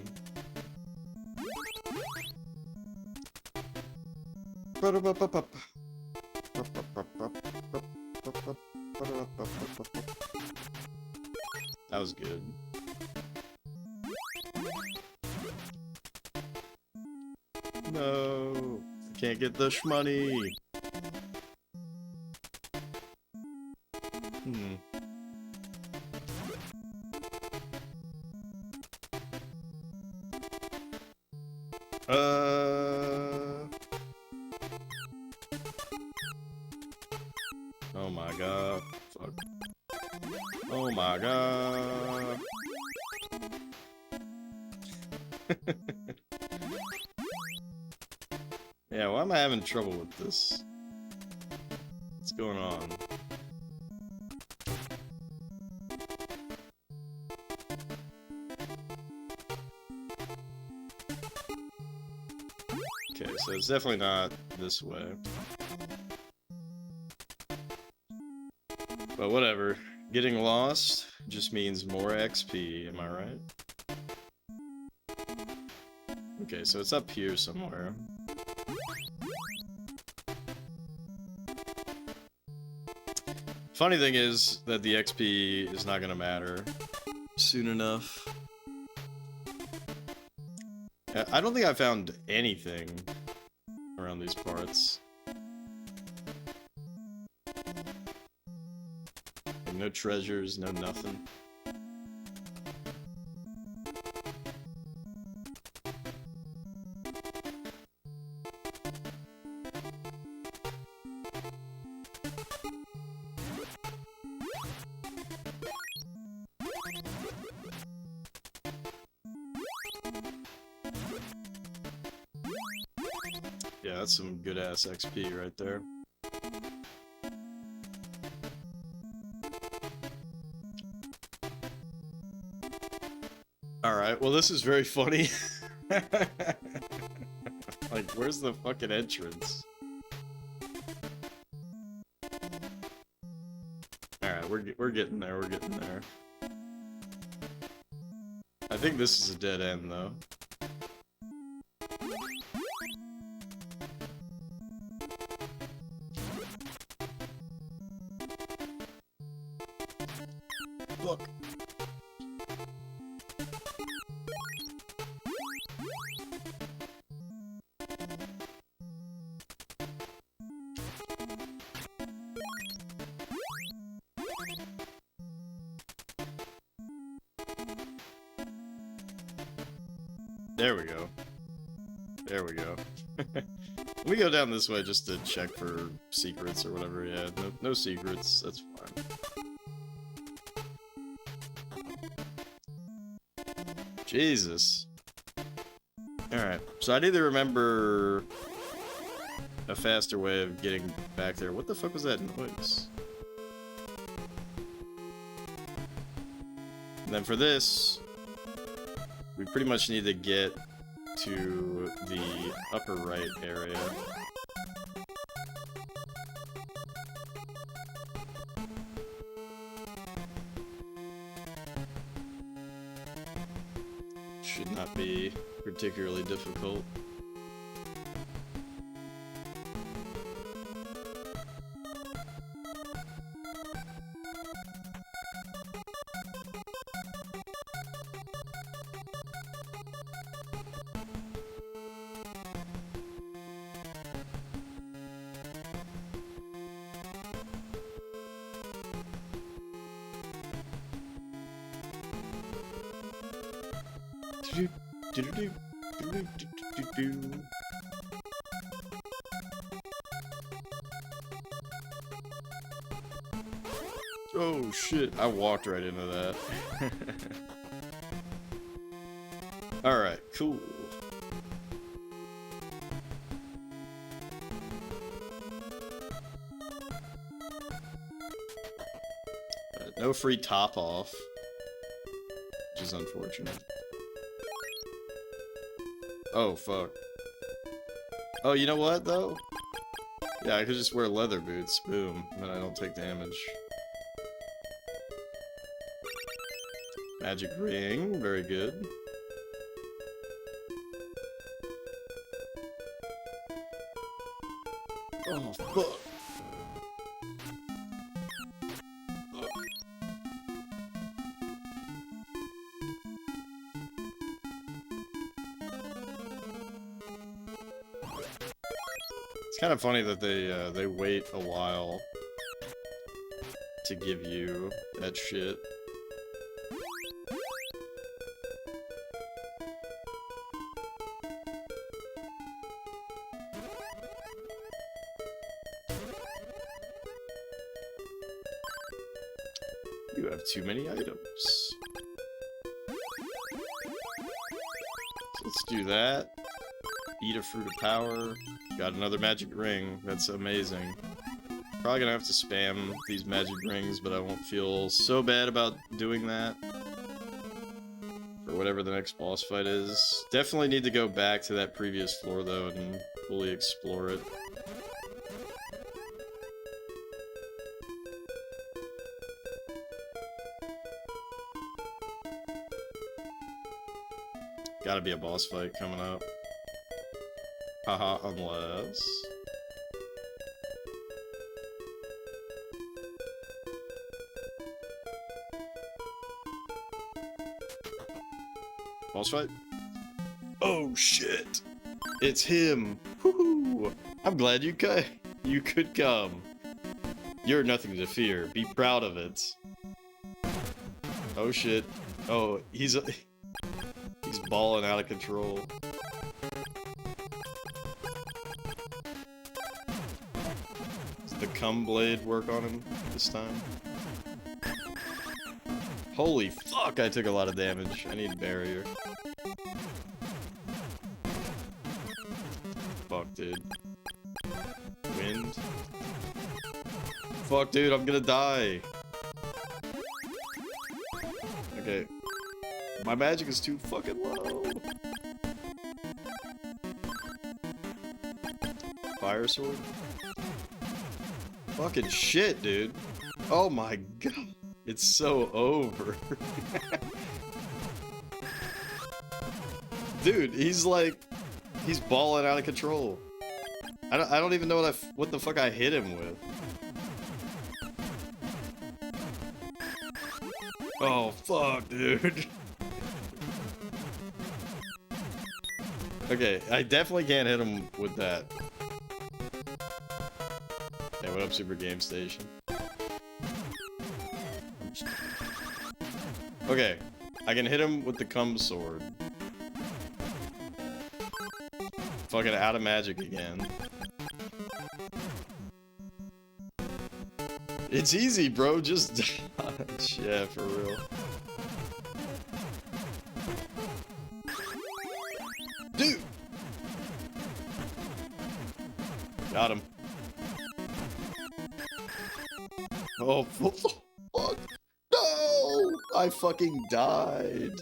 That was good. No, I can't get the shmoney. Oh my god. Fuck. Oh my god. Yeah, why am I having trouble with this? What's going on? Okay, So it's definitely not this way. But whatever. Getting lost just means more XP, am I right? Okay, so it's up here somewhere. Funny thing is that the XP is not gonna matter soon enough. I don't think I found anything around these parts. Like, no treasures, no nothing. Yeah, that's some good-ass XP right there. Alright, well this is very funny. Like, where's the fucking entrance? Alright, we're getting there, we're getting there. I think this is a dead end, though. Look. There we go. There we go. Let me go down this way just to check for secrets or whatever. Yeah, no secrets. That's fine. Jesus. Alright, so I need to remember a faster way of getting back there. What the fuck was that noise? And then for this, we pretty much need to get to the upper right area. Should not be particularly difficult. Oh shit, I walked right into that. Alright, cool. No free top off, which is unfortunate. Oh, fuck. Oh, you know what, though? Yeah, I could just wear leather boots. Boom. Then I don't take damage. Magic ring. Very good. Oh, fuck. It's kind of funny that they wait a while to give you that shit. You have too many items. So let's do that. Eat a fruit of power. Got another magic ring. That's amazing. Probably gonna have to spam these magic rings, but I won't feel so bad about doing that. For whatever the next boss fight is. Definitely need to go back to that previous floor, though, and fully explore it. Gotta be a boss fight coming up. Haha, unless... Boss fight? Oh shit! It's him! Woohoo! I'm glad you could come. You're nothing to fear. Be proud of it. Oh shit. Oh, he's balling out of control. Does the cum blade work on him this time? Holy fuck, I took a lot of damage. I need barrier. Fuck, dude. Wind. Fuck, dude, I'm gonna die. Okay. My magic is too fucking low. Fire sword? Fucking shit, dude. Oh my god. It's so over. Dude, he's balling out of control. I don't even know what the fuck I hit him with. Oh fuck, dude. Okay, I definitely can't hit him with that. Yeah, what up, Super Game Station? Okay, I can hit him with the cum sword. Fucking out of magic again. It's easy, bro. Just dodge. Yeah, for real. Dude! Got him. Oh, fuck. No! I fucking died.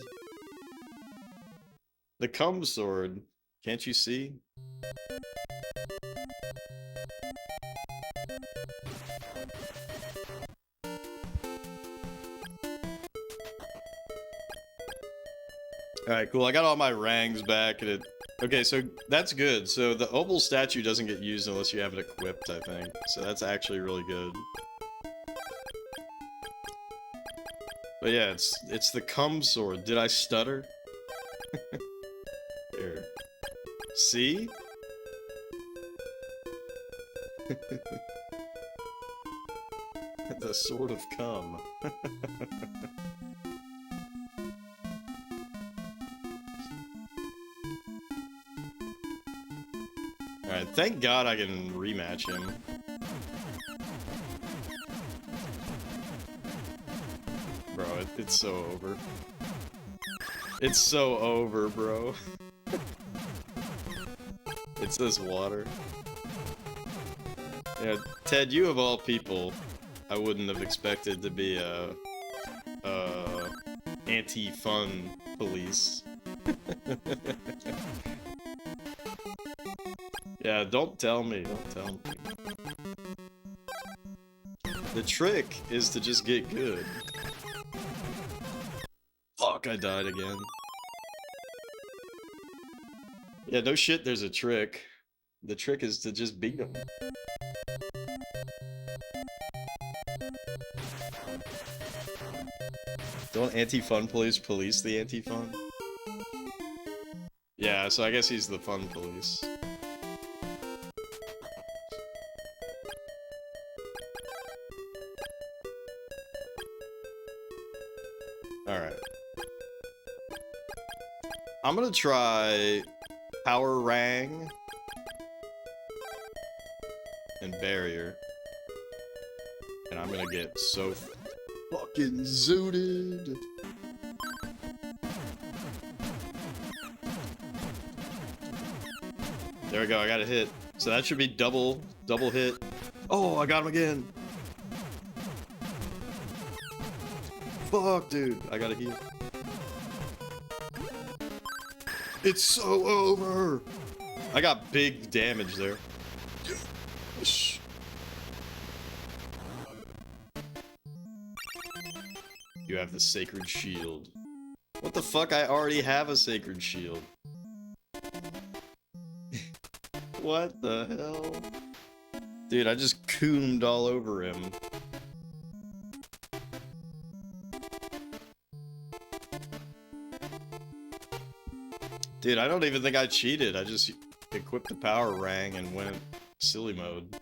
The cum sword. Can't you see? Alright, cool. I got all my rangs back and it... Okay, so that's good. So the opal statue doesn't get used unless you have it equipped, I think. So that's actually really good. But yeah, it's the cum sword. Did I stutter? Here. See? The sword of cum. Alright, thank God I can rematch him. Bro, it's so over. It's so over, bro. It's this water. Yeah, Ted, you of all people, I wouldn't have expected to be a anti-fun police. Yeah, don't tell me, don't tell me. The trick is to just get good. Fuck, I died again. Yeah, no shit, there's a trick. The trick is to just beat him. Don't anti-fun police the anti-fun? Yeah, so I guess he's the fun police. Alright. I'm gonna try Power Rang and Barrier. And I'm gonna get so fucking zooted. There we go, I got a hit. So that should be double hit. Oh, I got him again. Fuck, dude. I gotta heal. It's so over. I got big damage there. You have the sacred shield. What the fuck? I already have a sacred shield. What the hell? Dude, I just coomed all over him. Dude, I don't even think I cheated. I just equipped the power rang and went silly mode.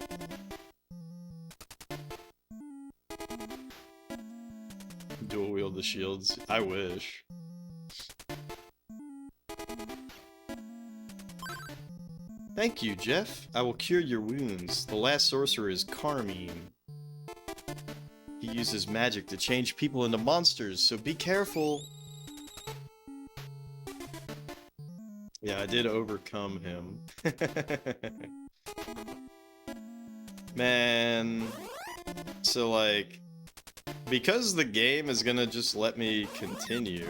Dual wield the shields. I wish. Thank you, Jeff. I will cure your wounds. The last sorcerer is Carmine. He uses magic to change people into monsters, so be careful. Yeah, I did overcome him. Man. So, like, because the game is gonna just let me continue,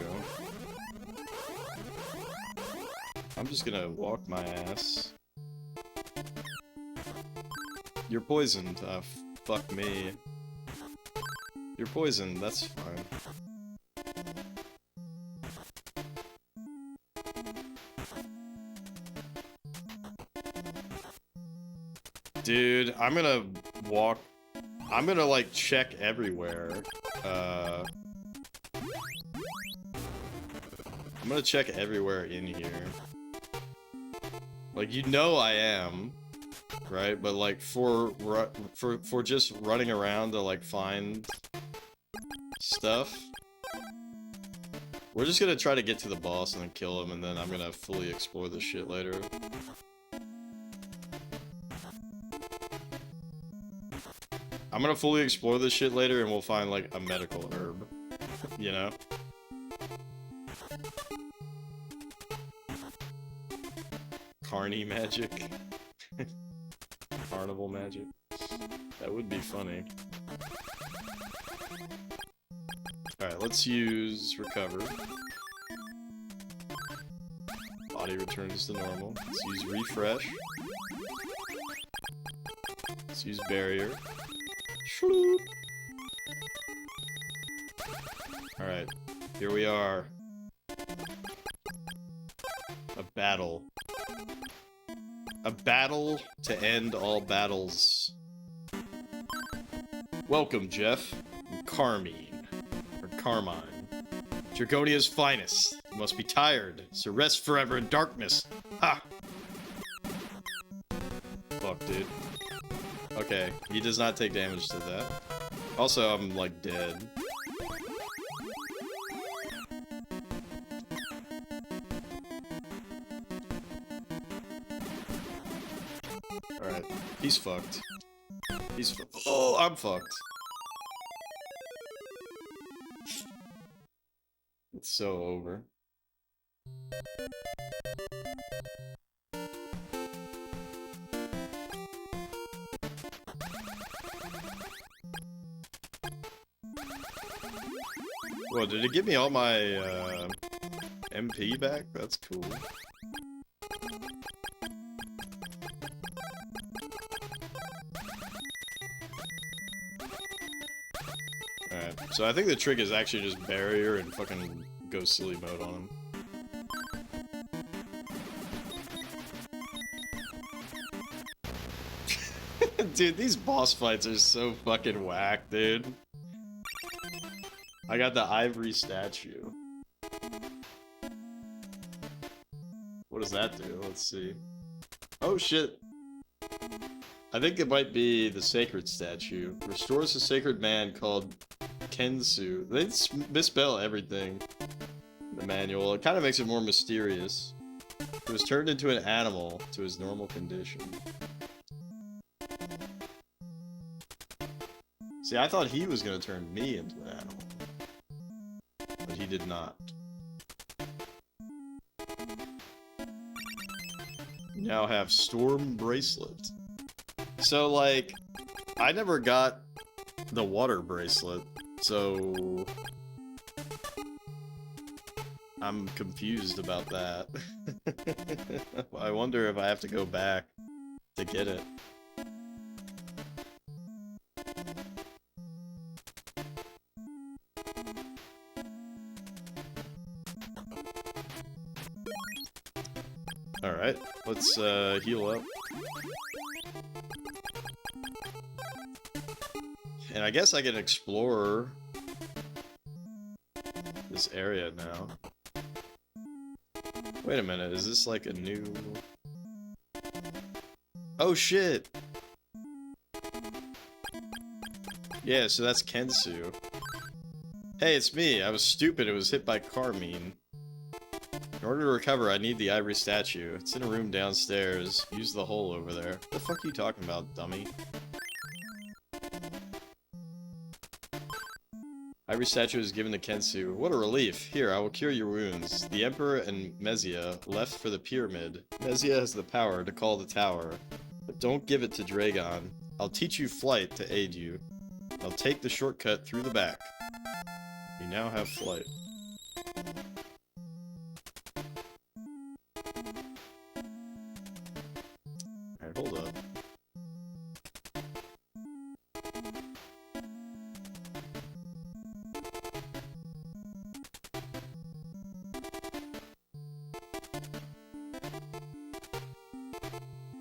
I'm just gonna walk my ass. You're poisoned. Fuck me. You're poisoned, that's fine. Dude, I'm gonna walk... I'm gonna, like, check everywhere. I'm gonna check everywhere in here. Like, you know I am. Right? But, like, for just running around to, like, find stuff, we're just gonna try to get to the boss and then kill him, and then I'm gonna fully explore this shit later. I'm gonna fully explore this shit later and we'll find, like, a medical herb. You know? Carny magic. Carnival magic. That would be funny. Alright, let's use recover. Body returns to normal. Let's use refresh. Let's use barrier. Shloop. Alright, here we are. A battle. A battle to end all battles. Welcome, Jeff. I'm Carmine. Or Carmine. Dragonia's finest. You must be tired, so rest forever in darkness. Ha! Fuck, dude. Okay, he does not take damage to that. Also, I'm, like, dead. Alright, he's fucked. He's oh, I'm fucked. It's so over. Whoa, did it give me all my MP back? That's cool. Alright, so I think the trick is actually just barrier and fucking go silly mode on him. Dude, these boss fights are so fucking whack, dude. I got the ivory statue. What does that do? Let's see. Oh shit. I think it might be the sacred statue. Restores a sacred man called Kensu. They misspell everything in the manual. It kind of makes it more mysterious. It was turned into an animal to his normal condition. See, I thought he was gonna turn me into an animal. But he did not. Now have Storm Bracelet. So, like, I never got the water bracelet, so I'm confused about that. I wonder if I have to go back to get it. Alright, let's heal up. And I guess I can explore this area now. Wait a minute, is this like a new... Oh shit! Yeah, so that's Kensu. Hey, it's me. I was stupid. It was hit by Carmine. In order to recover, I need the ivory statue. It's in a room downstairs. Use the hole over there. What the fuck are you talking about, dummy? Ivory statue is given to Kensu. What a relief. Here, I will cure your wounds. The Emperor and Mezia left for the pyramid. Mezia has the power to call the tower. But don't give it to Dragon. I'll teach you flight to aid you. I'll take the shortcut through the back. You now have flight. Alright, hold up.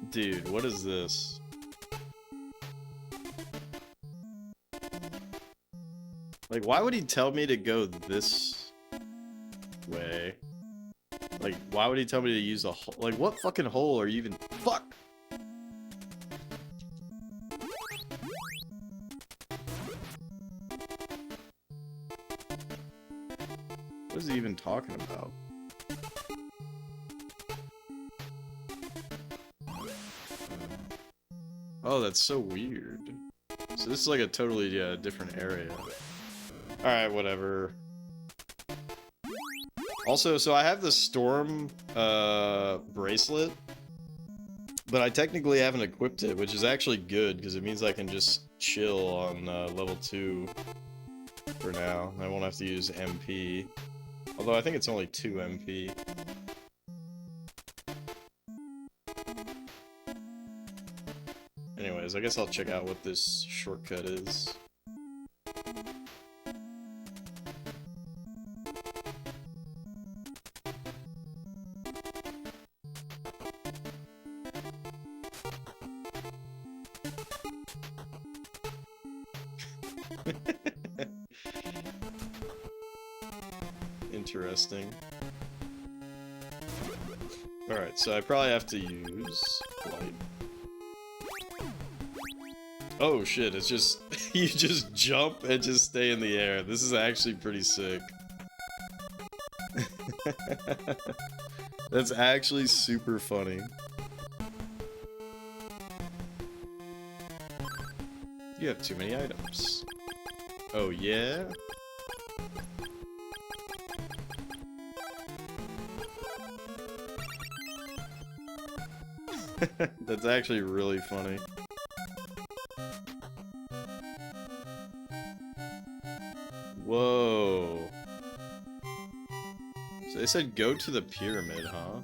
Dude, what is this? Like, why would he tell me to go this way? Like, why would he tell me to use a hole? Like, what fucking hole are you even— Fuck! What is he even talking about? Oh, that's so weird. So this is like a totally different area. Alright, whatever. Also, so I have the storm bracelet, but I technically haven't equipped it, which is actually good, because it means I can just chill on level 2 for now. I won't have to use MP. Although I think it's only 2 MP. Anyways, I guess I'll check out what this shortcut is. Interesting. Alright, so I probably have to use flight. Oh shit, it's just, you just jump and just stay in the air. This is actually pretty sick. That's actually super funny. You have too many items. Oh yeah? That's actually really funny. Whoa. So they said go to the pyramid, huh?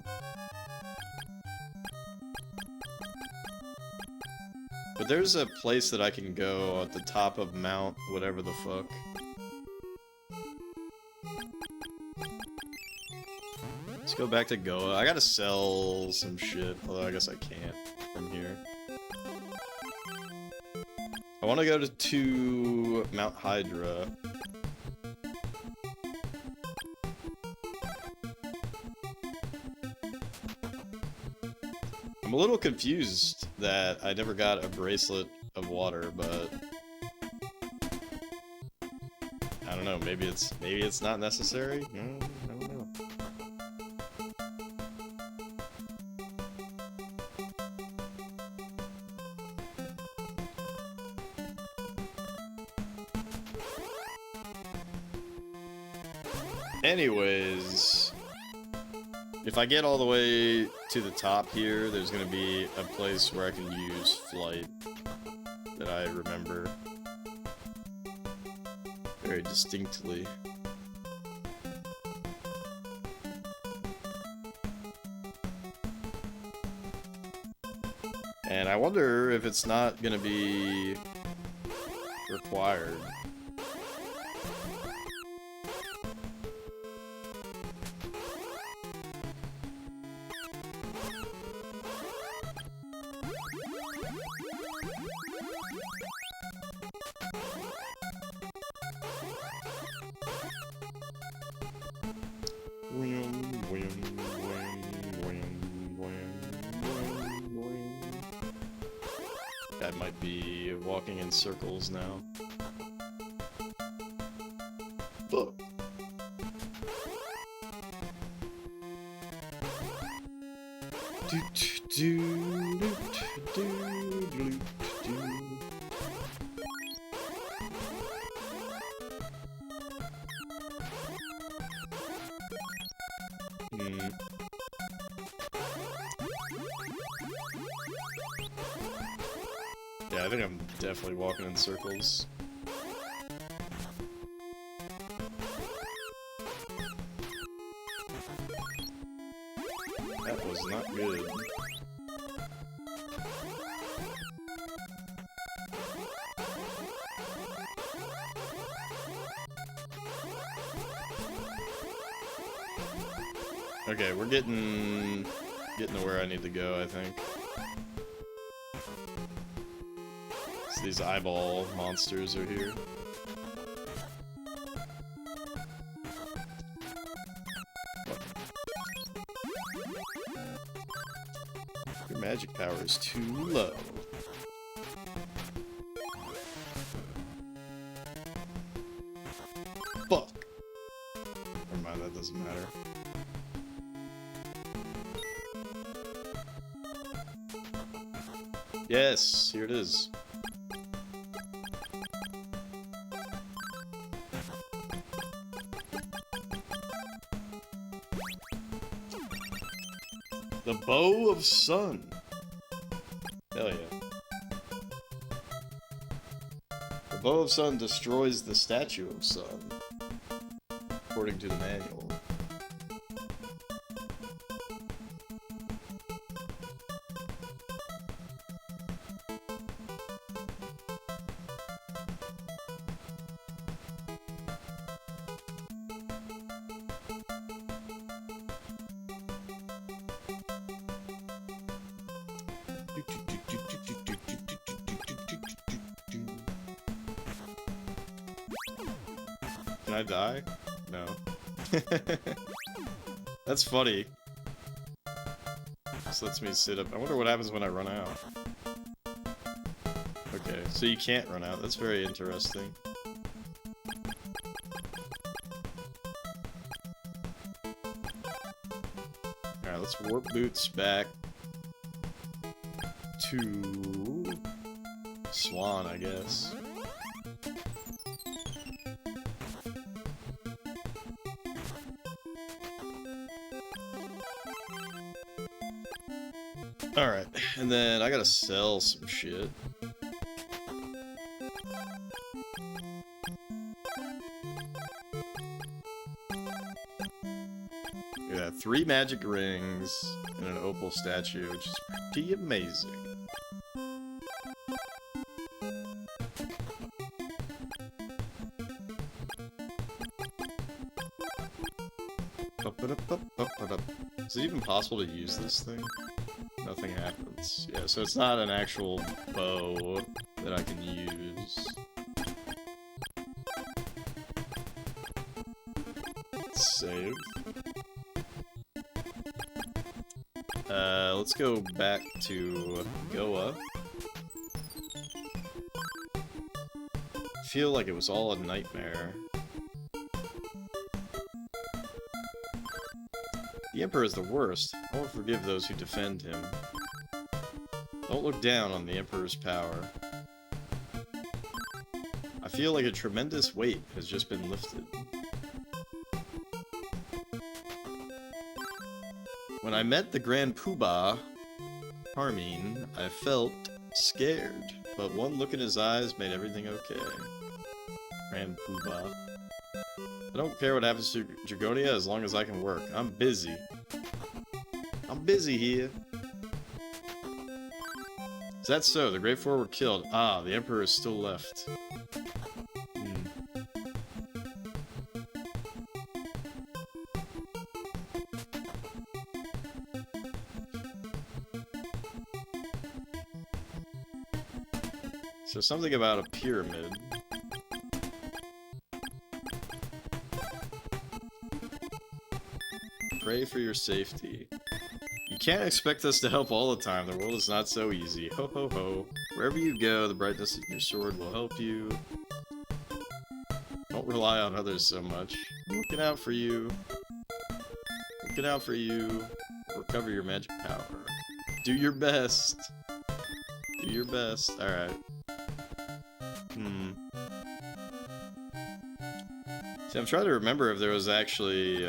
But there's a place that I can go at the top of Mount whatever the fuck. Let's go back to Goa. I gotta sell some shit, although I guess I can't from here. I want to go to Mount Hydra. I'm a little confused that I never got a bracelet of water, but I don't know, maybe it's not necessary? I don't know. Anyways, if I get all the way to the top here, there's gonna be a place where I can use flight that I remember very distinctly. And I wonder if it's not gonna be required. I might be walking in circles now. Fuck. Do, do, do, do, do, do. Yeah, I think I'm definitely walking in circles. That was not good. Okay, we're getting to where I need to go, I think. So these eyeball monsters are here. Your magic power is too low. Fuck! Never mind, that doesn't matter. Yes, here it is. The Bow of Sun. Hell yeah. The Bow of Sun destroys the Statue of Sun, according to the manual. Can I die? No. That's funny. This lets me sit up. I wonder what happens when I run out. Okay, so you can't run out. That's very interesting. Alright, let's warp boots back to Swan, I guess. Alright, and then I gotta sell some shit. Yeah, 3 magic rings and an opal statue, which is pretty amazing. Is it even possible to use this thing? Nothing happens. Yeah, so it's not an actual bow that I can use. Save. Let's go back to Goa. I feel like it was all a nightmare. The Emperor is the worst. I won't forgive those who defend him. Don't look down on the Emperor's power. I feel like a tremendous weight has just been lifted. When I met the Grand Poobah, Harmeen, I felt scared, but one look in his eyes made everything okay. Grand Poobah. I don't care what happens to Dragonia as long as I can work. I'm busy. I'm busy here. Is that so? The Great Four were killed. Ah, the Emperor is still left. So something about a pyramid. Pray for your safety. You can't expect us to help all the time. The world is not so easy. Ho ho ho. Wherever you go, the brightness of your sword will help you. Don't rely on others so much. I'm looking out for you. Looking out for you. Recover your magic power. Do your best. Do your best. Alright. See, I'm trying to remember if there was actually,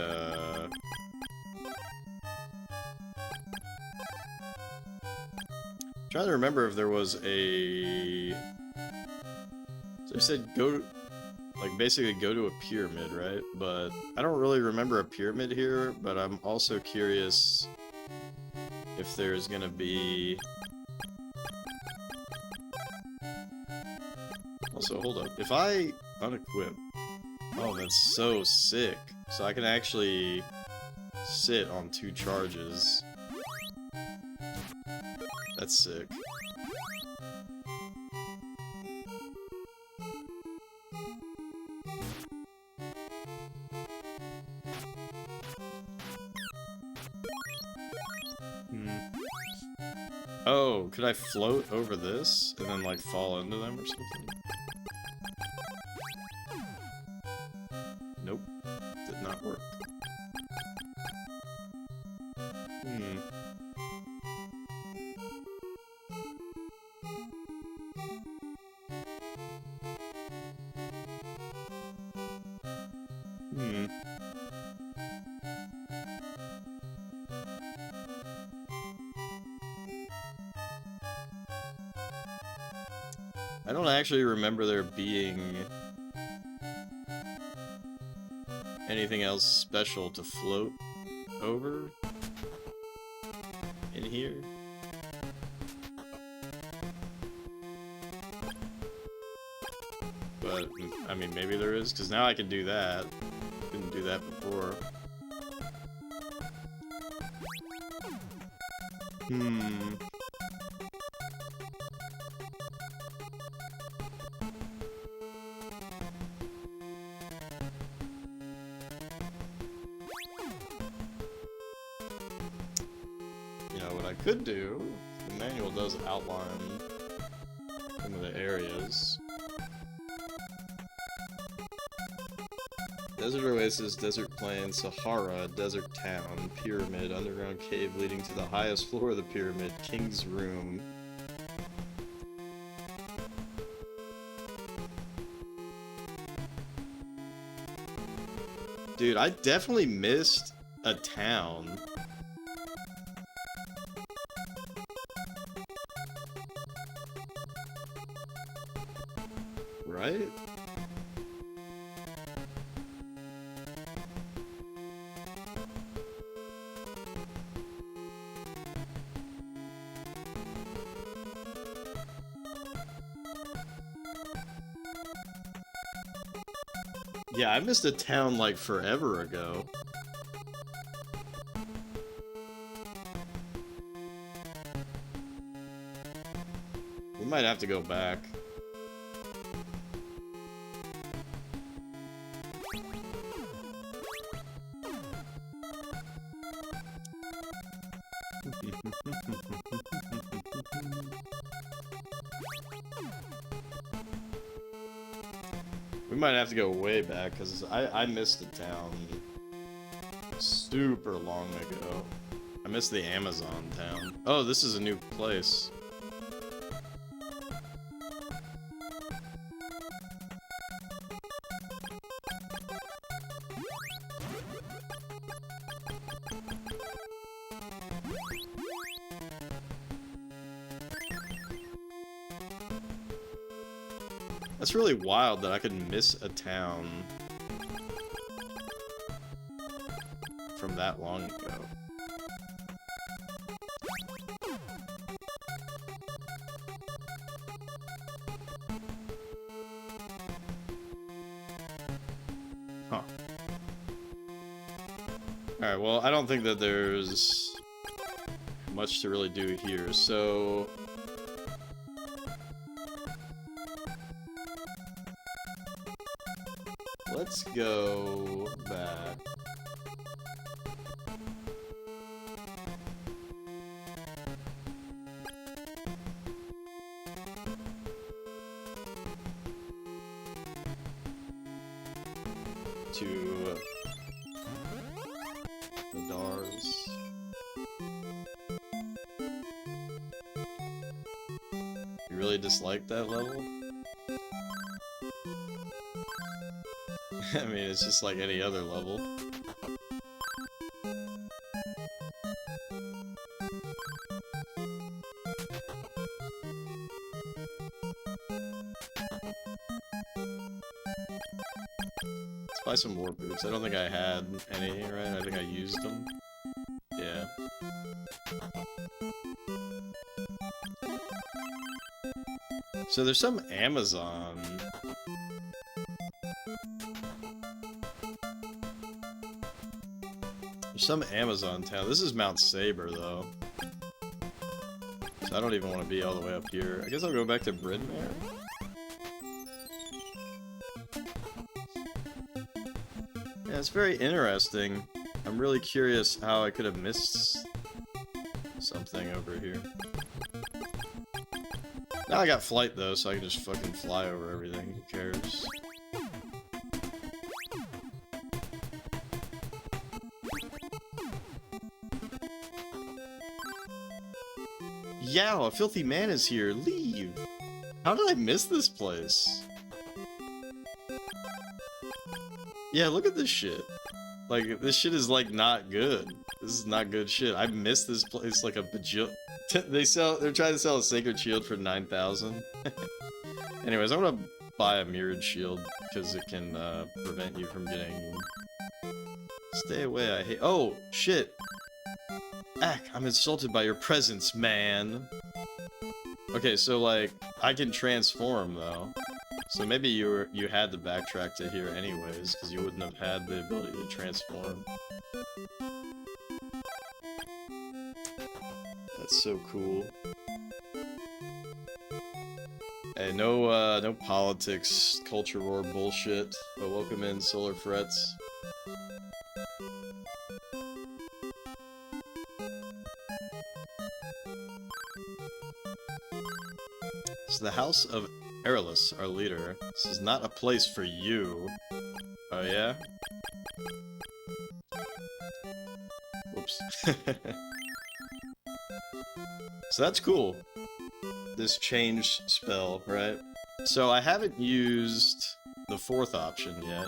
trying to remember if there was a... So I said go, like basically go to a pyramid, right? But I don't really remember a pyramid here, but I'm also curious if there's gonna be... Also, hold up. If I unequip... Oh, that's so sick. So I can actually sit on 2 charges. That's sick. Oh, could I float over this and then like fall into them or something? Nope. Did not work. I don't actually remember there being anything else special to float over in here. But, I mean, maybe there is, because now I can do that. Couldn't do that before. You know, what I could do, the manual does outline some of the areas. Desert Oasis, Desert Plain, Sahara, Desert Town, Pyramid, Underground Cave leading to the highest floor of the pyramid, King's Room. Dude, I definitely missed a town. Right? Yeah, I missed a town like forever ago. We might have to go back. We might have to go way back, because I missed the town super long ago. I missed the Amazon town. Oh, this is a new place. That's really wild that I could miss a town from that long ago. Huh. Alright, well, I don't think that there's much to really do here, so... let's go back. To the Dars. You really dislike that level? I mean, it's just like any other level. Let's buy some more boots. I don't think I had any, right? I think I used them. Yeah. So there's some Amazon. There's some Amazon town. This is Mount Saber, though. So I don't even want to be all the way up here. I guess I'll go back to Brynmare. Yeah, it's very interesting. I'm really curious how I could have missed something over here. Now I got flight, though, so I can just fucking fly over everything. Who cares? Yow, a filthy man is here. Leave! How did I miss this place? Yeah, look at this shit. Like, this shit is, like, not good. This is not good shit. I missed this place like a bajillion. They're trying to sell a sacred shield for 9,000. Anyways, I'm gonna buy a mirrored shield because it can prevent you from getting... Stay away, I hate... Oh, shit! Ack, I'm insulted by your presence, man! Okay, so, like, I can transform, though. So maybe you had to backtrack to here anyways, because you wouldn't have had the ability to transform. That's so cool. Hey, no politics, culture war bullshit, but welcome in, Solar Frets. It's the House of Crystalis, our leader. This is not a place for you. Oh yeah? Whoops. So that's cool. This change spell, right? So I haven't used the fourth option yet.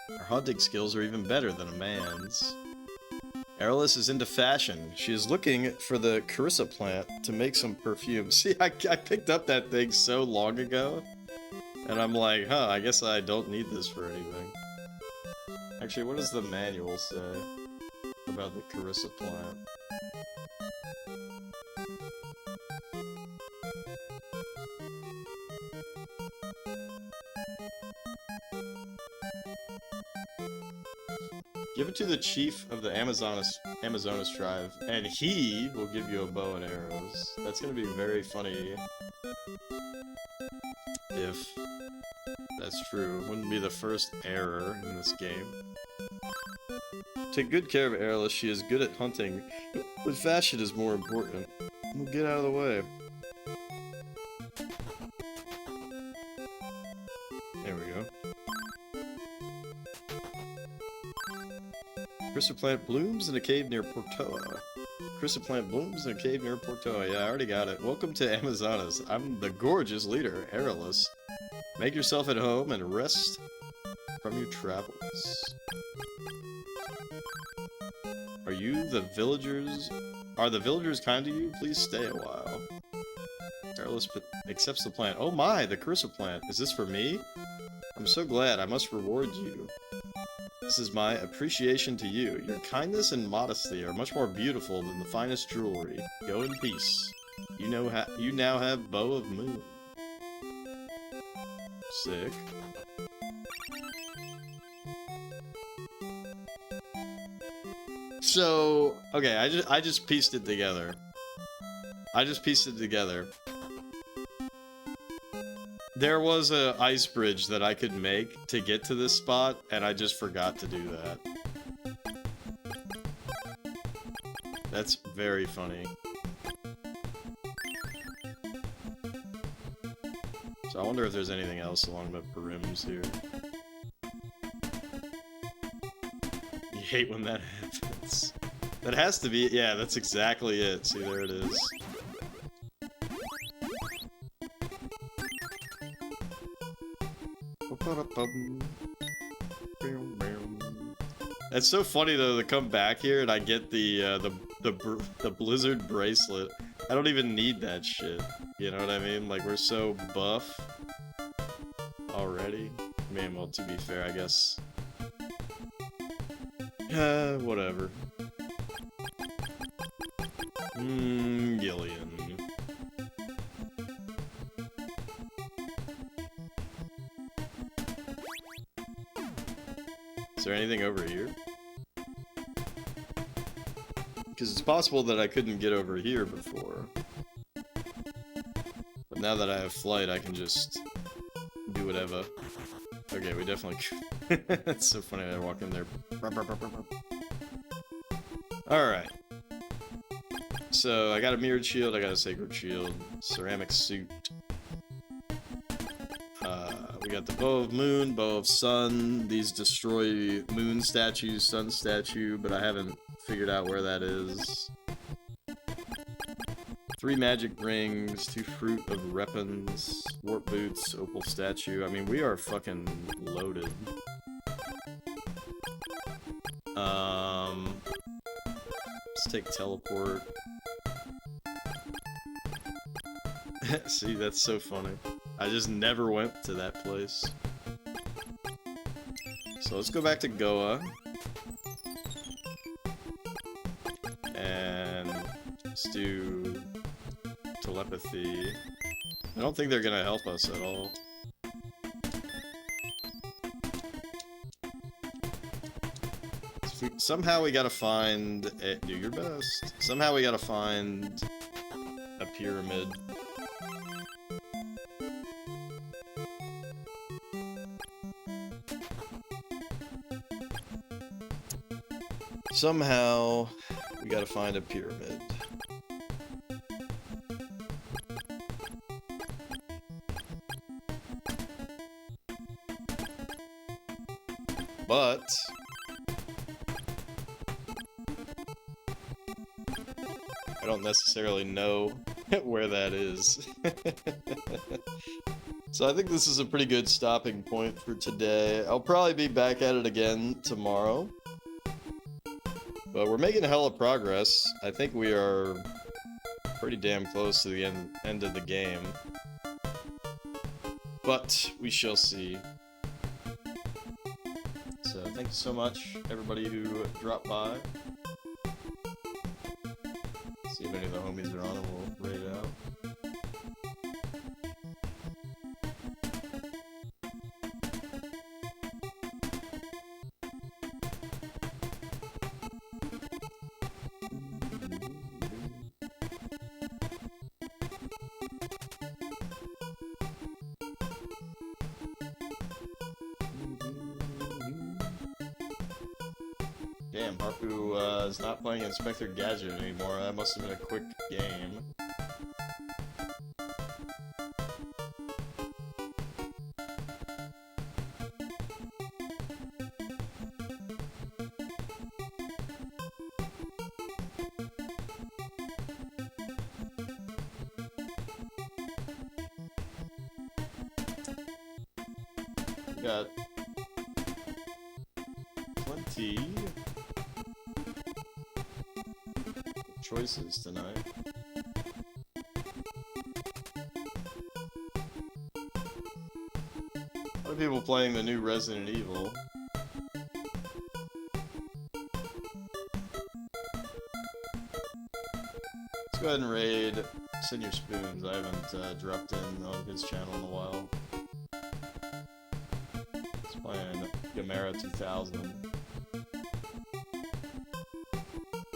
Her hunting skills are even better than a man's. Crystalis is into fashion. She is looking for the Crystalis plant to make some perfume. See, I picked up that thing so long ago, and I'm like, huh, I guess I don't need this for anything. Actually, what does the manual say about the Crystalis plant? Give it to the chief of the Amazonas tribe, and he will give you a bow and arrows. That's gonna be very funny if that's true. Wouldn't be the first error in this game. Take good care of Crystalis. She is good at hunting, but fashion is more important. We'll get out of the way. There we go. Crystalis plant blooms in a cave near Portoa. Crystalis plant blooms in a cave near Portoa. Yeah, I already got it. Welcome to Amazonas. I'm the gorgeous leader, Crystalis. Make yourself at home and rest from your travels. Are the villagers kind to you? Please stay a while. Crystalis accepts the plant. Oh my, the Crystalis plant. Is this for me? I'm so glad. I must reward you. This is my appreciation to you. Your kindness and modesty are much more beautiful than the finest jewelry. Go in peace. You now have Bow of Moon. Sick. So, okay, I just pieced it together. There was a ice bridge that I could make to get to this spot, and I just forgot to do that. That's very funny. So I wonder if there's anything else along the perims here. You hate when that happens. That has to be, yeah, that's exactly it. See, there it is. It's so funny though to come back here and I get the blizzard bracelet. I don't even need that shit. You know what I mean? Like, we're so buff already. Man, well, to be fair, I guess. Whatever. Gillian. Is there anything over here? Because it's possible that I couldn't get over here before. But now that I have flight, I can just do whatever. Okay, we definitely could. That's so funny, I walk in there. Alright. So, I got a mirrored shield, I got a sacred shield, ceramic suit. We got the bow of moon, bow of sun, these destroy moon statues, sun statue, but I haven't figured out where that is. 3 magic rings, 2 fruit of weapons, warp boots, opal statue. I mean, we are fucking loaded. Let's take teleport. See, that's so funny. I just never went to that place. So let's go back to Goa. And let's do telepathy. I don't think they're gonna help us at all. Somehow we gotta find a, do your best. Somehow we gotta find a pyramid. Somehow we gotta find a pyramid. But I don't necessarily know where that is. So I think this is a pretty good stopping point for today. I'll probably be back at it again tomorrow. But we're making a hell of progress. I think we are pretty damn close to the end of the game. But we shall see. So thank you so much, everybody who dropped by. See if any of the homies are on and we'll raid out. Damn, Harpu is not playing Inspector Gadget anymore. That must have been a quick game. We got plenty choices tonight. A lot of people playing the new Resident Evil. Let's go ahead and raid Send Your Spoons. I haven't dropped in on his channel in a while. Playing Gamera 2000.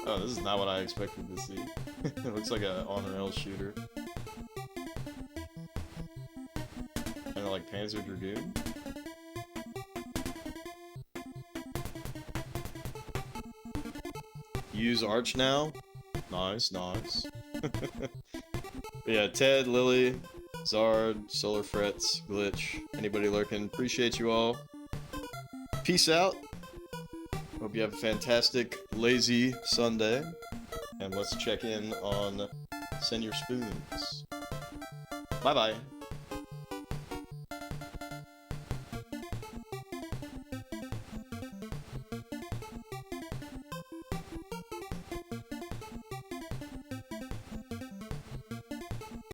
Oh, this is not what I expected to see. It looks like a on-rail shooter. Kinda like Panzer Dragoon. Use Arch now? Nice, nice. But yeah, Ted, Lily, Zard, Solar Frets, Glitch, anybody lurking, appreciate you all. Peace out. Hope you have a fantastic, lazy Sunday. And let's check in on Send Your Spoons. Bye-bye.